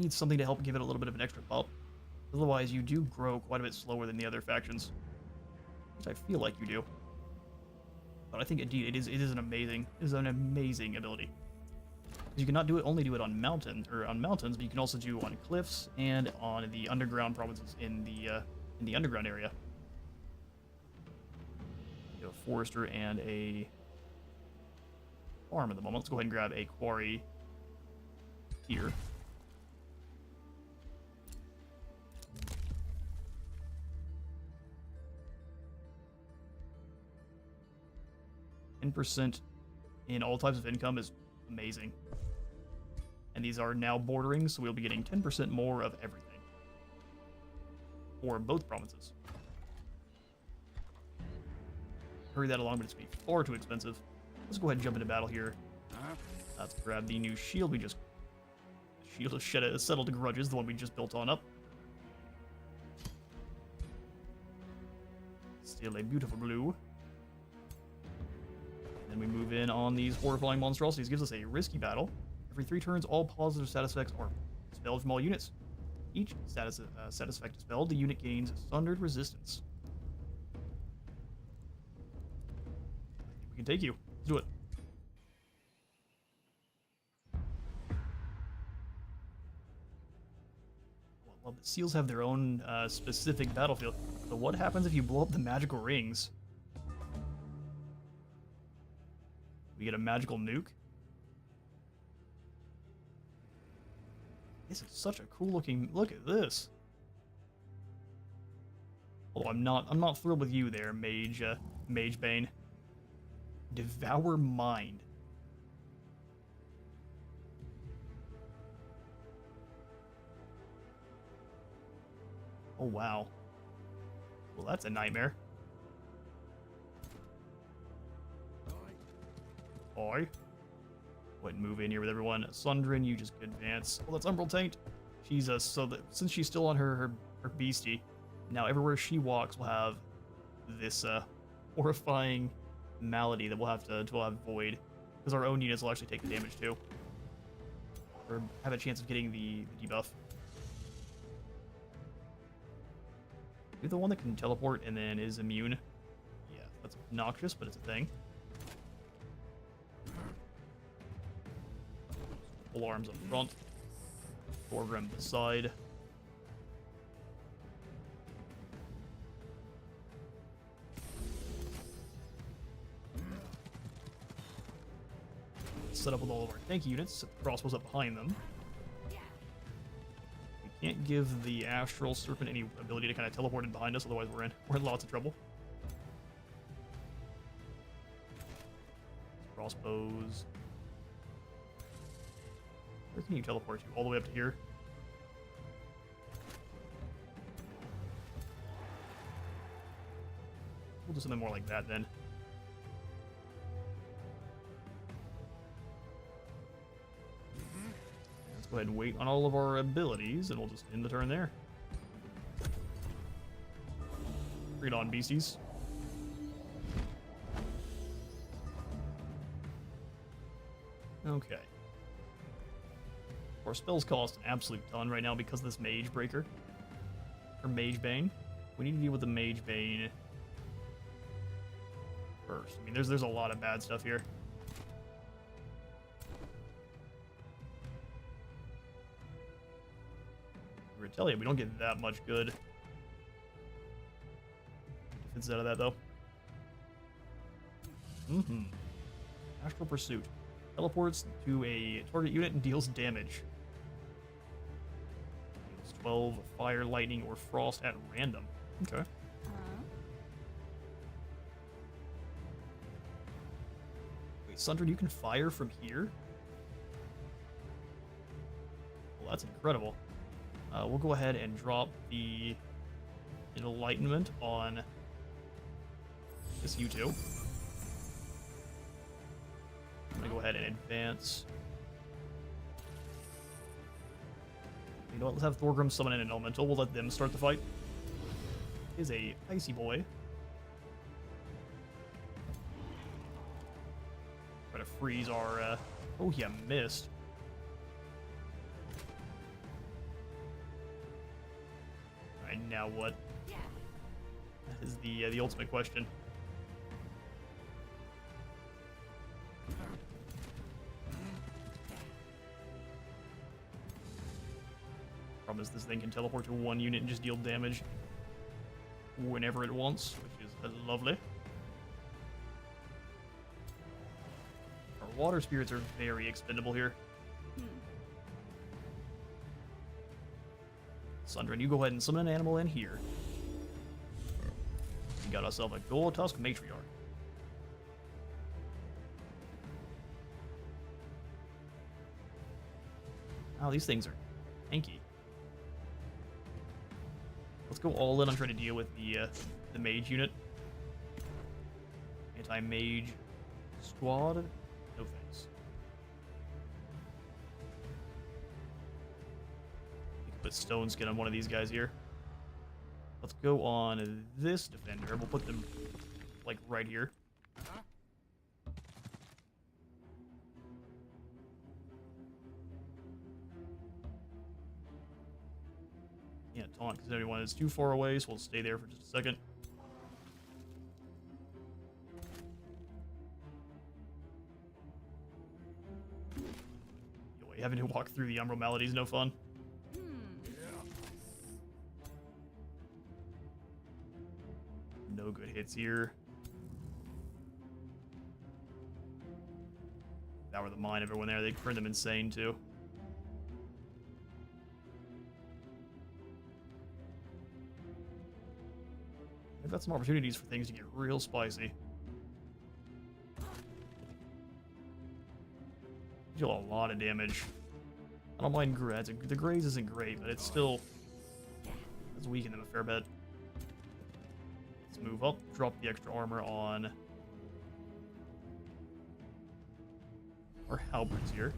something to help give it a little bit of an extra pop. Otherwise, you do grow quite a bit slower than the other factions, which I feel like you do. But I think indeed it is an amazing ability. You cannot only do it on mountains, but you can also do on cliffs and on the underground provinces in the underground area. You have a forester and a farm at the moment. Let's go ahead and grab a quarry here. %, in all types of income is amazing. And these are now bordering, so we'll be getting 10% more of everything. For both provinces. Hurry that along, but it's going to be far too expensive. Let's go ahead and jump into battle here. Let's grab the new shield Shield of Settled Grudges, the one we just built on up. Still a beautiful blue. Then we move in on these horrifying monstrosities. Gives us a risky battle. Every 3 turns, all positive status effects are dispelled from all units. Each status effect dispelled, the unit gains Sundered Resistance. We can take you. Let's do it. Well, the seals have their own specific battlefield. So what happens if you blow up the magical rings? We get a magical nuke. This is such a cool looking. Look at this. Although I'm not thrilled with you there, Mage Bane. Devour Mind. Oh wow. Well, that's a nightmare. Oi. Go ahead and move in here with everyone. Sundrin, you just advance. Oh, that's Umbral Taint. She's since she's still on her beastie, now everywhere she walks will have this horrifying malady that we'll have to avoid, because our own units will actually take the damage too, or have a chance of getting the debuff. You're the one that can teleport and then is immune. Yeah, that's obnoxious, but it's a thing. Full arms up front. Thorgrim beside. Set up with all of our tanky units. Set the crossbows up behind them. We can't give the Astral Serpent any ability to kind of teleport in behind us, otherwise we're in lots of trouble. Crossbows. Where can you teleport to? All the way up to here? We'll do something more like that then. Let's go ahead and wait on all of our abilities, and we'll just end the turn there. Bring it on, beasties. Okay. Our spells cost an absolute ton right now because of this Mage Breaker. Or Mage Bane. We need to deal with the Mage Bane first. I mean, there's a lot of bad stuff here. I'm gonna tell you, we don't get that much good defense out of that, though. Astral Pursuit. Teleports to a target unit and deals damage. Deals 12 fire, lightning, or frost at random. Okay. Wait, Sundred, you can fire from here? Well, that's incredible. We'll go ahead and drop the Enlightenment on this U2. I'm gonna go ahead and advance. You know what? Let's have Thorgrim summon in an elemental. We'll let them start the fight. Is a icy boy. Try to freeze our. Oh, he missed. All right, now what? That is the ultimate question. Problem is, this thing can teleport to one unit and just deal damage whenever it wants, which is lovely. Our water spirits are very expendable here. Sundren, you go ahead and summon an animal in here. We got ourselves a Gold Tusk Matriarch. Oh, these things are tanky. Let's go all in on trying to deal with the mage unit. Anti-mage squad. No thanks. We can put stone skin on one of these guys here. Let's go on this defender. We'll put them like right here. Yeah, taunt, because everyone is too far away, so we'll stay there for just a second. Yo, having to walk through the Umbral Malady is no fun. No good hits here. If that were the mine everyone there, they'd turn them insane too. I've got some opportunities for things to get real spicy. Deal a lot of damage. I don't mind Grudges. The Graze isn't great, but it's still it's weakened them a fair bit. Let's move up, drop the extra armor on our halberds here.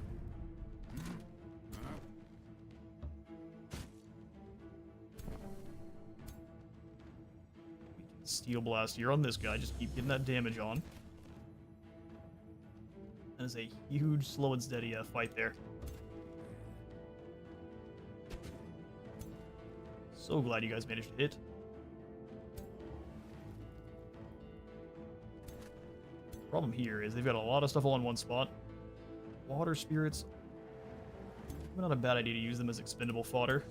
Steel Blast here on this guy, just keep getting that damage on. That is a huge slow and steady fight there. So glad you guys managed to hit. Problem here is they've got a lot of stuff all in one spot. Water spirits, not a bad idea to use them as expendable fodder.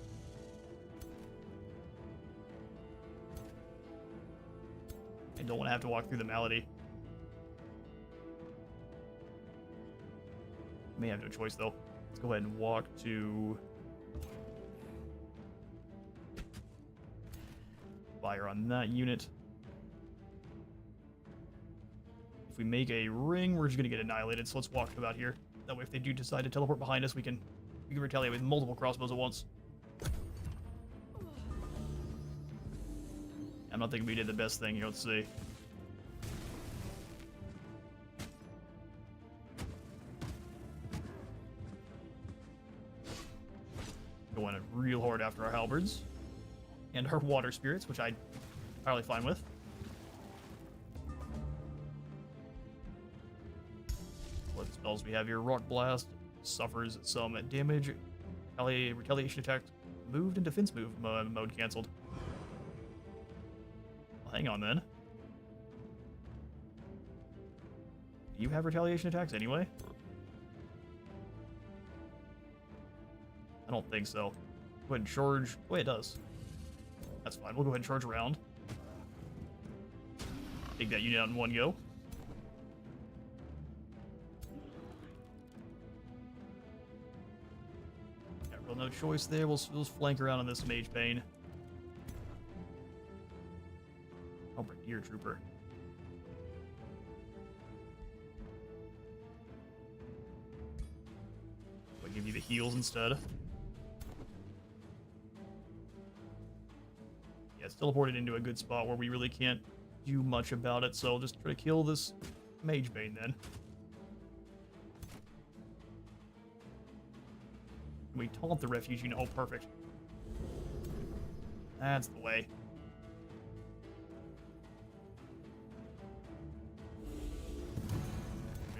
I don't want to have to walk through the Malady. May have no choice though. Let's go ahead and walk to fire on that unit. If we make a ring, we're just gonna get annihilated. So let's walk about here. That way, if they do decide to teleport behind us, we can retaliate with multiple crossbows at once. I'm not thinking we did the best thing here. Let's see. going real hard after our halberds. And our water spirits, which I'm entirely fine with. What spells we have here? Rock Blast suffers some damage. Retaliation attack moved and defense mode cancelled. Well, hang on then. Do you have retaliation attacks anyway? I don't think so. Go ahead and charge. Oh, it does. That's fine. We'll go ahead and charge around. Take that unit out in one go. Got real no choice there. We'll flank around on this Mage Bane. Oh, Deer Trooper. We'll give you the heals instead. Yeah, it's teleported into a good spot where we really can't do much about it, so I'll just try to kill this Mage Bane then. We taunt the refugee. Oh, perfect. That's the way.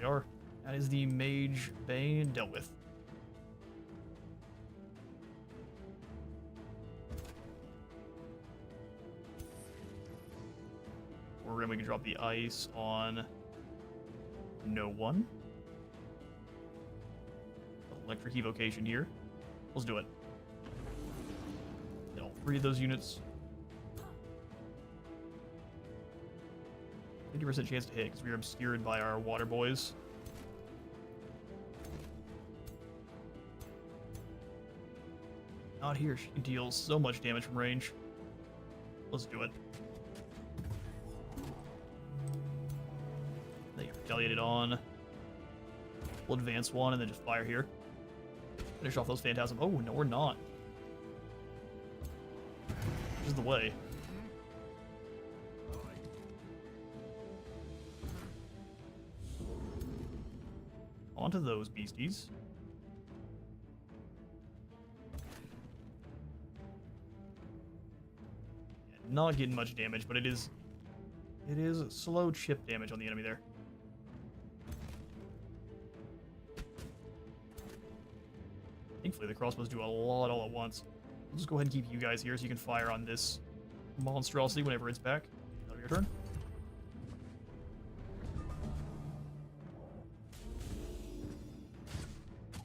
There we are. That is the Mage Bane dealt with. We can drop the ice on no one. Electric evocation here. Let's do it. Get all 3 of those units. 50% chance to hit because we are obscured by our water boys. Not here. She deals so much damage from range. Let's do it. Retaliated on. We'll advance one and then just fire here. Finish off those phantasm. Oh, no, we're not. This is the way. Onto those beasties. Yeah, not getting much damage, but it is slow chip damage on the enemy there. Thankfully, the crossbows do a lot all at once. We'll just go ahead and keep you guys here so you can fire on this monstrosity whenever it's back. That'll be your turn.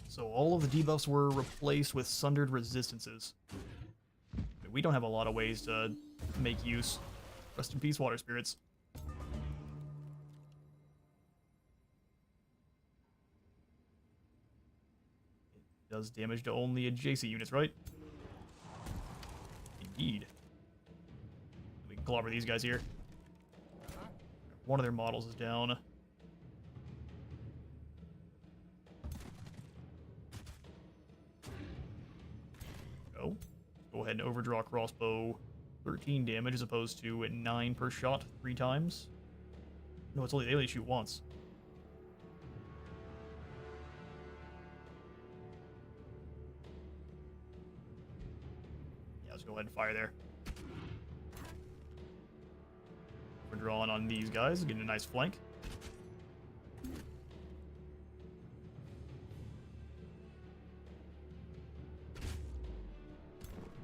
So all of the debuffs were replaced with Sundered Resistances. We don't have a lot of ways to make use. Rest in peace, Water Spirits. Does damage to only adjacent units, right? Indeed. We can clobber these guys here. One of their models is down. Go ahead and overdraw crossbow. 13 damage as opposed to 9 per shot 3 times. No, it's only they only shoot once. Yeah, let's go ahead and fire there. We're drawing on these guys, getting a nice flank.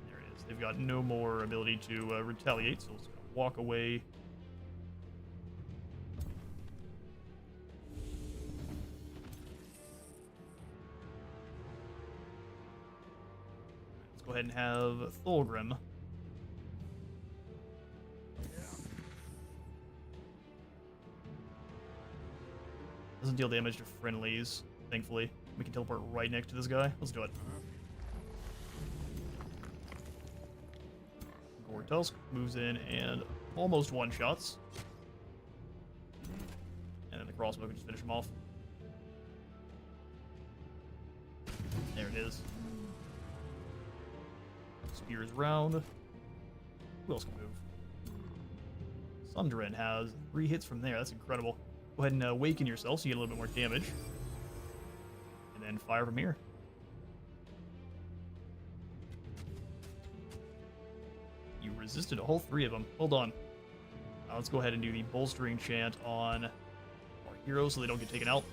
There it is. They've got no more ability to retaliate, so let's walk away. Let's go ahead and have Thorgrim. Doesn't deal damage to friendlies, thankfully. We can teleport right next to this guy. Let's do it. Gortusk moves in and almost one-shots. And then the crossbow can just finish him off. There it is. Spears round. Who else can move? Sundren has 3 hits from there. That's incredible. Go ahead and awaken yourself so you get a little bit more damage. And then fire from here. resisted a whole 3 of them. Hold on. Let's go ahead and do the bolstering chant on our heroes so they don't get taken out.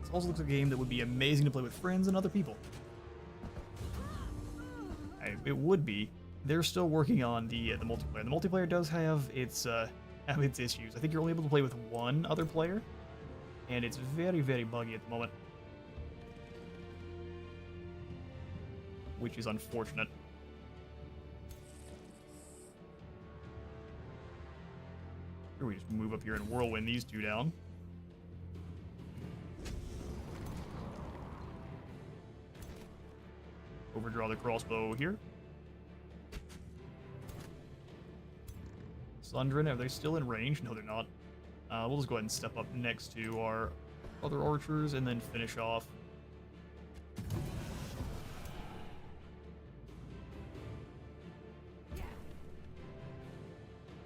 This also looks like a game that would be amazing to play with friends and other people. It would be. They're still working on the multiplayer. The multiplayer does have its issues. I think you're only able to play with one other player, and it's very, very buggy at the moment, which is unfortunate. Here we just move up here and whirlwind these 2 down. Overdraw the crossbow here. Sundren, are they still in range? No, they're not. We'll just go ahead and step up next to our other archers and then finish off.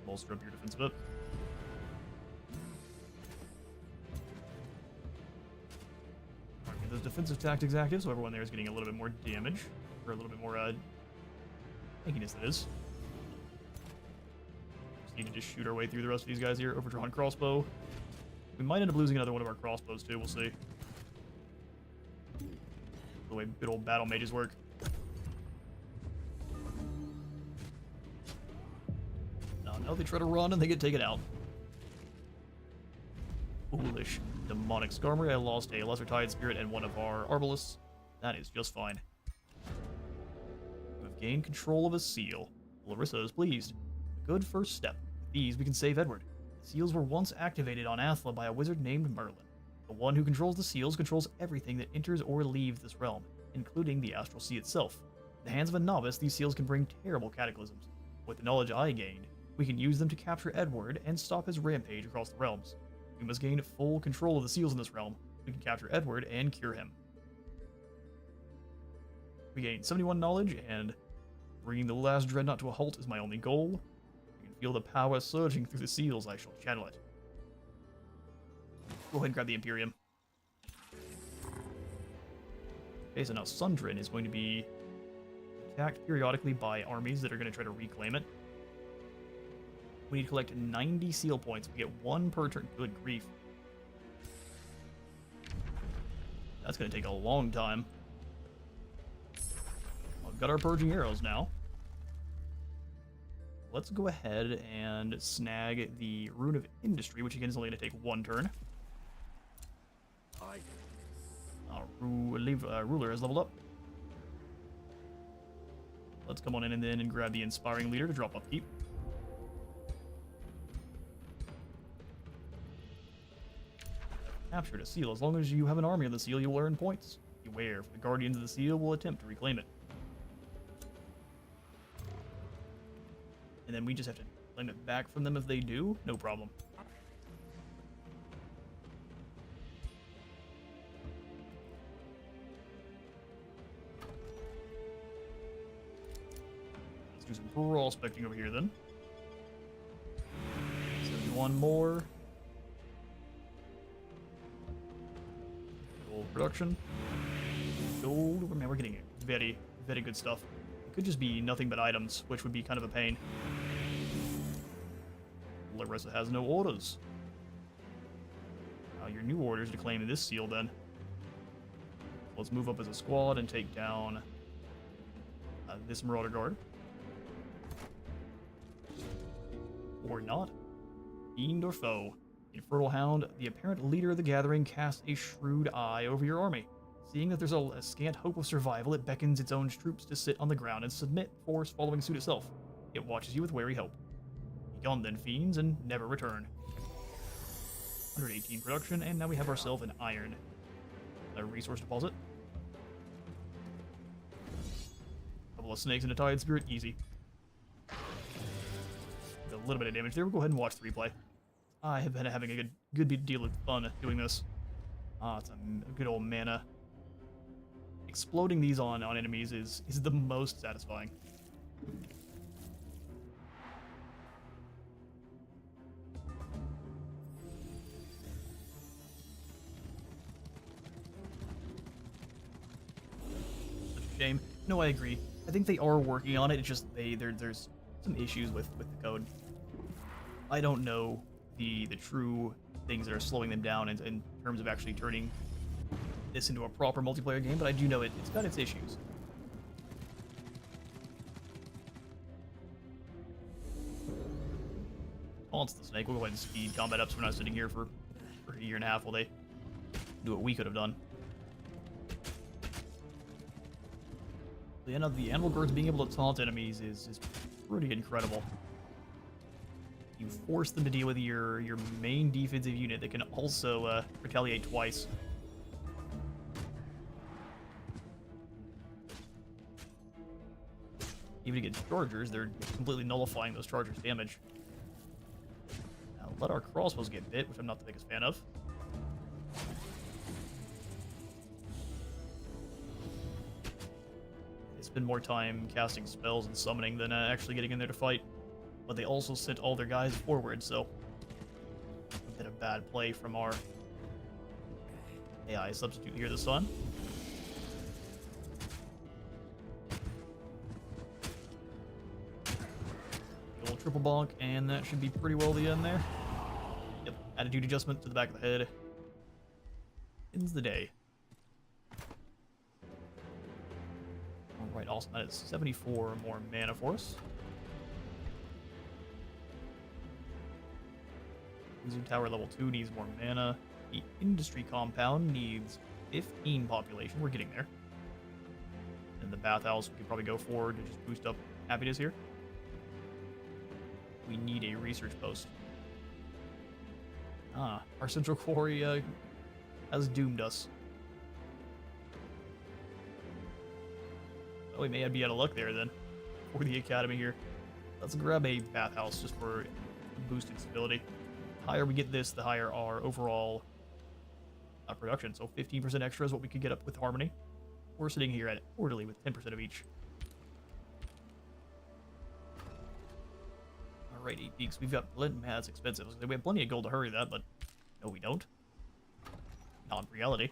Bolster up your defense a bit. Get those defensive tactics active, so everyone there is getting a little bit more damage, or a little bit more tankiness, that is. Just need to just shoot our way through the rest of these guys here. Overdrawn crossbow. We might end up losing another one of our crossbows too, we'll see. The way good old battle mages work. Now they try to run and they get taken out. Foolish. Demonic Skarmory. I lost a Lesser Tide Spirit and one of our Arbalists. That is just fine. We have gained control of a seal. Larissa is pleased. A good first step. With these, we can save Edward. The seals were once activated on Athla by a wizard named Merlin. The one who controls the seals controls everything that enters or leaves this realm, including the Astral Sea itself. In the hands of a novice, these seals can bring terrible cataclysms. With the knowledge I gained, we can use them to capture Edward and stop his rampage across the realms. We must gain full control of the seals in this realm. We can capture Edward and cure him. We gain 71 knowledge, and bringing the last dreadnought to a halt is my only goal. You can feel the power surging through the seals. I shall channel it. Go ahead and grab the Imperium. Okay, so now Sundren is going to be attacked periodically by armies that are going to try to reclaim it. We need to collect 90 seal points. We get 1 per turn. Good grief. That's going to take a long time. We've got our purging arrows now. Let's go ahead and snag the Rune of Industry, which again is only going to take 1 turn. Ruler has leveled up. Let's come on in and then grab the Inspiring Leader to drop upkeep. Captured a seal. As long as you have an army on the seal, you'll earn points. Beware, for the Guardians of the Seal will attempt to reclaim it. And then we just have to claim it back from them if they do. No problem. Let's do some prospecting over here then. 71 more. Gold production. Gold. Man, we're getting very, very good stuff. It could just be nothing but items, which would be kind of a pain. Larissa has no orders. Your new orders to claim this seal then. Let's move up as a squad and take down this Marauder Guard. Or not. Fiend or foe. Infertile Hound, the apparent leader of the gathering, casts a shrewd eye over your army. Seeing that there's a scant hope of survival, it beckons its own troops to sit on the ground and submit, force following suit itself. It watches you with wary hope. Be gone then, fiends, and never return. 118 production, and now we have ourselves an iron. A resource deposit. Couple of snakes and a Tide Spirit, easy. A little bit of damage there. We'll go ahead and watch the replay. I have been having a good deal of fun doing this. It's a good old mana. Exploding these on enemies is the most satisfying. shame. No, I agree. I think they are working on it. It's just there's some issues with the code. I don't know the true things that are slowing them down in terms of actually turning this into a proper multiplayer game, but I do know it's got its issues. Taunts the snake. We'll go ahead and speed combat up so we're not sitting here for a year and a half while they do what we could have done. The end of the animal guards being able to taunt enemies is pretty incredible. You force them to deal with your main defensive unit that can also retaliate twice. Even against chargers, they're completely nullifying those chargers' damage. Now let our crossbows get bit, which I'm not the biggest fan of. They spend more time casting spells and summoning than actually getting in there to fight. But they also sent all their guys forward, so a bit of bad play from our AI substitute here, the sun. The old triple bonk, and that should be pretty well the end there. Yep, attitude adjustment to the back of the head. Ends the day. Alright, awesome. That is 74 more mana for us. Zoom Tower level 2 needs more mana. The Industry Compound needs 15 population. We're getting there. And the Bathhouse we could probably go forward to just boost up happiness here. We need a research post. Ah, our central quarry has doomed us. Oh, we may be out of luck there then for the academy here. Let's grab a Bathhouse just for boosted stability. The higher we get this, the higher our overall production. So 15% extra is what we could get up with Harmony. We're sitting here at Orderly with 10% of each. Alright, 8 peaks. We've got plenty. That's expensive. We have plenty of gold to hurry that, but no, we don't. Not in reality.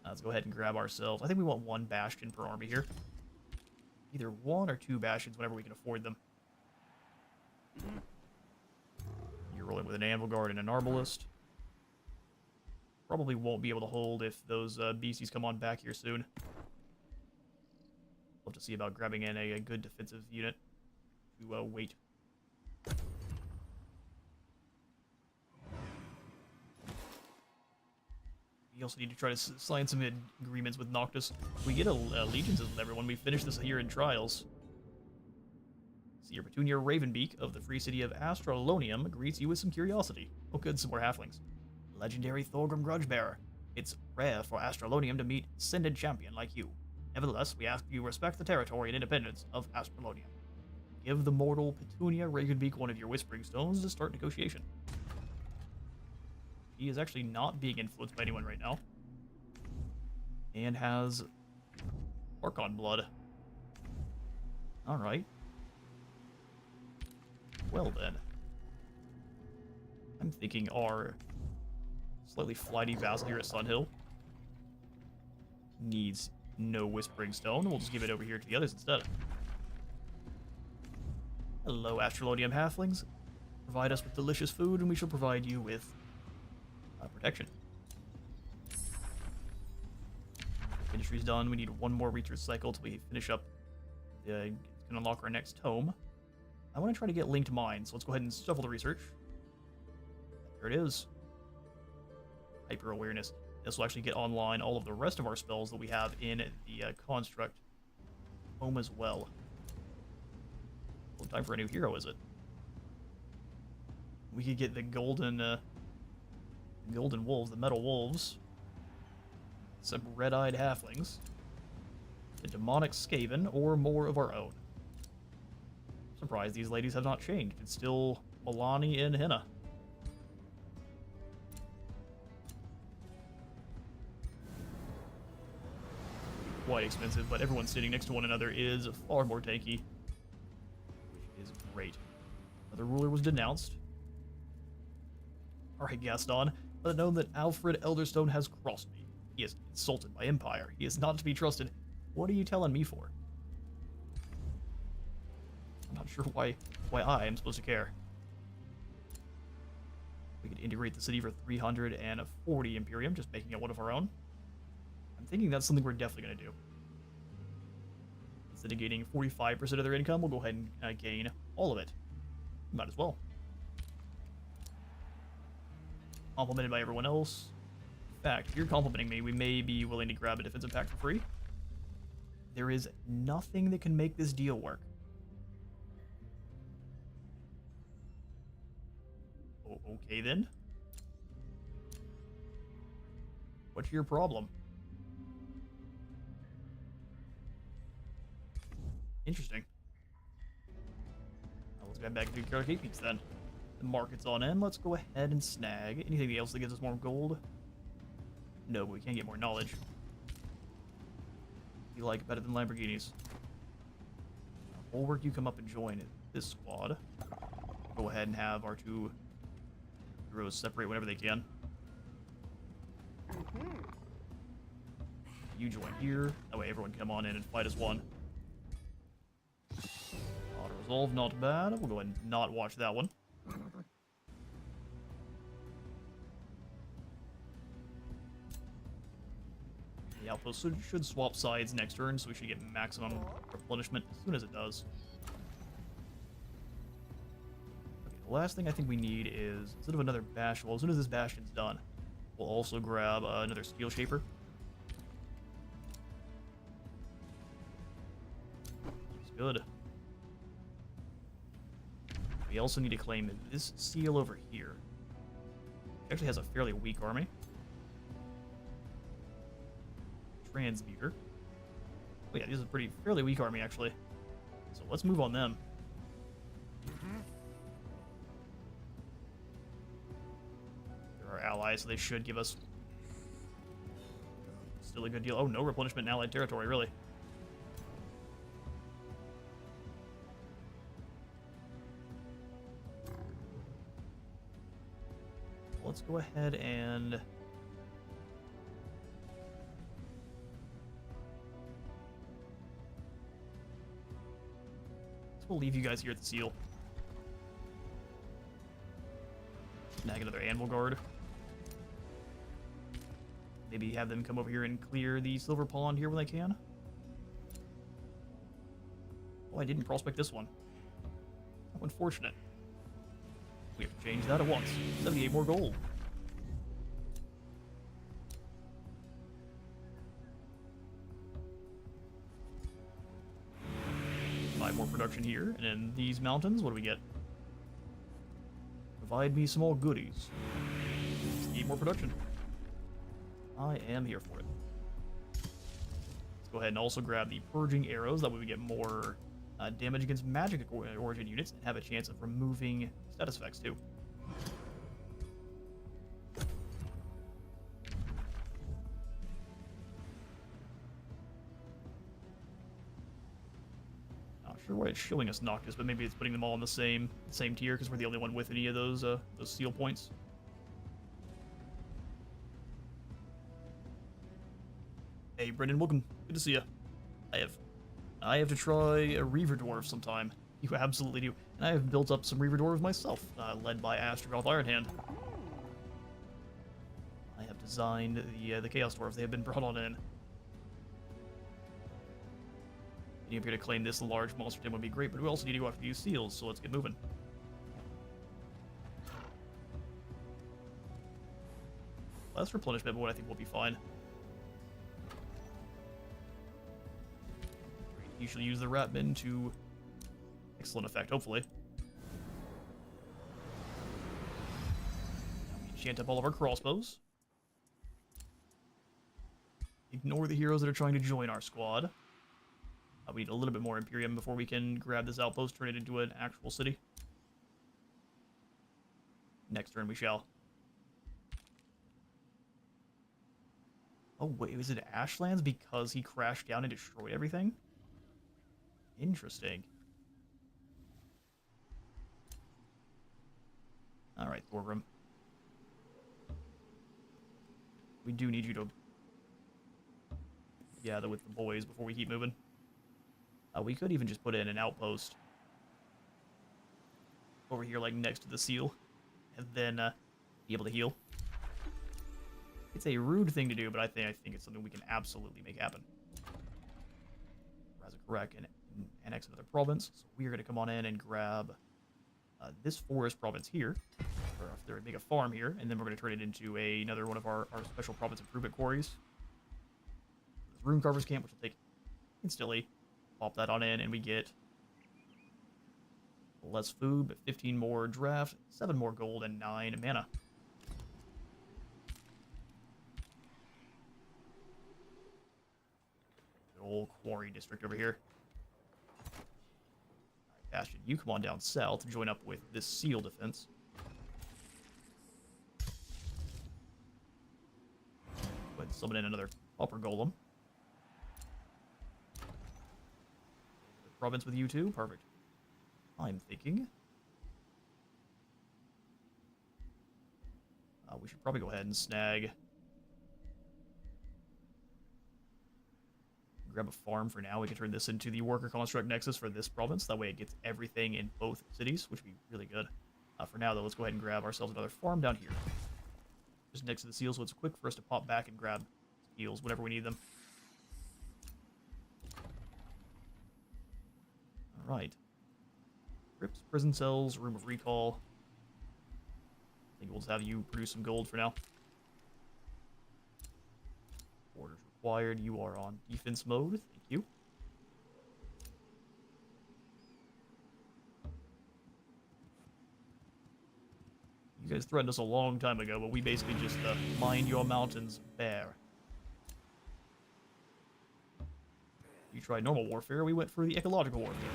Let's go ahead and grab ourselves. I think we want 1 bastion per army here. Either 1 or 2 bastions whenever we can afford them. You're rolling with an Anvil Guard and an Arbalist. Probably won't be able to hold if those beasties come on back here soon. We'll have to see about grabbing in a good defensive unit to wait. We also need to try to sign some agreements with Noctis. We get allegiances with everyone. We finish this here in Trials. Seer Petunia Ravenbeak of the free city of Astrolonium greets you with some curiosity. Oh good, some more halflings. Legendary Thorgrim Grudgebearer. It's rare for Astrolonium to meet ascended champion like you. Nevertheless, we ask you respect the territory and independence of Astrolonium. Give the mortal Petunia Ravenbeak one of your Whispering Stones to start negotiation. He is actually not being influenced by anyone right now. And has Archon blood. Alright. Well then. I'm thinking our slightly flighty vassal here at Sunhill needs no Whispering Stone. We'll just give it over here to the others instead. Hello, Astrolonium halflings. Provide us with delicious food, and we shall provide you with protection. Industry's done. We need 1 more research cycle till we finish up. It's gonna unlock our next tome. I want to try to get linked mines, so let's go ahead and shuffle the research. There it is. Hyper awareness. This will actually get online all of the rest of our spells that we have in the construct home as well. Well, time for a new hero, is it? We could get the golden wolves, the metal wolves, some red-eyed halflings, the demonic Skaven, or more of our own. Surprised these ladies have not changed. It's still Milani and Henna. Quite expensive, but everyone sitting next to one another is far more tanky, which is great. Another ruler was denounced. Alright, Gaston. Let it known that Alfred Elderstone has crossed me. He is insulted by Empire. He is not to be trusted. What are you telling me for? I'm not sure why I am supposed to care. We could integrate the city for 340 Imperium, just making it one of our own. I'm thinking that's something we're definitely going to do. Instead of gaining 45% of their income, we'll go ahead and gain all of it. Might as well. Complimented by everyone else. In fact, if you're complimenting me, we may be willing to grab a defensive pack for free. There is nothing that can make this deal work. Okay then. What's your problem? Interesting. Well, let's get back to Carrot Peaks then. The market's on in. Let's go ahead and snag anything else that gives us more gold. No, but we can't get more knowledge. You like better than Lamborghinis. Bulwark, you come up and join this squad. Go ahead and have our two heroes separate whenever they can. You join here. That way everyone can come on in and fight as one. Auto resolve, not bad. We'll go ahead and not watch that one. The outpost should swap sides next turn, so we should get maximum replenishment as soon as it does. Okay, the last thing I think we need is, instead of another bastion, well, as soon as this bastion's done, we'll also grab another steel shaper. It's good. We also need to claim this seal over here. It actually has a fairly weak army. Transmuter. Oh yeah, these are fairly weak army actually. So let's move on them. They're our allies, so they should give us still a good deal. Oh, no replenishment in allied territory, really. Let's go ahead and we'll leave you guys here at the seal. Snag another anvil guard. Maybe have them come over here and clear the silver pond here when they can. Oh, I didn't prospect this one. How unfortunate. We have to change that at once. 78 more gold. 5 more production here. And in these mountains, what do we get? Provide me some more goodies. 8 more production. I am here for it. Let's go ahead and also grab the purging arrows. That way we get more damage against magic origin units and have a chance of removing status effects too. Not sure why it's showing us Noctis, but maybe it's putting them all in the same tier because we're the only one with any of those seal points. Hey, Brendan, welcome. Good to see you. I have to try a Reaver Dwarf sometime. You absolutely do. And I have built up some Reaver Dwarves myself, led by Astrogoth Ironhand. I have designed the Chaos Dwarves. They have been brought on in. Being up here to claim this large monster tin would be great, but we also need to go after these seals, so let's get moving. Less replenishment, but I think we'll be fine. You should use the rat bin to excellent effect, hopefully. Now we enchant up all of our crossbows. Ignore the heroes that are trying to join our squad. We need a little bit more Imperium before we can grab this outpost, turn it into an actual city. Next turn we shall. Oh wait, was it Ashlands because he crashed down and destroyed everything? Interesting. Alright, Thorgrim. We do need you to yeah, with the boys before we keep moving. We could even just put in an outpost over here, like next to the seal, and then be able to heal. It's a rude thing to do, but I think it's something we can absolutely make happen. Razakharek and annex another province, so we are going to come on in and grab this forest province here, or if they're make a farm here, and then we're going to turn it into another one of our special province improvement quarries. This rune carver's camp, which will take instantly. Pop that on in, and we get less food, but 15 more draft, 7 more gold, and 9 mana. Good old quarry district over here. Alright, Bastion, you come on down south, join up with this seal defense. Go ahead and summon in another copper golem. Province with you too? Perfect. I'm thinking we should probably go ahead and snag, grab a farm for now. We can turn this into the worker construct nexus for this province. That way it gets everything in both cities, which would be really good. For now though, let's go ahead and grab ourselves another farm down here, just next to the seals, so it's quick for us to pop back and grab seals whenever we need them. Alright. Crypts, prison cells, room of recall. I think we'll just have you produce some gold for now. Orders required. You are on defense mode. Thank you. You guys threatened us a long time ago, but we basically just mined your mountains bare. You tried normal warfare, we went for the ecological warfare.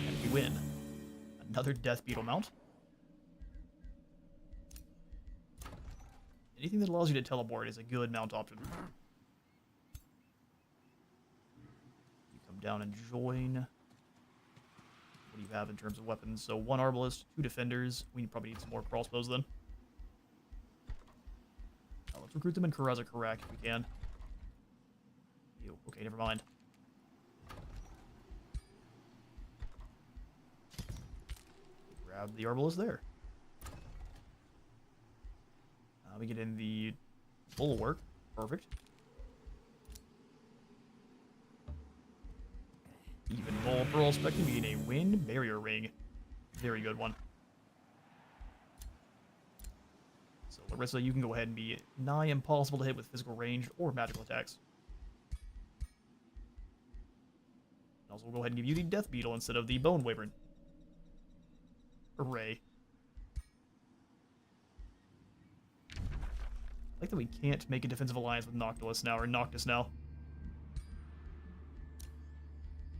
And we win. Another death beetle mount. Anything that allows you to teleport is a good mount option. You come down and join. What do you have in terms of weapons? So 1 arbalist, 2 defenders. We probably need some more crossbows then. Let's recruit them in Razakharek if we can. Ew, okay, never mind. Grab the arbalist there. We get in the bulwark. Perfect. Even more pearl spectrum, you gain a wind barrier ring. Very good one. So Larissa, you can go ahead and be nigh impossible to hit with physical range or magical attacks. And also, we'll go ahead and give you the Death Beetle instead of the Bone Wyvern. Hooray. I like that we can't make a defensive alliance with Noctis now, or Noctis now.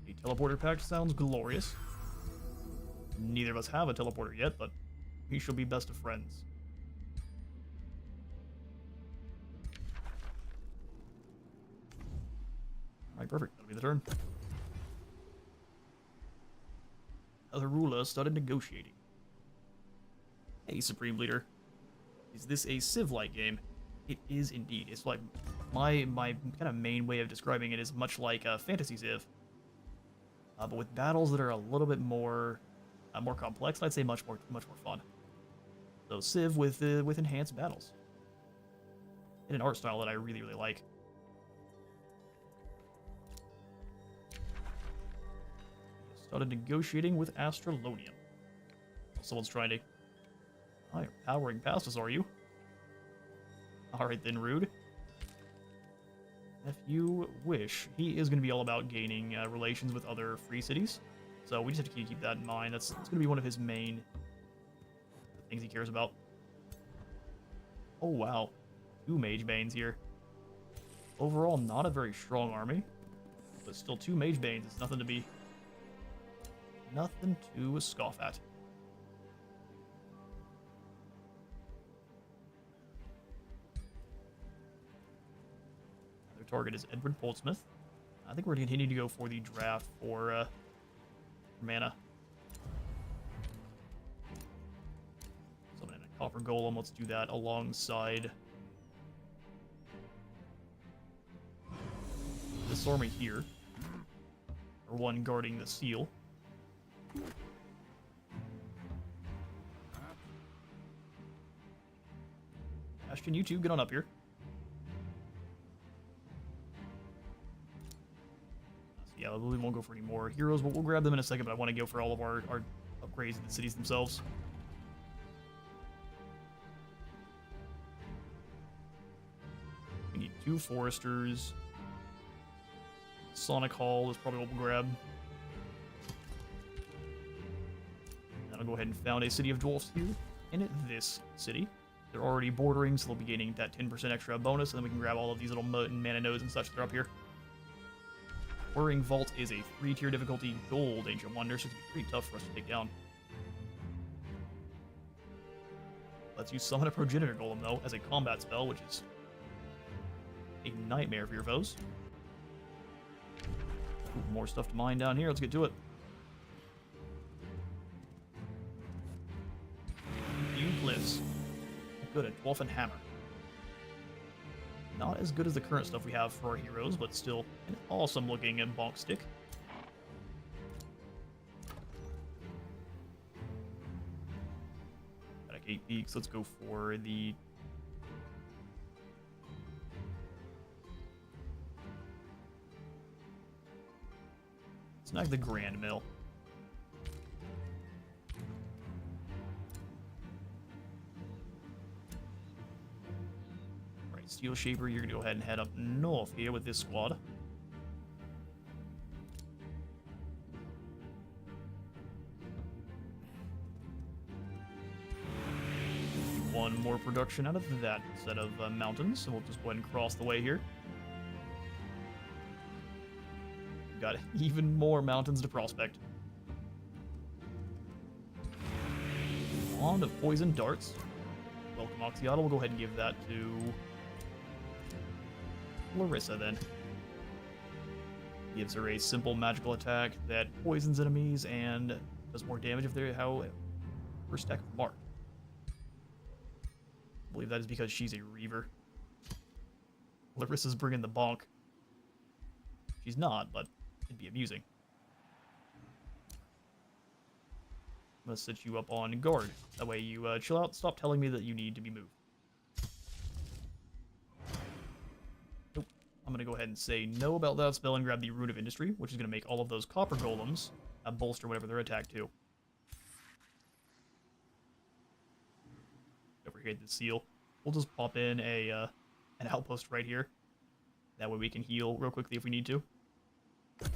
A teleporter pact sounds glorious. Neither of us have a teleporter yet, but we shall be best of friends. Alright, perfect. That'll be the turn. Other ruler started negotiating. Hey, Supreme Leader. Is this a Civ-like game? It is indeed. It's like my kind of main way of describing it is much like a fantasy Civ, but with battles that are a little bit more complex. I'd say much more fun. So Civ with enhanced battles in an art style that I really like. Started negotiating with Astralonium. Someone's trying to. Oh, you're powering past us, are you? Alright then, Rude. If you wish, he is going to be all about gaining relations with other free cities. So we just have to keep that in mind. That's going to be one of his main things he cares about. Oh, wow. 2 Mage Banes here. Overall, not a very strong army. But still 2 Mage Banes. It's nothing to scoff at. Target is Edward Poldsmith. I think we're going to continue to go for the draft for mana. Summon in a Copper Golem. Let's do that alongside this army here. Or one guarding the seal. Ashton, you two, get on up here. So yeah, we won't go for any more heroes, but we'll grab them in a second, but I want to go for all of our upgrades in the cities themselves. We need 2 foresters. Sonic Hall is probably what we'll grab. And I'll go ahead and found a city of dwarfs here in this city. They're already bordering, so they'll be gaining that 10% extra bonus, and then we can grab all of these little mana nodes and such that are up here. Whirring Vault is a 3-tier difficulty gold Ancient Wonder, so it's going to be pretty tough for us to take down. Lets you summon a Progenitor Golem, though, as a combat spell, which is a nightmare for your foes. Ooh, more stuff to mine down here. Let's get to it. Few glyphs. Good, a Dwarfen Hammer. Not as good as the current stuff we have for our heroes, but still an awesome looking bonk stick. Back 8 peaks, let's go for the... Snag the Grand Mill. Steel Shaper, you're going to go ahead and head up north here with this squad. One more production out of that set of mountains, so we'll just go ahead and cross the way here. We've got even more mountains to prospect. Wand of Poison Darts. Welcome, Oxyotl. We'll go ahead and give that to Larissa, then. Gives her a simple magical attack that poisons enemies and does more damage if they're her stack of mark. I believe that is because she's a Reaver. Larissa's bringing the bonk. She's not, but it'd be amusing. I'm gonna set you up on guard. That way you chill out, stop telling me that you need to be moved. I'm going to go ahead and say no about that spell and grab the Rune of Industry, which is going to make all of those copper golems bolster whatever they're attacked to. Over here, the seal. We'll just pop in an outpost right here. That way we can heal real quickly if we need to. I'm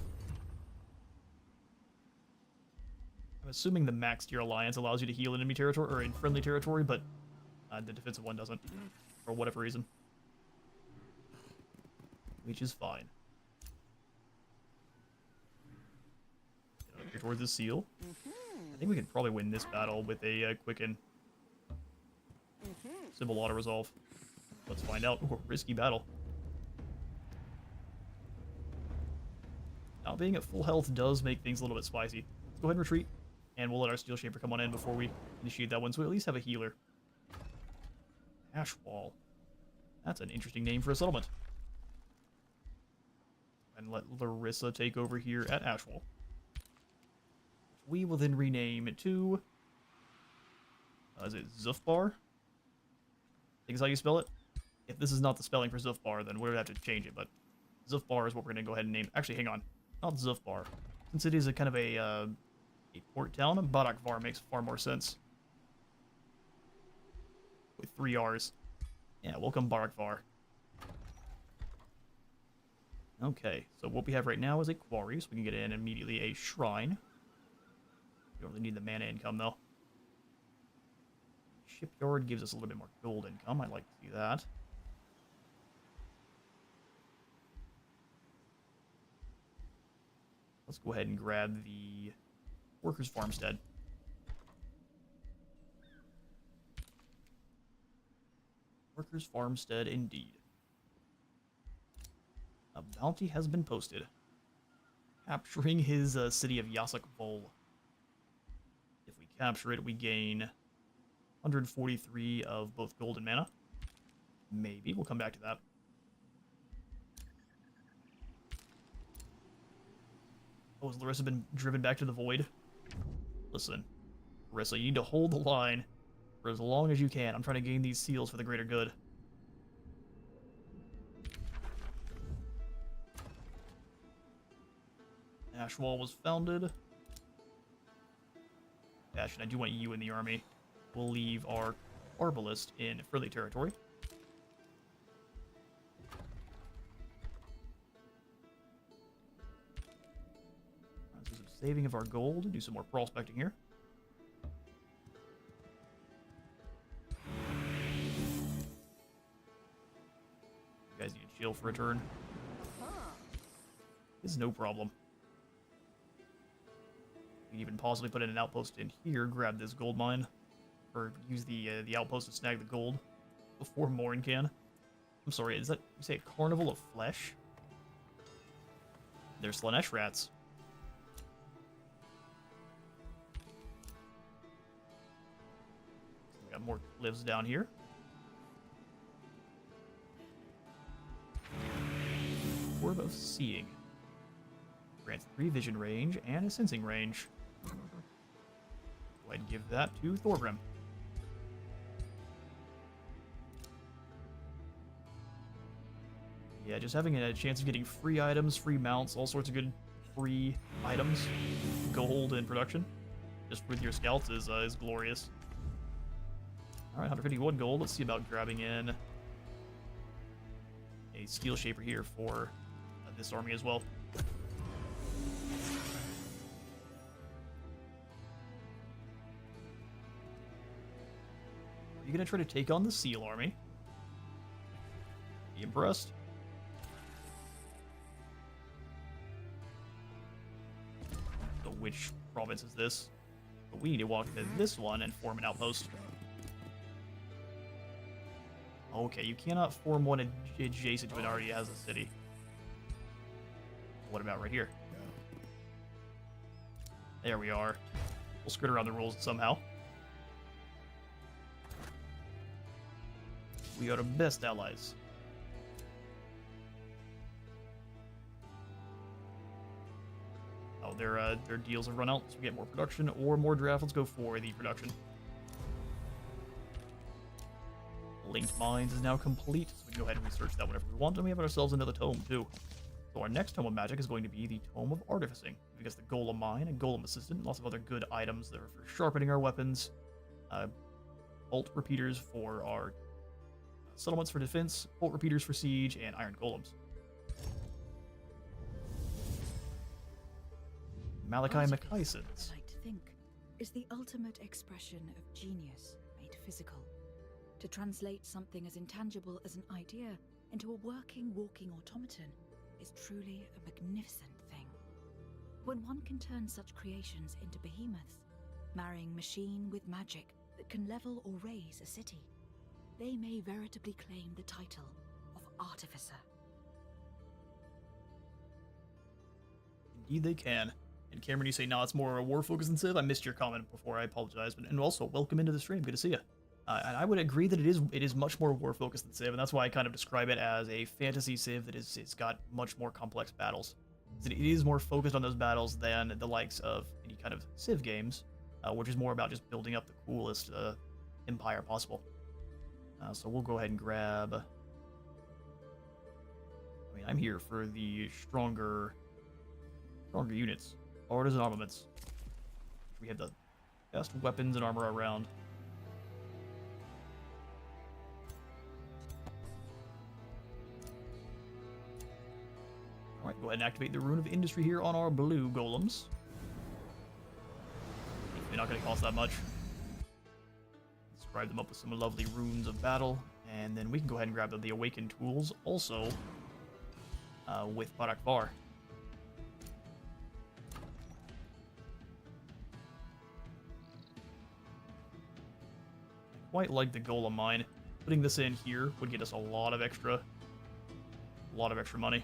assuming the max tier alliance allows you to heal in enemy territory or in friendly territory, but the defensive one doesn't, for whatever reason. Which is fine. Get up here towards the seal. I think we can probably win this battle with a quicken. Simple auto resolve. Let's find out. Ooh, risky battle. Now being at full health does make things a little bit spicy. Let's go ahead and retreat, and we'll let our Steel Shaper come on in before we initiate that one, so we at least have a healer. Ash Wall. That's an interesting name for a settlement. And let Larissa take over here at Ashwall. We will then rename it to... is it Zufbar? I think is how you spell it. If this is not the spelling for Zufbar, then we're going to have to change it, but Zufbar is what we're going to go ahead and name. Actually, hang on. Not Zufbar. Since it is a kind of a port town, Barakvar makes far more sense. With 3 R's. Yeah, welcome Barakvar. Okay, so what we have right now is a quarry, so we can get in immediately a shrine. We don't really need the mana income, though. Shipyard gives us a little bit more gold income. I'd like to see that. Let's go ahead and grab the Workers' Farmstead. Workers' Farmstead, indeed. A bounty has been posted. Capturing his city of Yasak Vol. If we capture it, we gain 143 of both gold and mana. Maybe. We'll come back to that. Oh, has Larissa been driven back to the void? Listen, Larissa, you need to hold the line for as long as you can. I'm trying to gain these seals for the greater good. Ashwall was founded. Bastion, I do want you in the army. We'll leave our arbalist in friendly territory. Let's do some saving of our gold. Do some more prospecting here. You guys need to chill for a turn. This is no problem. We can even possibly put in an outpost in here, grab this gold mine, or use the outpost to snag the gold before Morin can. I'm sorry, is that, you say a carnival of flesh? They're Slanesh rats. We got more lives down here. Orb of Seeing. Grants 3 vision range and a sensing range. Go ahead and give that to Thorgrim. Yeah, just having a chance of getting free items, free mounts, all sorts of good free items, gold in production, just with your scouts is glorious. All right, 151 gold. Let's see about grabbing in a steel shaper here for this army as well. Are you gonna try to take on the Seal army? Be impressed. So which province is this? But we need to walk into this one and form an outpost. Okay, you cannot form one adjacent to it already has a city. What about right here? There we are. We'll skirt around the rules somehow. We are the best allies. Oh, their deals have run out, so we get more production or more draft. Let's go for the production. Linked Mines is now complete, so we can go ahead and research that whenever we want, and we have ourselves another tome, too. So our next Tome of Magic is going to be the Tome of Artificing. We get the Golem Mine and Golem Assistant, lots of other good items that are for sharpening our weapons, bolt repeaters for our settlements for defense, bolt repeaters for siege, and iron golems. Malachi Macaisons. I like to think, is the ultimate expression of genius made physical. To translate something as intangible as an idea into a working, walking automaton is truly a magnificent thing. When one can turn such creations into behemoths, marrying machine with magic that can level or raise a city, they may veritably claim the title of Artificer. Indeed they can. And Cameron, you say, no, it's more a war focus than Civ. I missed your comment before, I apologize. And also, welcome into the stream, good to see you. And I would agree that it is much more war focused than Civ, and that's why I kind of describe it as a fantasy Civ that it's got much more complex battles. It is more focused on those battles than the likes of any kind of Civ games, which is more about just building up the coolest empire possible. So we'll go ahead and grab... I mean, I'm here for the stronger units. Artisan armaments. We have the best weapons and armor around. Alright, go ahead and activate the Rune of Industry here on our blue golems. They're not going to cost that much. Scribe them up with some lovely runes of battle, and then we can go ahead and grab the Awakened tools also with Barak Var. Quite like the Golem Mine. Putting this in here would get us a lot of extra money.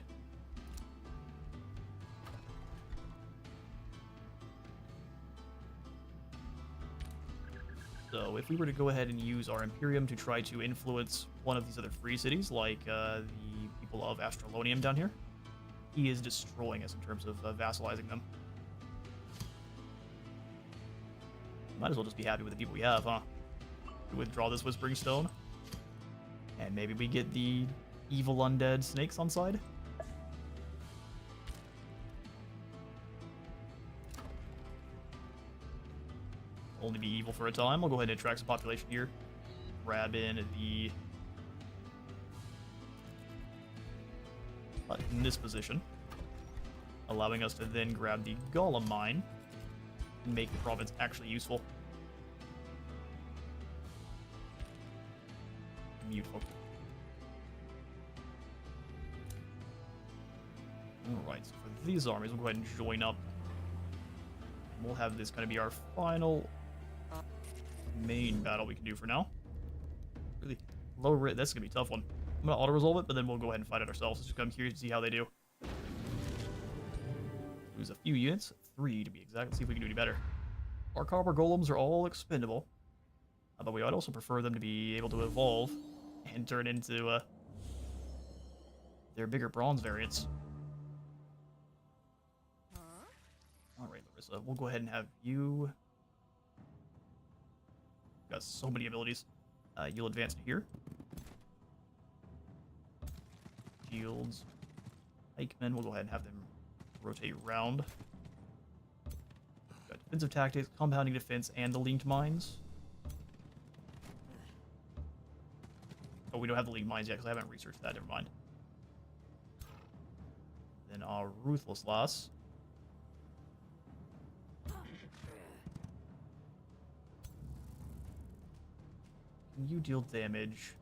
So if we were to go ahead and use our Imperium to try to influence one of these other free cities, like the people of Astralonium down here, he is destroying us in terms of vassalizing them. Might as well just be happy with the people we have, huh? We withdraw this Whispering Stone. And maybe we get the evil undead snakes on side? Only be evil for a time. We'll go ahead and attract some population here. Grab in the... in this position. Allowing us to then grab the Golem Mine and make the province actually useful. Beautiful. Alright, so for these armies, we'll go ahead and join up. We'll have this kind of be our final main battle we can do for now. Really low rate. That's going to be a tough one. I'm going to auto-resolve it, but then we'll go ahead and fight it ourselves. Just I'm curious to see how they do. Lose a few units. 3 to be exact. Let's see if we can do any better. Our copper golems are all expendable. But we would also prefer them to be able to evolve and turn into their bigger bronze variants. Alright, Larissa, we'll go ahead and have you... Got so many abilities. You'll advance to here. Shields. Pikemen, we'll go ahead and have them rotate around. Got defensive tactics, compounding defense, and the linked mines. Oh, we don't have the linked mines yet because I haven't researched that. Never mind. Then our Ruthless Loss. Can you deal damage?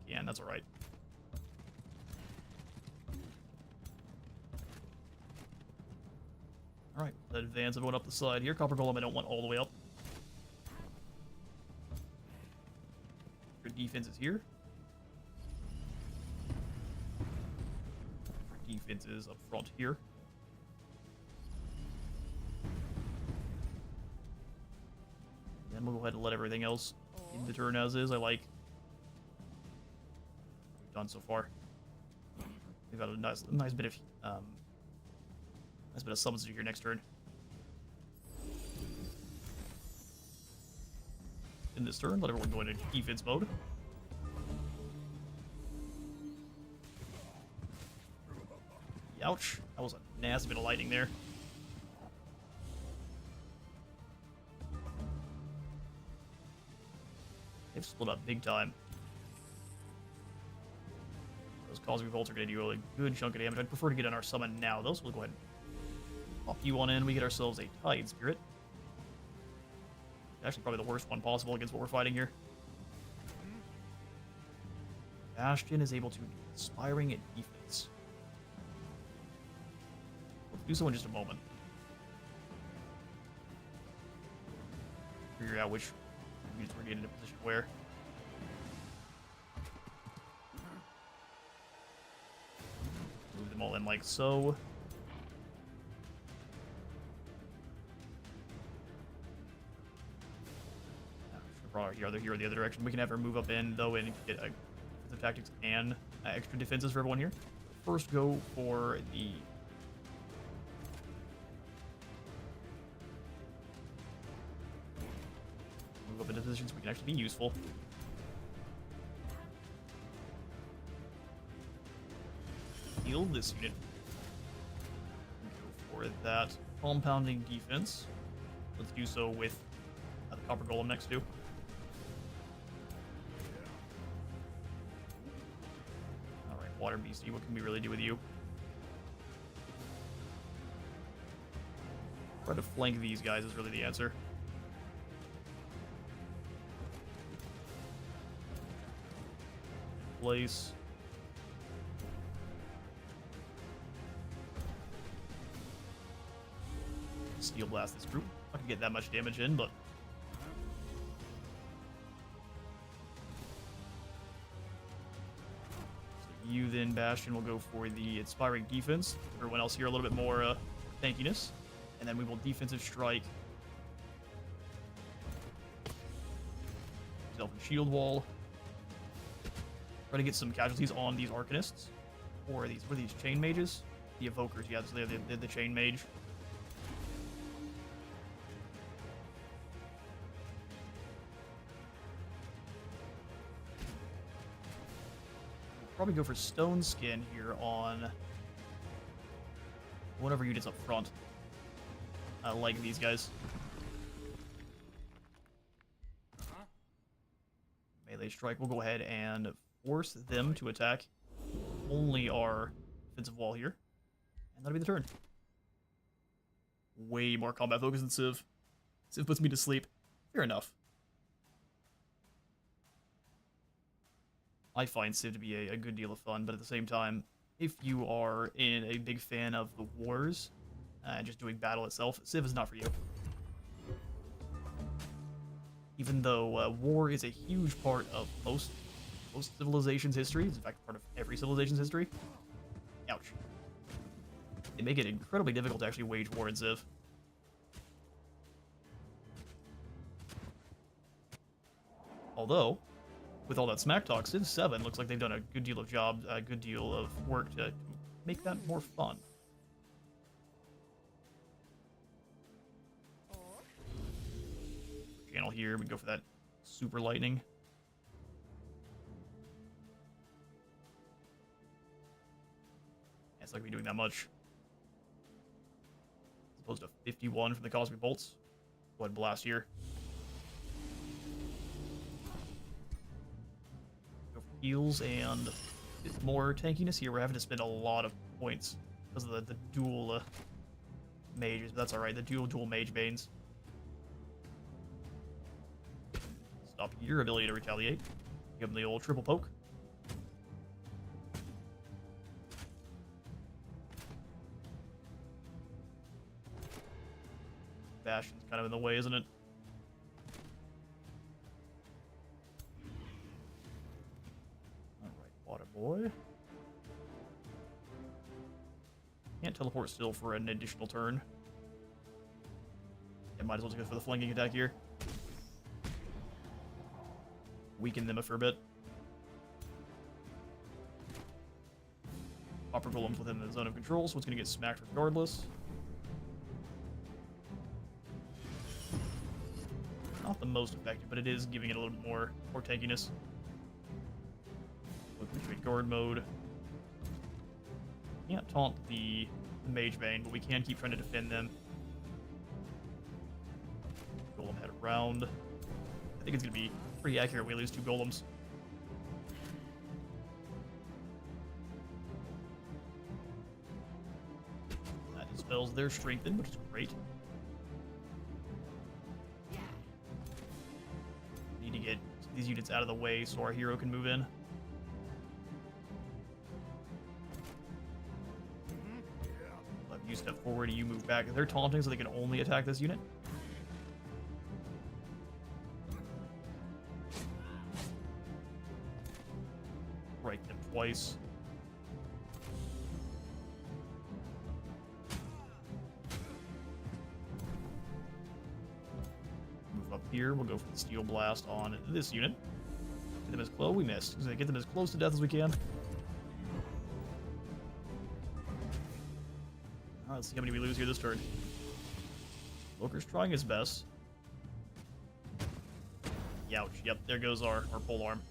You can, that's alright. Alright, let's advance everyone up the side here. Copper Golem I don't want all the way up. Your defense is here. Your defense is up front here. Then we'll go ahead and let everything else in the turn as is. I like what we've done so far. We've got a nice bit of summons here next turn. In this turn, let everyone go into defense mode. Ouch! That was a nasty bit of lightning there. They've split up big time. Those Cosmic Bolts are going to do a good chunk of damage. I'd prefer to get on our summon now, though, so we'll go ahead and pop you on in. We get ourselves a Tide Spirit. Actually, probably the worst one possible against what we're fighting here. Bastion is able to do inspiring and defense. Let's do so in just a moment. Figure out which units we're getting in a position where. Move them all in like so. Probably here the other direction. We can have her move up in though and get defensive tactics and extra defenses for everyone here. First, go for the move up into positions we can actually be useful. Heal this unit. Go for that compounding defense. Let's do so with the Copper Golem next to. Water Beastie, what can we really do with you? Try to flank these guys is really the answer. Place. Steel Blast this group. Not gonna get that much damage in, but you then, Bastion, will go for the inspiring defense. Everyone else here a little bit more tankiness. And then we will defensive strike. Self and shield wall. Try to get some casualties on these Arcanists. Or these chain mages. The evokers, yeah, so they're the chain mage. probably go for Stone Skin here on whatever unit's up front. Like these guys. Melee strike. We'll go ahead and force them to attack only our defensive wall here. And that'll be the turn. Way more combat focus than Civ. Civ puts me to sleep. Fair enough. I find Civ to be a good deal of fun, but at the same time, if you are a big fan of the wars, and just doing battle itself, Civ is not for you. Even though war is a huge part of most civilizations' history, it's in fact part of every civilization's history. Ouch. They make it incredibly difficult to actually wage war in Civ. Although, with all that smack talk, Civ 7 looks like they've done a good deal of work to make that more fun. Channel here, we go for that super lightning. It's not gonna be doing that much. As opposed to 51 from the Cosmic Bolts. Go ahead and blast here. Go for heals and more tankiness here. We're having to spend a lot of points because of the dual mages, but that's alright. The dual mage banes. Stop your ability to retaliate. Give them the old triple poke. Bastion's kind of in the way, isn't it? Alright, water boy. Can't teleport still for an additional turn. I might as well just go for the flanking attack here. Weaken them for a bit. Copper Golem's within the zone of control, so it's going to get smacked regardless. Not the most effective, but it is giving it a little bit more tankiness. With guard mode. Can't taunt the Mage Bane, but we can keep trying to defend them. Golem head around. I think it's going to be pretty accurate. We lose 2 golems. That dispels their strengthen, which is great. Need to get these units out of the way so our hero can move in. Let you step forward, you move back. They're taunting, so they can only attack this unit. Right them twice. Move up here. We'll go for the Steel Blast on this unit. Get them as close. We missed. So get them as close to death as we can. Alright, let's see how many we lose here this turn. Loker's trying his best. Youch. Yep, there goes our pole arm.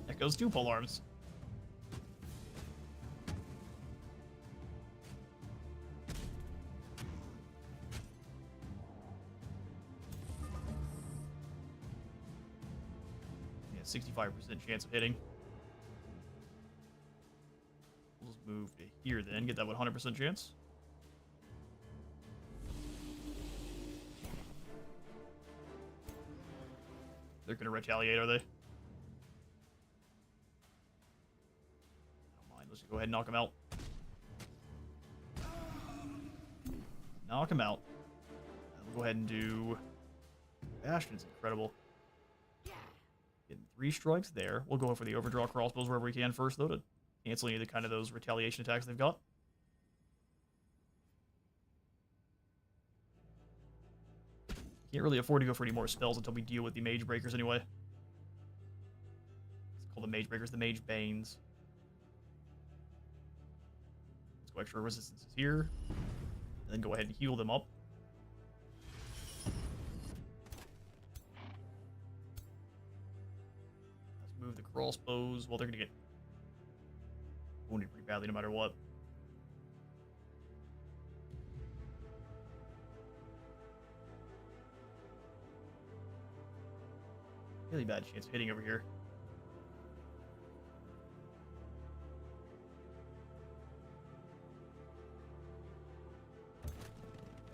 That goes 2 pole arms. Yeah, 65% chance of hitting. We'll just move to here then, get that 100% chance. They're gonna retaliate, are they? Let's go ahead and knock him out. Knock him out. We'll go ahead and do... Bastion's incredible. Getting 3 strikes there. We'll go for the overdraw crossbows wherever we can first, though, to cancel any of the kind of those retaliation attacks they've got. Can't really afford to go for any more spells until we deal with the Mage Breakers anyway. It's called the Mage Breakers, the Mage Banes. Let's go extra resistances here. And then go ahead and heal them up. Let's move the crossbows. Well, they're going to get wounded pretty badly no matter what. Really bad chance of hitting over here.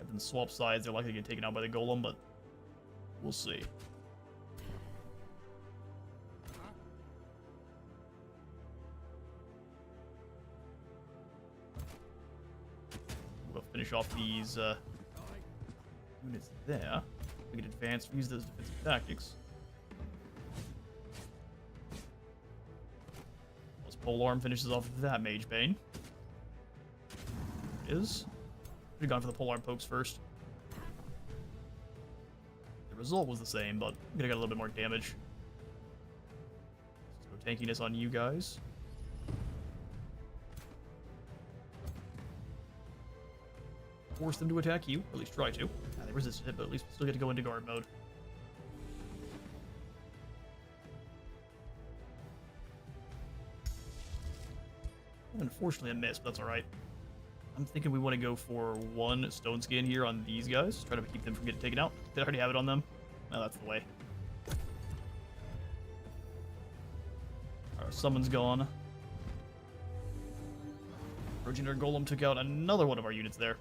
And then swap sides, they're likely to get taken out by the golem, but we'll see. We'll finish off these units there. We can advance, use those defensive tactics. Once Polearm finishes off that Mage Bane. There it is. Should have gone for the Polearm pokes first. The result was the same, but I'm gonna get a little bit more damage. Let's go tankiness on you guys. Force them to attack you, or at least try to. They resisted it, but at least we still get to go into guard mode. Unfortunately, a miss, but that's alright. I'm thinking we want to go for one stone skin here on these guys. Try to keep them from getting taken out. They already have it on them. No, that's the way. Our summon's gone. Progenitor Golem took out another one of our units there.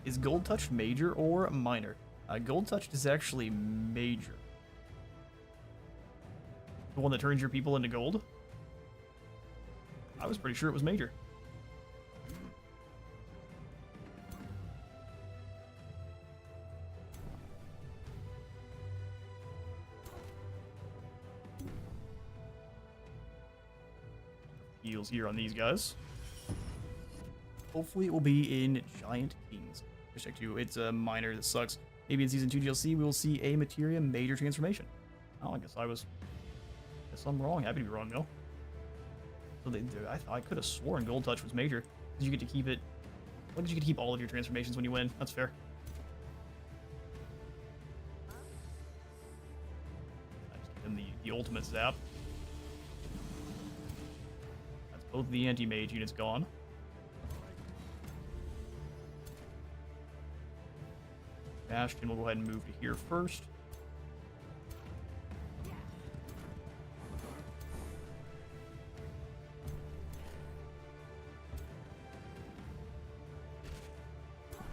Is Gold Touch major or minor? Gold Touch is actually major. The one that turns your people into gold? I was pretty sure it was major. Heals here on these guys. Hopefully it will be in Giant Kings. Check 2, it's a minor that sucks. Maybe in Season 2 DLC we will see a Materia major transformation. Oh, I guess I'm wrong. Happy to be wrong, though. So I could have sworn Gold Touch was major. Because you get to keep it... Look, you get to keep all of your transformations when you win. That's fair. I just give them the ultimate zap. That's both the anti-mage units gone. Bastion will go ahead and move to here first.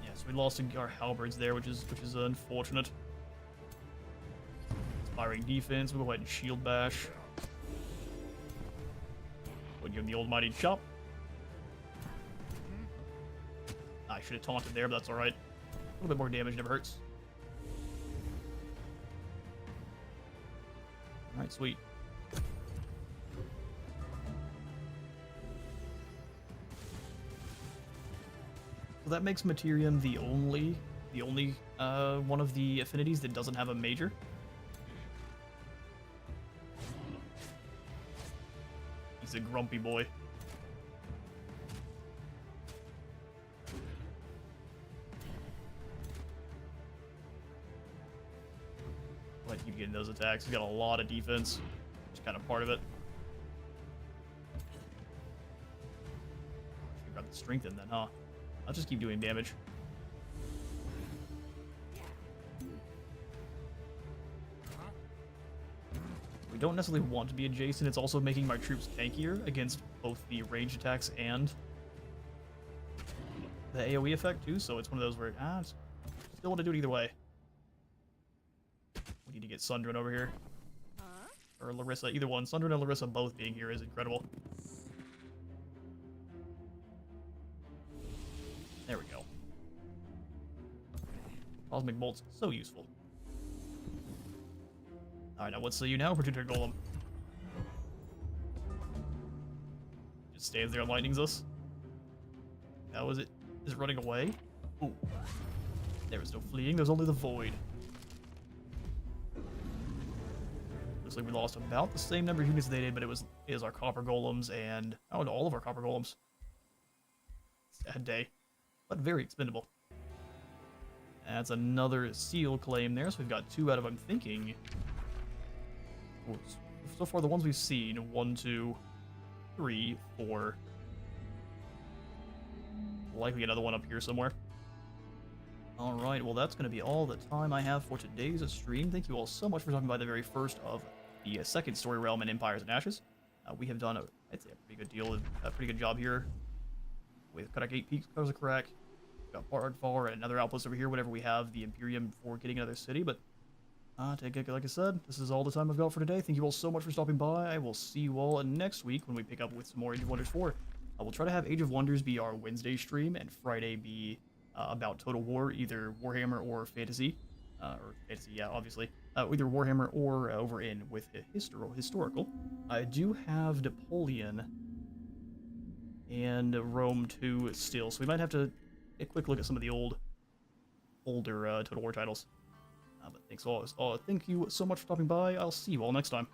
Yeah, so we lost our halberds there, which is unfortunate. Inspiring defense, we'll go ahead and shield bash. Would give him the old mighty chop. I should have taunted there, but that's alright. A little bit more damage never hurts. Alright, sweet. So that makes Materium the only one of the affinities that doesn't have a major. He's a grumpy boy. Let you get those attacks. He's got a lot of defense. It's kind of part of it. Should grab the strength in then, huh? I'll just keep doing damage. We don't necessarily want to be adjacent. It's also making my troops tankier against both the range attacks and the AoE effect too. So it's one of those where still want to do it either way. We need to get Sundrin over here. Or Larissa, either one. Sundrin and Larissa both being here is incredible. There we go. Cosmic Bolt's so useful. Alright, now what say you now, Protector Golem? Just stands there and lightnings us. How is it? Is it running away? Ooh. There is no fleeing, there's only the void. Looks like we lost about the same number of units they did, but it is our copper golems and all of our copper golems. Sad day, but very expendable. That's another seal claim there, so we've got 2 out of, I'm thinking, so far the ones we've seen, 1, 2, 3, 4. Likely another one up here somewhere. Alright, well that's going to be all the time I have for today's stream. Thank you all so much for stopping by the very first of the second story realm in Empires and Ashes. We have done, I'd say, a pretty good deal, a pretty good job here. With Karak 8 Peaks, covers a crack. Got Bardvar and another outpost over here, whenever we have the Imperium before getting another city. But, like I said, this is all the time I've got for today. Thank you all so much for stopping by. I will see you all next week when we pick up with some more Age of Wonders 4. We'll try to have Age of Wonders be our Wednesday stream, and Friday be about Total War, either Warhammer or Fantasy. Or Fantasy, yeah, obviously. Either Warhammer or over in with Historical. I do have Napoleon and Rome 2 still, so we might have to take a quick look at some of the older Total War titles. But thank you so much for stopping by. I'll see you all next time.